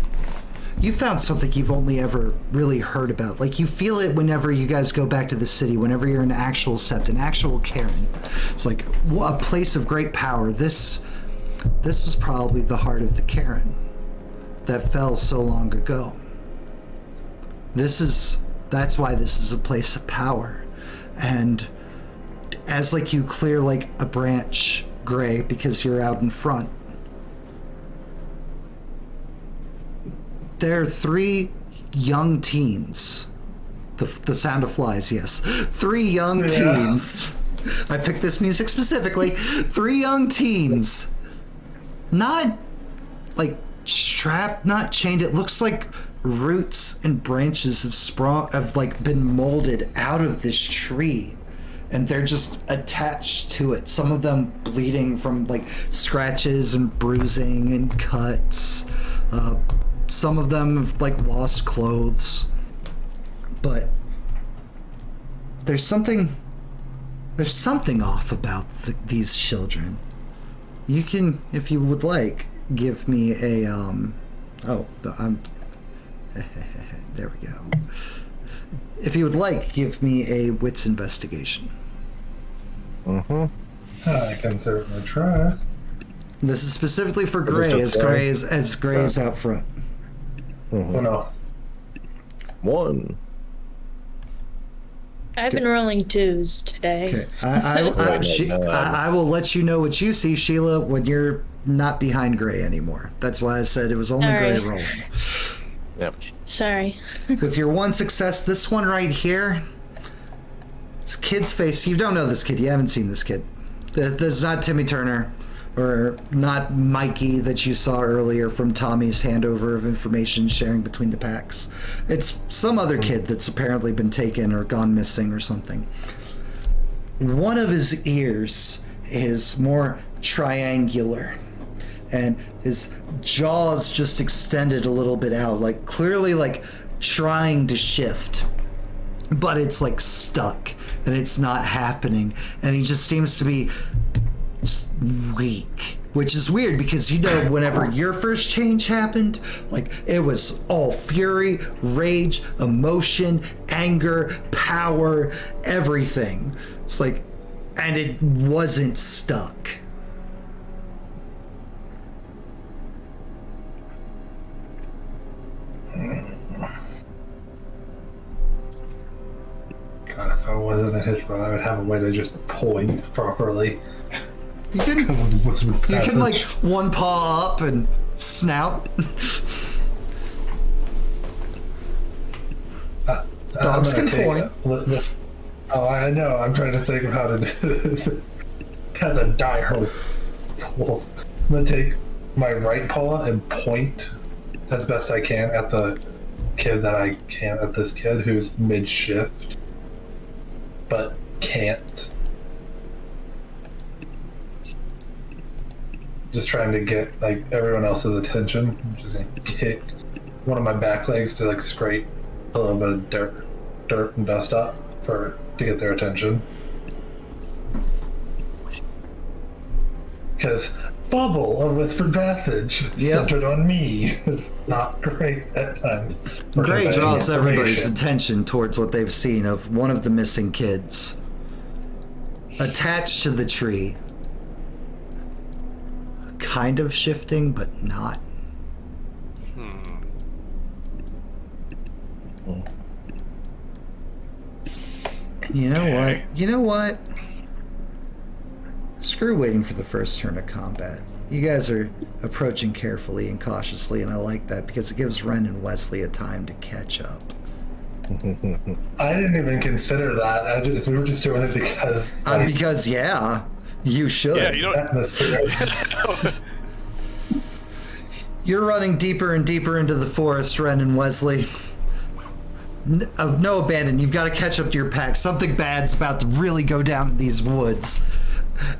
Speaker 3: something you've only ever really heard about. Like you feel it whenever you guys go back to the city, whenever you're in actual Sept, an actual Karen. It's like a place of great power. This was probably the heart of the Karen that fell so long ago. That's why this is a place of power. And as like you clear like a branch, Gray, because you're out in front, there are 3 young teens. The sound of flies, yes. 3 young teens. I picked this music specifically. 3 young teens. Not like strapped, not chained. It looks like roots and branches have like been molded out of this tree and they're just attached to it. Some of them bleeding from like scratches and bruising and cuts. Some of them have like lost clothes. But there's something off about these children. You can, if you would like, give me a there we go. If you would like, give me a wits investigation.
Speaker 7: I can certainly try.
Speaker 3: This is specifically for Gray, as Gray is out front.
Speaker 7: Oh no.
Speaker 6: 1.
Speaker 4: I've been rolling 2s today.
Speaker 3: Okay, I will let you know what you see, Sheila, when you're not behind Gray anymore. That's why I said it was only Gray
Speaker 4: Alright.
Speaker 3: rolling.
Speaker 6: Yep.
Speaker 4: Sorry.
Speaker 3: With your 1 success, this one right here, this kid's face, you don't know this kid, you haven't seen this kid. This is not Timmy Turner, or not Mikey that you saw earlier from Tommy's handover of information sharing between the packs. It's some other kid that's apparently been taken or gone missing or something. One of his ears is more triangular, and his jaws just extended a little bit out, like clearly like trying to shift, but it's like stuck and it's not happening, and he just seems to be just weak, which is weird because, you know, whenever your first change happened, like it was all fury, rage, emotion, anger, power, everything. It's like, and it wasn't stuck.
Speaker 7: God, if I wasn't at his spot, I would have a way to just point properly.
Speaker 3: You can like one paw up and snout. Dogs can point.
Speaker 7: Oh, I know. I'm trying to think of how to do this. Has a dire wolf. I'm gonna take my right paw and point as best I can at the kid that I can, at this kid who's mid-shift, but can't. Just trying to get like everyone else's attention. I'm just gonna kick one of my back legs to like scrape a little bit of dirt and dust up to get their attention. Because Bubble of Whispered Passage centered on me is not great at times.
Speaker 3: Gray draws everybody's attention towards what they've seen of one of the missing kids attached to the tree. Kind of shifting, but not. You know what? Screw waiting for the first turn of combat. You guys are approaching carefully and cautiously, and I like that because it gives Ren and Wesley a time to catch up.
Speaker 7: I didn't even consider that. We were just doing it because...
Speaker 3: because, yeah, you should.
Speaker 5: Yeah, you don't...
Speaker 3: You're running deeper and deeper into the forest, Ren and Wesley. No abandon. You've got to catch up to your pack. Something bad's about to really go down in these woods.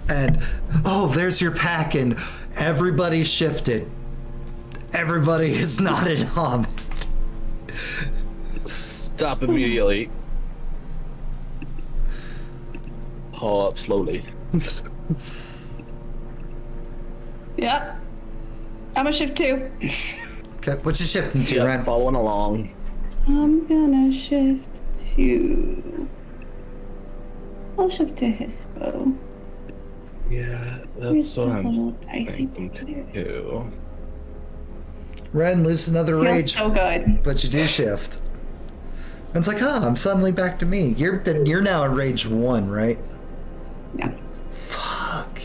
Speaker 3: And, there's your pack, and everybody's shifted. Everybody is nodded on.
Speaker 2: Stop immediately. Haul up slowly.
Speaker 1: Yep. I'm gonna shift 2.
Speaker 3: Okay, what you shifting to,
Speaker 2: Yep,
Speaker 3: Ren?
Speaker 2: following along.
Speaker 1: I'm gonna shift to... I'll shift to Hispo.
Speaker 2: Yeah,
Speaker 1: Here's
Speaker 2: that's what
Speaker 1: the
Speaker 2: I'm
Speaker 1: little dicey
Speaker 2: thinking
Speaker 1: there.
Speaker 2: too.
Speaker 3: Ren, lose another
Speaker 1: Feels
Speaker 3: rage,
Speaker 1: so good.
Speaker 3: but you do shift. And it's like, I'm suddenly back to me. You're now in rage 1, right?
Speaker 1: Yeah.
Speaker 3: Fuck.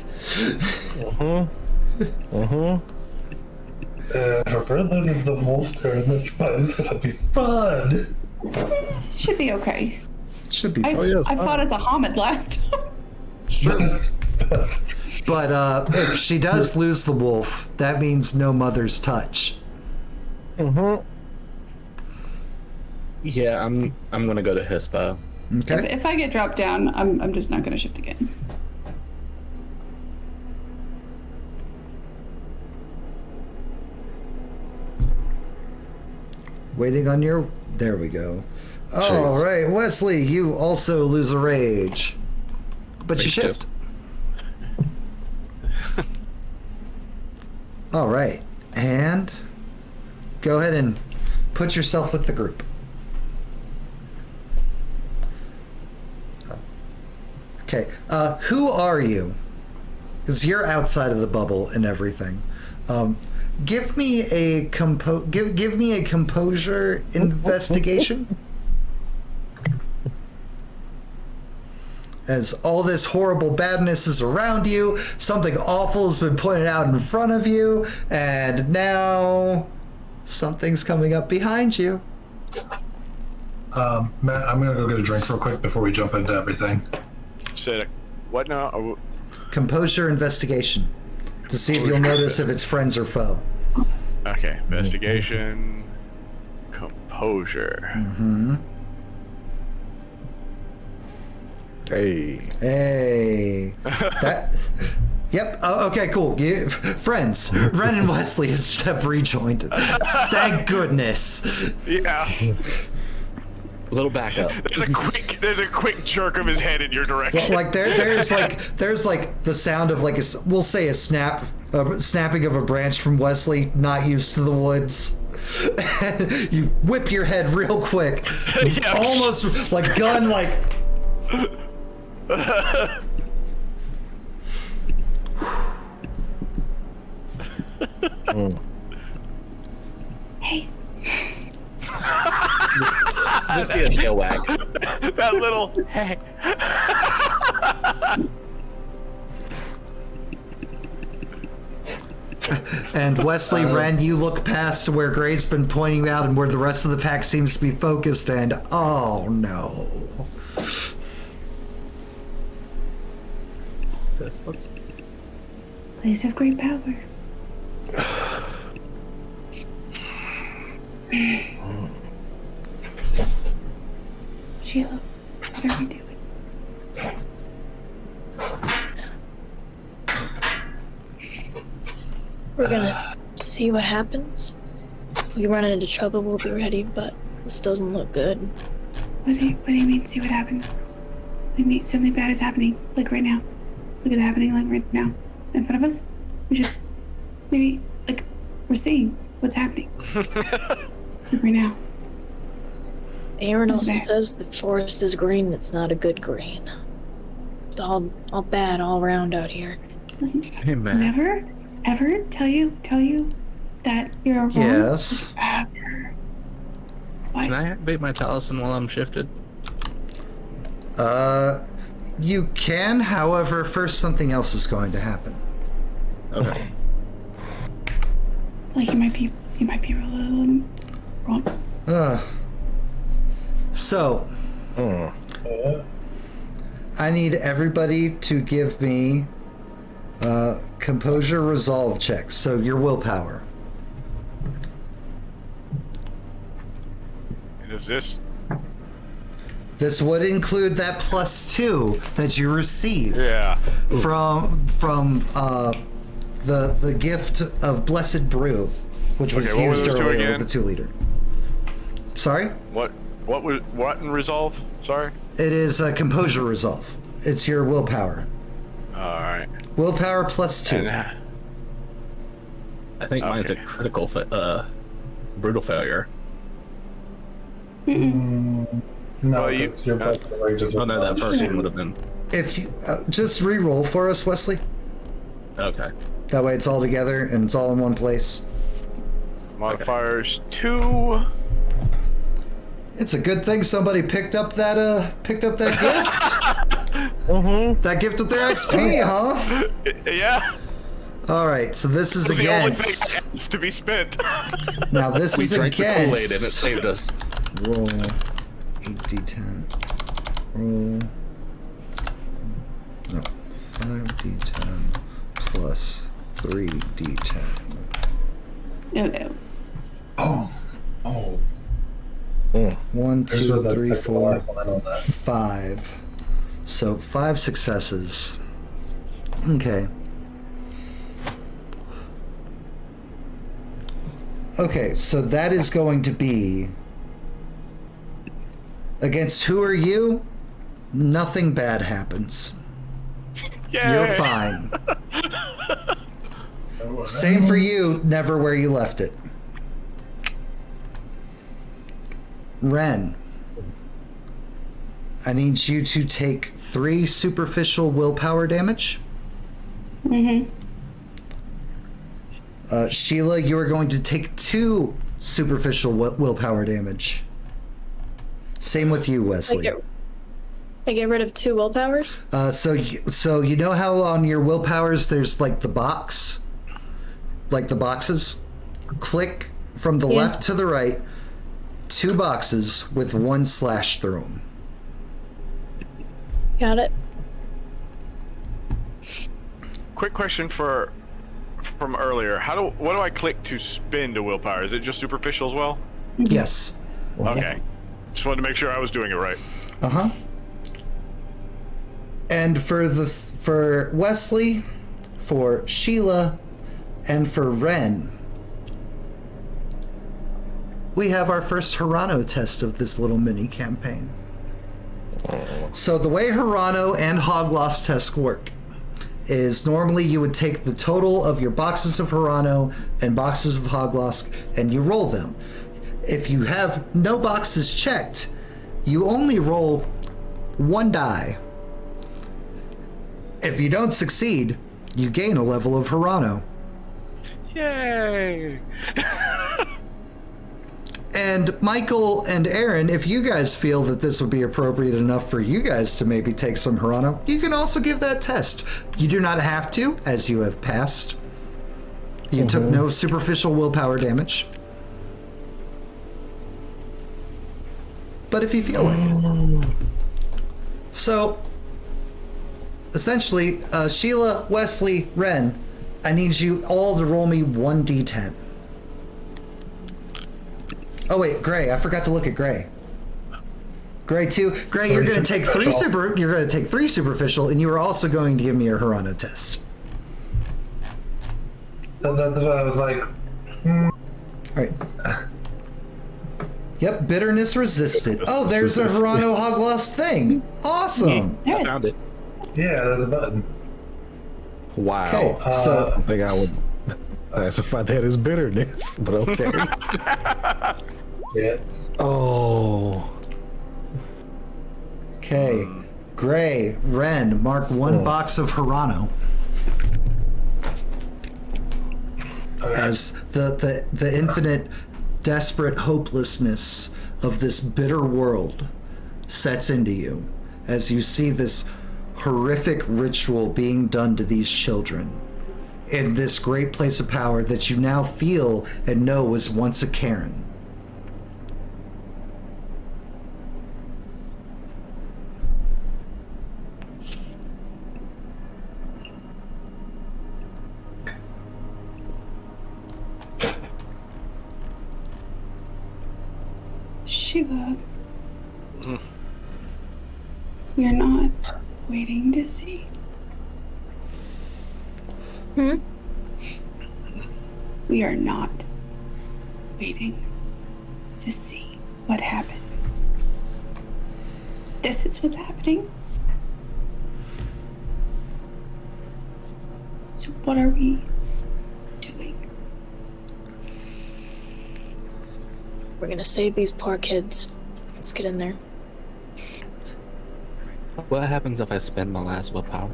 Speaker 7: However, this is the wolf turn. That's fun. It's gonna be fun.
Speaker 1: Should be okay.
Speaker 3: Should be.
Speaker 1: I fought as a Hamid last time.
Speaker 3: Sure. But if she does lose the wolf, that means no mother's touch.
Speaker 2: Yeah, I'm gonna go to Hispo.
Speaker 3: Okay.
Speaker 1: If I get dropped down, I'm just not going to shift again.
Speaker 3: Waiting on your... There we go. All right, Wesley, you also lose a rage. But you shift. All right. And go ahead and put yourself with the group. Okay. Who are you? Because you're outside of the bubble and everything. Give me a give me a composure investigation. As all this horrible badness is around you, something awful has been pointed out in front of you, and now something's coming up behind you.
Speaker 7: Matt, I'm gonna go get a drink real quick before we jump into everything.
Speaker 5: Said what now?
Speaker 3: Composure investigation. To see if you'll notice if it's friends or foe.
Speaker 5: Okay, investigation, composure.
Speaker 3: Mm-hmm. Hey. That. Yep. Oh, okay. Cool. Friends. Ren and Wesley have rejoined. Thank goodness.
Speaker 5: Yeah.
Speaker 2: A little backup.
Speaker 5: There's a quick jerk of his head in your direction.
Speaker 3: Well, like there's the sound of like we'll say a snapping of a branch from Wesley, not used to the woods. And you whip your head real quick,
Speaker 5: Yeah.
Speaker 3: almost like gun like.
Speaker 1: Hey.
Speaker 2: Just be a tail wag.
Speaker 5: That little hey.
Speaker 3: And Wesley, Ren, you look past where Gray's been pointing out and where the rest of the pack seems to be focused, and oh no.
Speaker 2: This looks...
Speaker 1: Place of great power. Sheila, what are we doing?
Speaker 4: We're gonna see what happens. If we run into trouble, we'll be ready, but this doesn't look good.
Speaker 1: What do you mean, see what happens? What do you mean something bad is happening, like right now? Look at it happening, like right now, in front of us? We should, maybe, like, we're seeing what's happening. Like right now.
Speaker 4: Aaron
Speaker 1: What's
Speaker 4: also
Speaker 1: that?
Speaker 4: says the forest is green, it's not a good green. It's all bad all around out here.
Speaker 1: Listen,
Speaker 2: Hey, man.
Speaker 1: never, ever tell you that you're wrong.
Speaker 3: Yes.
Speaker 1: Ever. What?
Speaker 2: Can I activate my talisman while I'm shifted?
Speaker 3: You can, however, first something else is going to happen.
Speaker 2: Okay.
Speaker 1: Like you might be a little wrong.
Speaker 3: So, I need everybody to give me composure resolve checks. So your willpower.
Speaker 5: And is this?
Speaker 3: This would include that +2 that you receive
Speaker 5: Yeah.
Speaker 3: from the gift of Blessed Brew, which was
Speaker 5: Okay, what were
Speaker 3: used
Speaker 5: those two
Speaker 3: earlier
Speaker 5: again?
Speaker 3: with the 2-liter. Sorry?
Speaker 5: What in resolve? Sorry.
Speaker 3: It is composure resolve. It's your willpower.
Speaker 5: All right.
Speaker 3: Willpower +2.
Speaker 5: And,
Speaker 2: I think mine's a
Speaker 5: Okay.
Speaker 2: critical, brutal failure.
Speaker 7: No,
Speaker 5: Well, you-
Speaker 7: because your best wages
Speaker 2: Oh
Speaker 7: are
Speaker 2: no, that first one would have been...
Speaker 3: If you just re-roll for us, Wesley.
Speaker 2: Okay.
Speaker 3: That way it's all together and it's all in one place.
Speaker 5: modifiers 2.
Speaker 3: It's a good thing somebody picked up that gift. That gift with their XP, huh?
Speaker 5: Yeah.
Speaker 3: All right, so this is
Speaker 5: It's the only
Speaker 3: against.
Speaker 5: thing that has to be spent.
Speaker 3: Now this
Speaker 2: We
Speaker 3: is
Speaker 2: drank the Kool-Aid and it
Speaker 3: against.
Speaker 2: saved us.
Speaker 3: Roll 8d10. Roll. No, 5d10 plus 3d10.
Speaker 1: No.
Speaker 7: Oh.
Speaker 3: 1,
Speaker 7: Here's
Speaker 3: 2,
Speaker 7: what
Speaker 3: 3,
Speaker 7: that's
Speaker 3: 4,
Speaker 7: like the last line on that.
Speaker 3: 5. So 5 successes. Okay. Okay, so that is going to be against who are you? Nothing bad happens.
Speaker 5: Yay!
Speaker 3: You're fine. Same for you, never where you left it. Ren, I need you to take 3 superficial willpower damage. Sheila, you are going to take 2 superficial willpower damage. Same with you, Wesley.
Speaker 4: I get rid of 2 willpowers?
Speaker 3: So you know how on your willpowers there's like the box? Like the boxes? Click from the left to the right, 2 boxes with 1 slash through them.
Speaker 4: Got it.
Speaker 5: Quick question from earlier. What do I click to spend a willpower? Is it just superficial as well?
Speaker 3: Yes.
Speaker 5: Okay. Just wanted to make sure I was doing it right.
Speaker 3: Uh-huh. And for Wesley, for Sheila, and for Ren, we have our first Hirano test of this little mini campaign. So the way Hirano and Hogloss tests work is normally you would take the total of your boxes of Hirano and boxes of Hogloss and you roll them. If you have no boxes checked, you only roll 1 die. If you don't succeed, you gain a level of Hirano.
Speaker 5: Yay!
Speaker 3: And Michael and Aaron, if you guys feel that this would be appropriate enough for you guys to maybe take some Hirano, you can also give that test. You do not have to, as you have passed. You took no superficial willpower damage. But if you feel like it. So, essentially, Sheila, Wesley, Ren, I need you all to roll me 1d10. Oh wait, Gray, I forgot to look at Gray. Gray too. Gray, you're going to take 3 superficial, and you are also going to give me a Hirano test.
Speaker 7: That's what I was like.
Speaker 3: All right. Yep, bitterness resisted. Oh, there's a Hirano Hogloss thing. Awesome.
Speaker 2: I found it.
Speaker 7: Yeah, there's a button.
Speaker 6: Wow.
Speaker 3: Okay, so
Speaker 6: I think I would classify that as bitterness, but okay.
Speaker 7: Yeah.
Speaker 6: Oh.
Speaker 3: okay, Gray, Ren, mark 1 box of Hirano. As the infinite, desperate hopelessness of this bitter world sets into you, as you see this horrific ritual being done to these children in this great place of power that you now feel and know was once a Karen.
Speaker 1: Sheila, we are not waiting to see. We are not waiting to see what happens. This is what's happening. So what are we doing?
Speaker 4: We're gonna save these poor kids. Let's get in there.
Speaker 2: What happens if I spend my last willpower?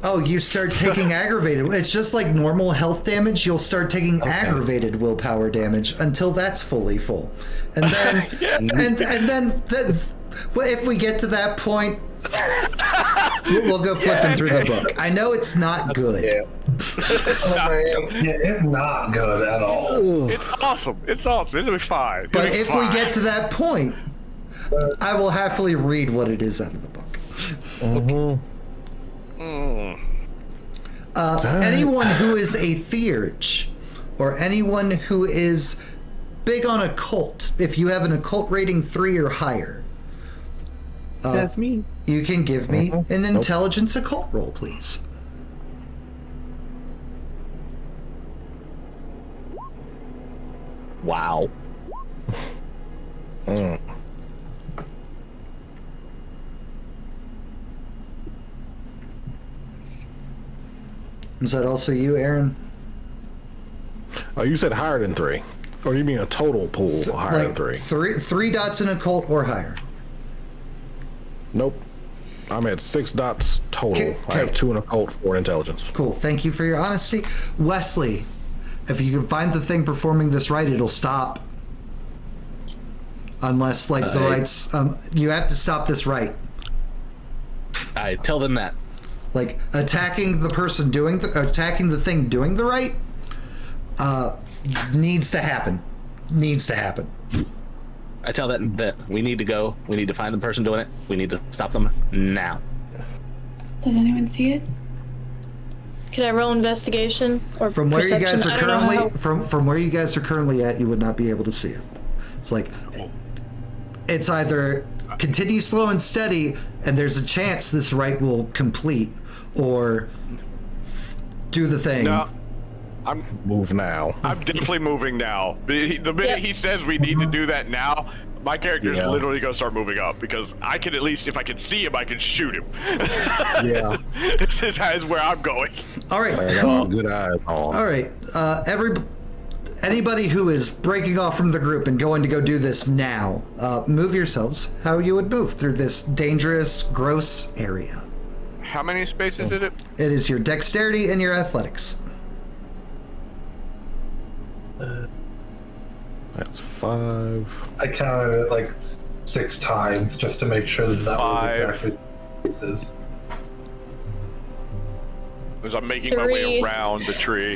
Speaker 3: Oh, you start taking aggravated. It's just like normal health damage. You'll start taking aggravated willpower damage until that's fully full, and then and then if we get to that point, we'll go flipping through the book. I know it's not good.
Speaker 5: It's not,
Speaker 7: Yeah, it's not good at all.
Speaker 5: it's awesome. It's awesome. It'll be fine.
Speaker 3: But
Speaker 5: It'll be
Speaker 3: if
Speaker 5: fine.
Speaker 3: we get to that point, I will happily read what it is out of the book. Anyone who is a theurge, or anyone who is big on occult. If you have an occult rating 3 or higher,
Speaker 2: That's me.
Speaker 3: you can give me an intelligence occult roll, please.
Speaker 2: Wow.
Speaker 3: Is that also you, Aaron?
Speaker 6: Oh, you said higher than 3. Or you mean a total pool higher than 3?
Speaker 3: Three dots in occult or higher.
Speaker 6: Nope. I'm at 6 dots total.
Speaker 3: Okay.
Speaker 6: I have 2 in occult, 4 in intelligence.
Speaker 3: Cool. Thank you for your honesty. Wesley, if you can find the thing performing this right, it'll stop. Unless, like, the rights... you have to stop this right.
Speaker 2: I tell them that.
Speaker 3: Like, attacking the person doing... attacking the thing doing the right... needs to happen. Needs to happen.
Speaker 2: I tell that we need to go. We need to find the person doing it. We need to stop them now.
Speaker 1: Does anyone see it?
Speaker 4: Can I roll investigation or
Speaker 3: From where
Speaker 4: perception?
Speaker 3: you guys are
Speaker 4: I don't know
Speaker 3: currently...
Speaker 4: how-
Speaker 3: From where you guys are currently at, you would not be able to see it. It's like... It's either continue slow and steady, and there's a chance this right will complete, or do the thing.
Speaker 5: No, I'm
Speaker 6: Move now.
Speaker 5: definitely moving now. The minute
Speaker 4: Yep.
Speaker 5: he says we need to do that now, my character's
Speaker 6: Yeah.
Speaker 5: literally gonna start moving up because I can at least, if I can see him, I can shoot him.
Speaker 6: Yeah.
Speaker 5: This is where I'm going.
Speaker 3: All right,
Speaker 6: I got good eyes on.
Speaker 3: All right. Anybody who is breaking off from the group and going to go do this now, move yourselves how you would move through this dangerous, gross area.
Speaker 5: How many spaces is it?
Speaker 3: It is your dexterity and your athletics.
Speaker 6: That's 5.
Speaker 7: I counted it like 6 times just to make sure that that
Speaker 5: 5.
Speaker 7: was exactly spaces.
Speaker 5: As I'm making my way
Speaker 4: 3.
Speaker 5: around the tree.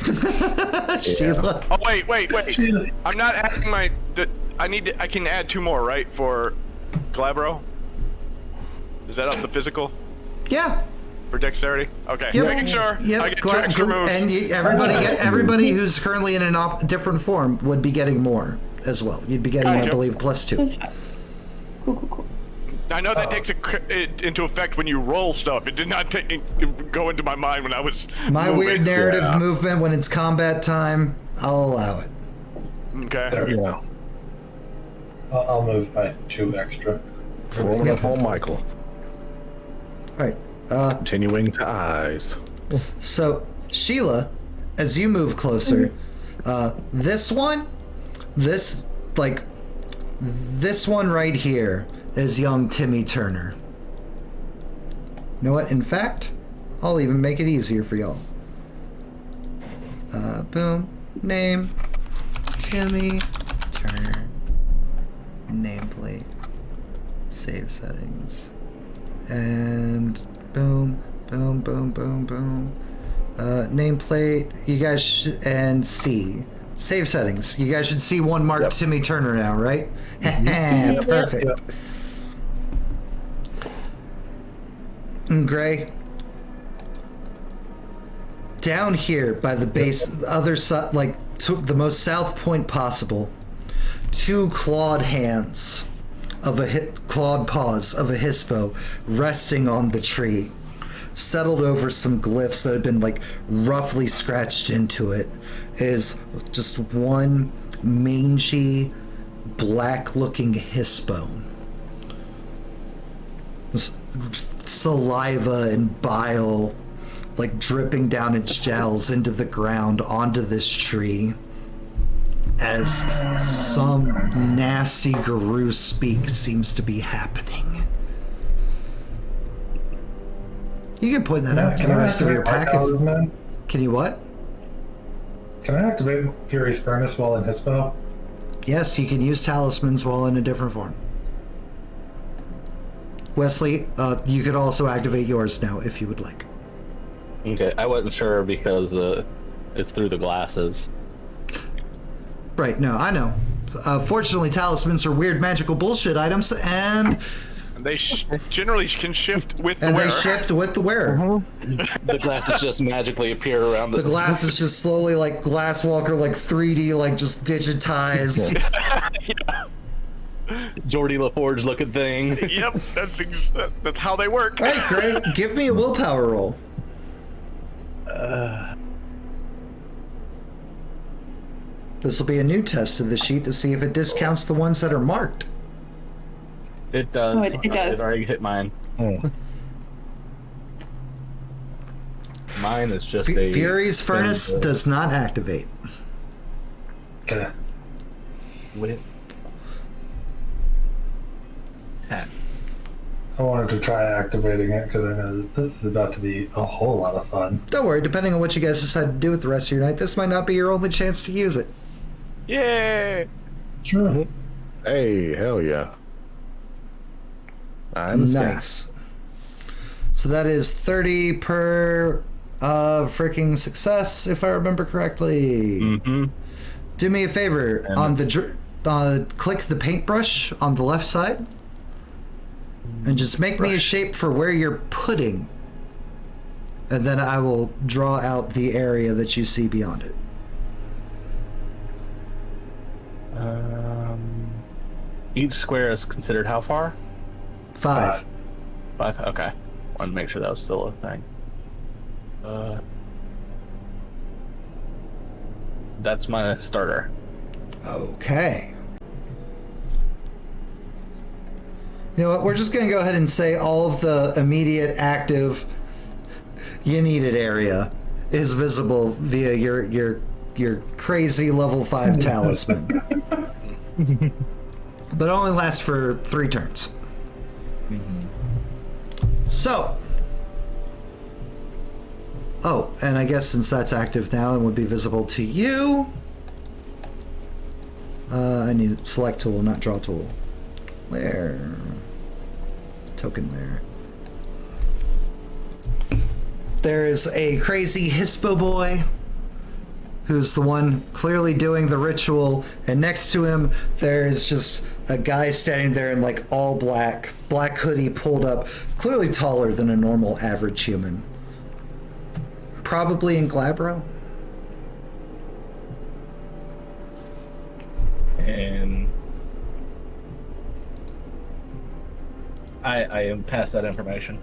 Speaker 3: Sheila.
Speaker 5: Oh wait! I'm not adding my. I can add 2 more, right? For Glabro. Is that up the physical
Speaker 3: Yeah.
Speaker 5: for dexterity? Okay,
Speaker 3: Yep.
Speaker 5: making sure.
Speaker 3: Yep.
Speaker 5: I get 2 extra moves.
Speaker 3: And everybody who's currently in a different form would be getting more as well. You'd be getting, I
Speaker 5: Gotcha.
Speaker 3: believe, +2.
Speaker 1: That's fine. Cool.
Speaker 5: I know that takes it into effect when you roll stuff. It did not go into my mind when I was
Speaker 3: My
Speaker 5: moving.
Speaker 3: weird narrative movement when it's combat time, I'll allow it.
Speaker 5: Okay.
Speaker 7: There we go.
Speaker 6: Yeah.
Speaker 7: I'll move my 2 extra.
Speaker 6: Throwing up on Michael.
Speaker 3: All right.
Speaker 6: Continuing to eyes.
Speaker 3: So, Sheila, as you move closer, this one right here is young Timmy Turner. You know what? In fact, I'll even make it easier for y'all. Boom. Name. Timmy Turner. Nameplate. Save settings. And boom. Nameplate. You guys and C. Save settings. You guys should see one marked Timmy Turner now, right? Perfect.
Speaker 7: Yep.
Speaker 3: Gray. Down here by the base, other side, like to the most south point possible, 2 clawed hands of clawed paws of a hispo resting on the tree, settled over some glyphs that had been like roughly scratched into it, is just one mangy, black-looking hispo. Saliva and bile like dripping down its jowls into the ground onto this tree as some nasty Garou speak seems to be happening. You can point that out to the rest of your pack. Can you what?
Speaker 7: Can I activate Fury's Furnace while in Hispo?
Speaker 3: Yes, you can use talismans while in a different form. Wesley, you could also activate yours now if you would like.
Speaker 2: Okay, I wasn't sure because it's through the glasses.
Speaker 3: Right, no, I know. Fortunately, talismans are weird magical bullshit items, and
Speaker 5: And they generally can shift with the
Speaker 3: And
Speaker 5: wearer.
Speaker 3: they shift with the wearer.
Speaker 2: The glasses just magically appear around
Speaker 3: The glass is just slowly like Glasswalker, like 3D, like just digitized.
Speaker 2: Geordie LaForge looking thing.
Speaker 5: Yep, that's how they work.
Speaker 3: All right, great. Give me a willpower roll. This will be a new test of the sheet to see if it discounts the ones that are marked.
Speaker 2: It does.
Speaker 1: Oh, it does.
Speaker 2: It already hit mine. Mine is just a...
Speaker 3: Fury's Furnace does not activate.
Speaker 7: Okay.
Speaker 2: With...
Speaker 7: I wanted to try activating it because I know that this is about to be a whole lot of fun.
Speaker 3: Don't worry, depending on what you guys decide to do with the rest of your night, this might not be your only chance to use it.
Speaker 5: Yay!
Speaker 7: Sure.
Speaker 6: Hey, hell yeah. I'm
Speaker 3: Nice. So that is 30 per freaking success, if I remember correctly.
Speaker 2: Mm-hmm.
Speaker 3: Do me a favor, on the click the paintbrush on the left side, and just make me a shape for where you're putting, and then I will draw out the area that you see beyond it.
Speaker 2: Each square is considered how far?
Speaker 3: 5.
Speaker 2: 5? Okay. Wanted to make sure that was still a thing. That's my starter.
Speaker 3: Okay. You know what? We're just going to go ahead and say all of the immediate active you needed area is visible via your crazy level 5 talisman. But it only lasts for 3 turns. So. Oh, and I guess since that's active now and would be visible to you, I need select tool, not draw tool. Layer. Token layer. There is a crazy Hispo boy who's the one clearly doing the ritual, and next to him there is just a guy standing there in like all black hoodie pulled up, clearly taller than a normal average human. Probably in Glabro.
Speaker 2: And I am past that information.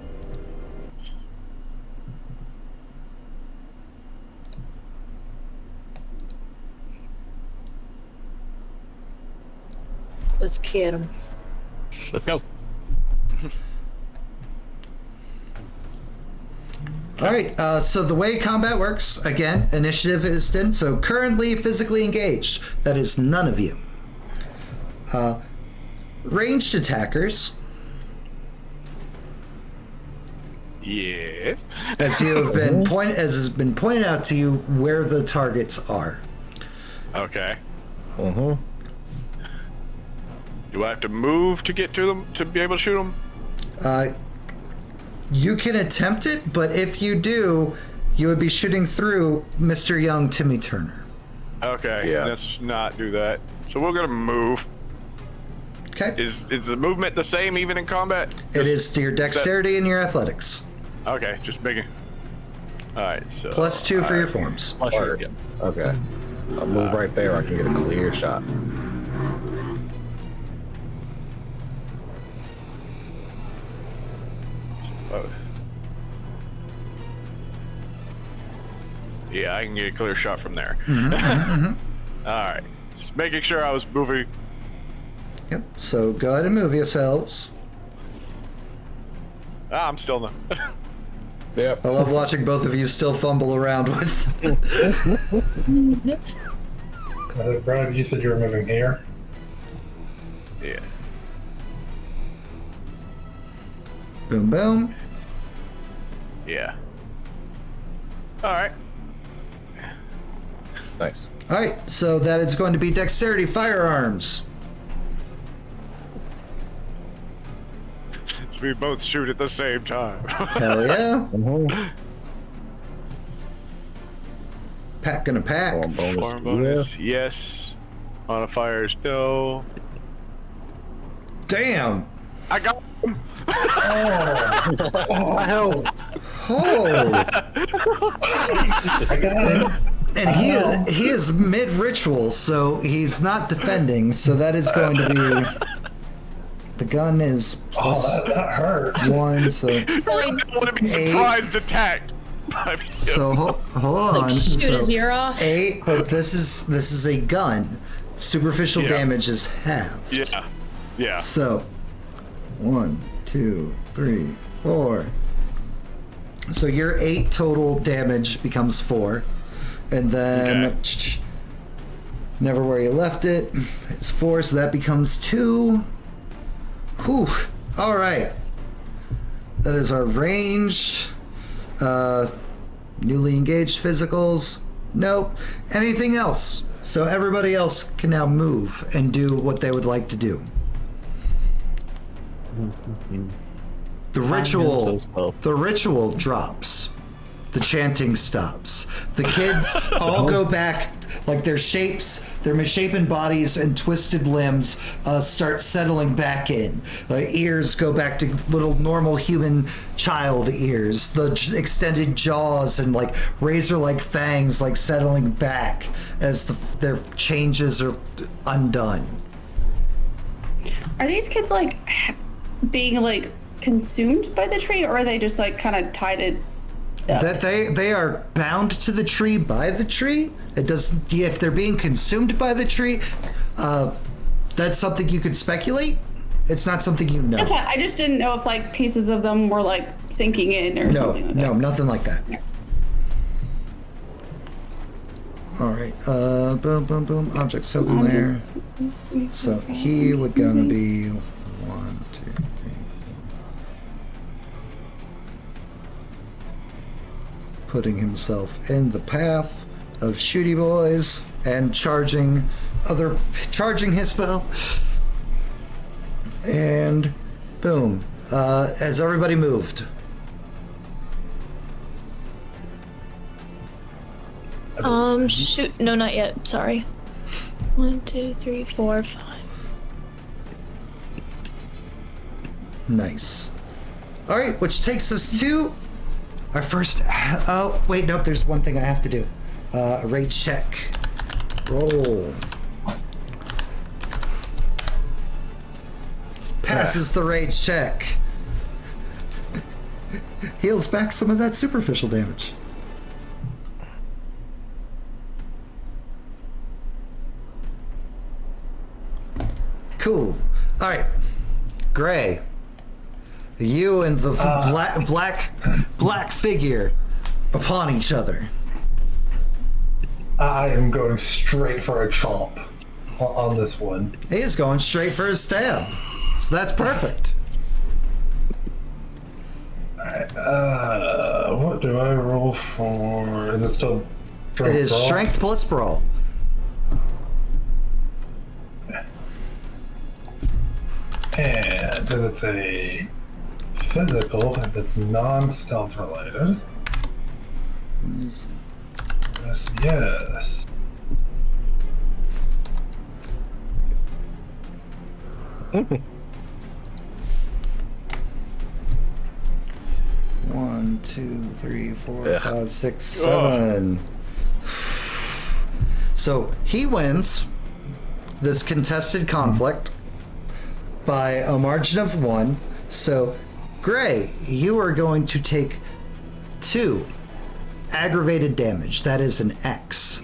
Speaker 4: Let's get him.
Speaker 2: Let's go.
Speaker 3: All right, so the way combat works, again, initiative is in, so currently physically engaged, that is none of you. Ranged attackers,
Speaker 5: Yes.
Speaker 3: as you have been as has been pointed out to you where the targets are.
Speaker 5: Okay.
Speaker 6: Mm-hmm.
Speaker 5: Do I have to move to get to them to be able to shoot them?
Speaker 3: You can attempt it, but if you do, you would be shooting through Mr. Young Timmy Turner.
Speaker 5: Okay.
Speaker 6: Yeah.
Speaker 5: Let's not do that. So we're gonna move.
Speaker 3: Okay?
Speaker 5: Is the movement the same even in combat?
Speaker 3: It is to your dexterity and your athletics.
Speaker 5: Okay, just making. All right. So
Speaker 3: +2 for your forms.
Speaker 2: I'll shoot again.
Speaker 6: Okay. I'll move right there. I can get a clear shot.
Speaker 5: Yeah, I can get a clear shot from there. All right. Just making sure I was moving.
Speaker 3: Yep, so go ahead and move yourselves.
Speaker 5: Ah, I'm still not.
Speaker 6: Yep.
Speaker 3: I love watching both of you still fumble around with.
Speaker 7: Brad, you said you were moving here.
Speaker 5: Yeah.
Speaker 3: Boom, boom.
Speaker 5: Yeah. All right.
Speaker 6: Nice.
Speaker 3: All right, so that is going to be dexterity firearms.
Speaker 5: So we both shoot at the same time.
Speaker 3: Hell yeah.
Speaker 6: Mm-hmm.
Speaker 3: Pack and a pack.
Speaker 5: Form bonus, yes. Modifiers, no.
Speaker 3: Damn.
Speaker 5: I got
Speaker 6: Hell,
Speaker 3: Oh,
Speaker 7: I got it.
Speaker 3: and he is mid ritual, so he's not defending. So that is going to be. The gun is plus
Speaker 7: Oh, that hurt.
Speaker 3: 1, so
Speaker 5: I want to be surprised attacked.
Speaker 3: so hold on.
Speaker 4: Like shoot
Speaker 3: so
Speaker 4: his ear off.
Speaker 3: 8, but this is a gun. Superficial
Speaker 5: Yeah.
Speaker 3: damage is halved.
Speaker 5: Yeah. Yeah.
Speaker 3: So 1, 2, 3, 4. So your 8 total damage becomes 4, and then
Speaker 5: Okay.
Speaker 3: never where you left it. It's 4, so that becomes 2. Whew. All right. That is our range. Newly engaged physicals. Nope. Anything else? So everybody else can now move and do what they would like to do. The ritual drops. The chanting stops. The kids all go back, like their shapes, their misshapen bodies and twisted limbs start settling back in. The ears go back to little normal human child ears. The extended jaws and like razor-like fangs like settling back as their changes are undone.
Speaker 1: Are these kids like being like consumed by the tree, or are they just like kind of tied it up?
Speaker 3: That they are bound to the tree by the tree. It does. If they're being consumed by the tree, that's something you could speculate. It's not something you know.
Speaker 1: Okay, I just didn't know if like pieces of them were like sinking in or
Speaker 3: No,
Speaker 1: something like
Speaker 3: no,
Speaker 1: that.
Speaker 3: nothing like that.
Speaker 1: Yeah.
Speaker 3: All right. Boom, boom, boom. Object token there. So he would gonna be 1, 2, 3, 4. Putting himself in the path of shooty boys and charging his spell. And boom. Has everybody moved?
Speaker 4: Shoot. No, not yet. Sorry. 1, 2, 3, 4, 5.
Speaker 3: Nice. All right, which takes us to our first. Oh, wait, nope. There's one thing I have to do. A rage check. Roll. Passes the rage check. Heals back some of that superficial damage. Cool. All right, Gray. You and the black figure upon each other.
Speaker 7: I am going straight for a chomp on this one.
Speaker 3: He is going straight for his stab, so that's perfect.
Speaker 7: What do I roll for? Is it still strength?
Speaker 3: It is
Speaker 7: brawl?
Speaker 3: strength plus brawl.
Speaker 7: And it's a physical that's non-stealth related. Yes, yes.
Speaker 3: One, 2, 3, 4, 5, 6, 7. So he wins this contested conflict by a margin of 1. So, Gray, you are going to take 2 aggravated damage. That is an X.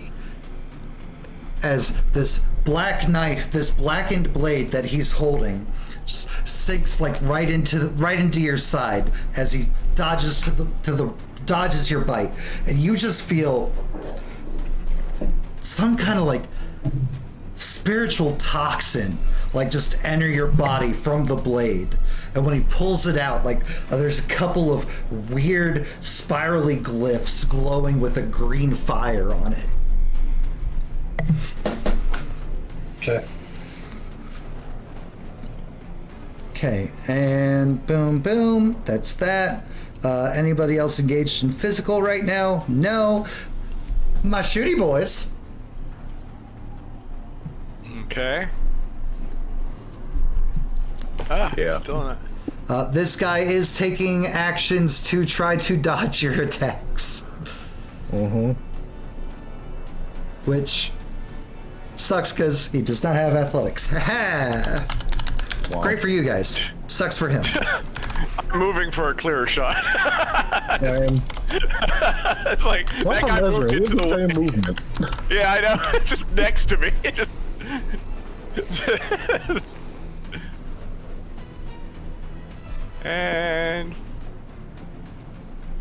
Speaker 3: As this black knife, this blackened blade that he's holding, just sinks like right into your side as he dodges dodges your bite, and you just feel some kind of like spiritual toxin like just enter your body from the blade. And when he pulls it out, like there's a couple of weird spirally glyphs glowing with a green fire on it.
Speaker 7: Okay.
Speaker 3: Okay, and boom, boom. That's that. Anybody else engaged in physical right now? No. My shooty boys.
Speaker 5: Okay.
Speaker 6: Yeah.
Speaker 5: Still not.
Speaker 3: This guy is taking actions to try to dodge your attacks. Which sucks because he does not have athletics. Wow. Great for you guys. Sucks for him.
Speaker 5: I'm moving for a clearer shot.
Speaker 6: Same.
Speaker 5: It's like that guy moved into the way.
Speaker 6: Movement.
Speaker 5: Yeah, I know. It's just next to me. And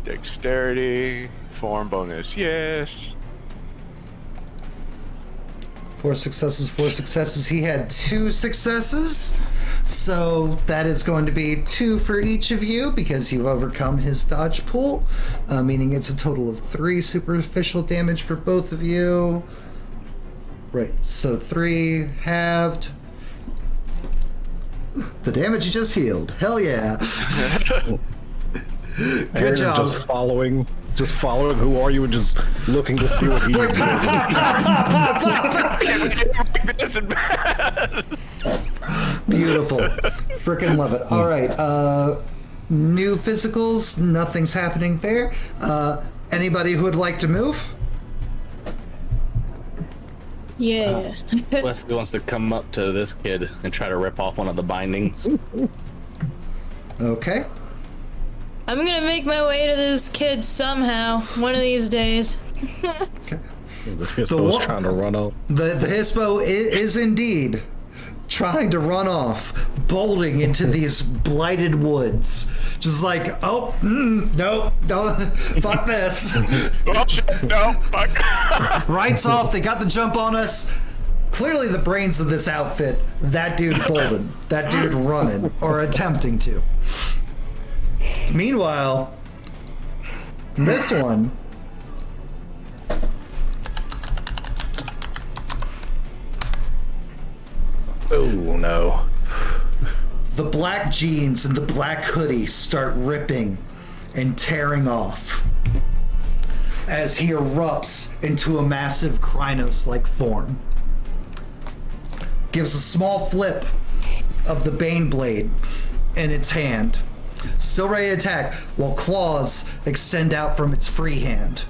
Speaker 5: dexterity, form bonus, yes.
Speaker 3: 4 successes, 4 successes. He had 2 successes. So that is going to be 2 for each of you because you've overcome his dodge pool, meaning it's a total of 3 superficial damage for both of you. Right, so 3 halved. The damage you just healed. Hell yeah. Good job.
Speaker 6: Just following who are you and just looking to see what he's doing.
Speaker 3: Beautiful. Freaking love it. All right. New physicals. Nothing's happening there. Anybody who would like to move?
Speaker 4: Yeah.
Speaker 2: Wesley wants to come up to this kid and try to rip off one of the bindings.
Speaker 3: Okay.
Speaker 4: I'm gonna make my way to this kid somehow, one of these days.
Speaker 3: Okay.
Speaker 6: The Hispo's trying to run out.
Speaker 3: The Hispo is indeed trying to run off, bolting into these blighted woods. Just like, oh, no, don't, fuck this.
Speaker 5: Oh, shit, no, fuck.
Speaker 3: Rights off, they got the jump on us. Clearly the brains of this outfit, that dude bolting, that dude running, or attempting to. Meanwhile, this one...
Speaker 6: Oh no.
Speaker 3: The black jeans and the black hoodie start ripping and tearing off as he erupts into a massive Krynos-like form. Gives a small flip of the Bane blade in its hand. Still ready to attack, while claws extend out from its free hand.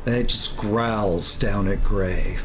Speaker 3: And it just growls down at Gray.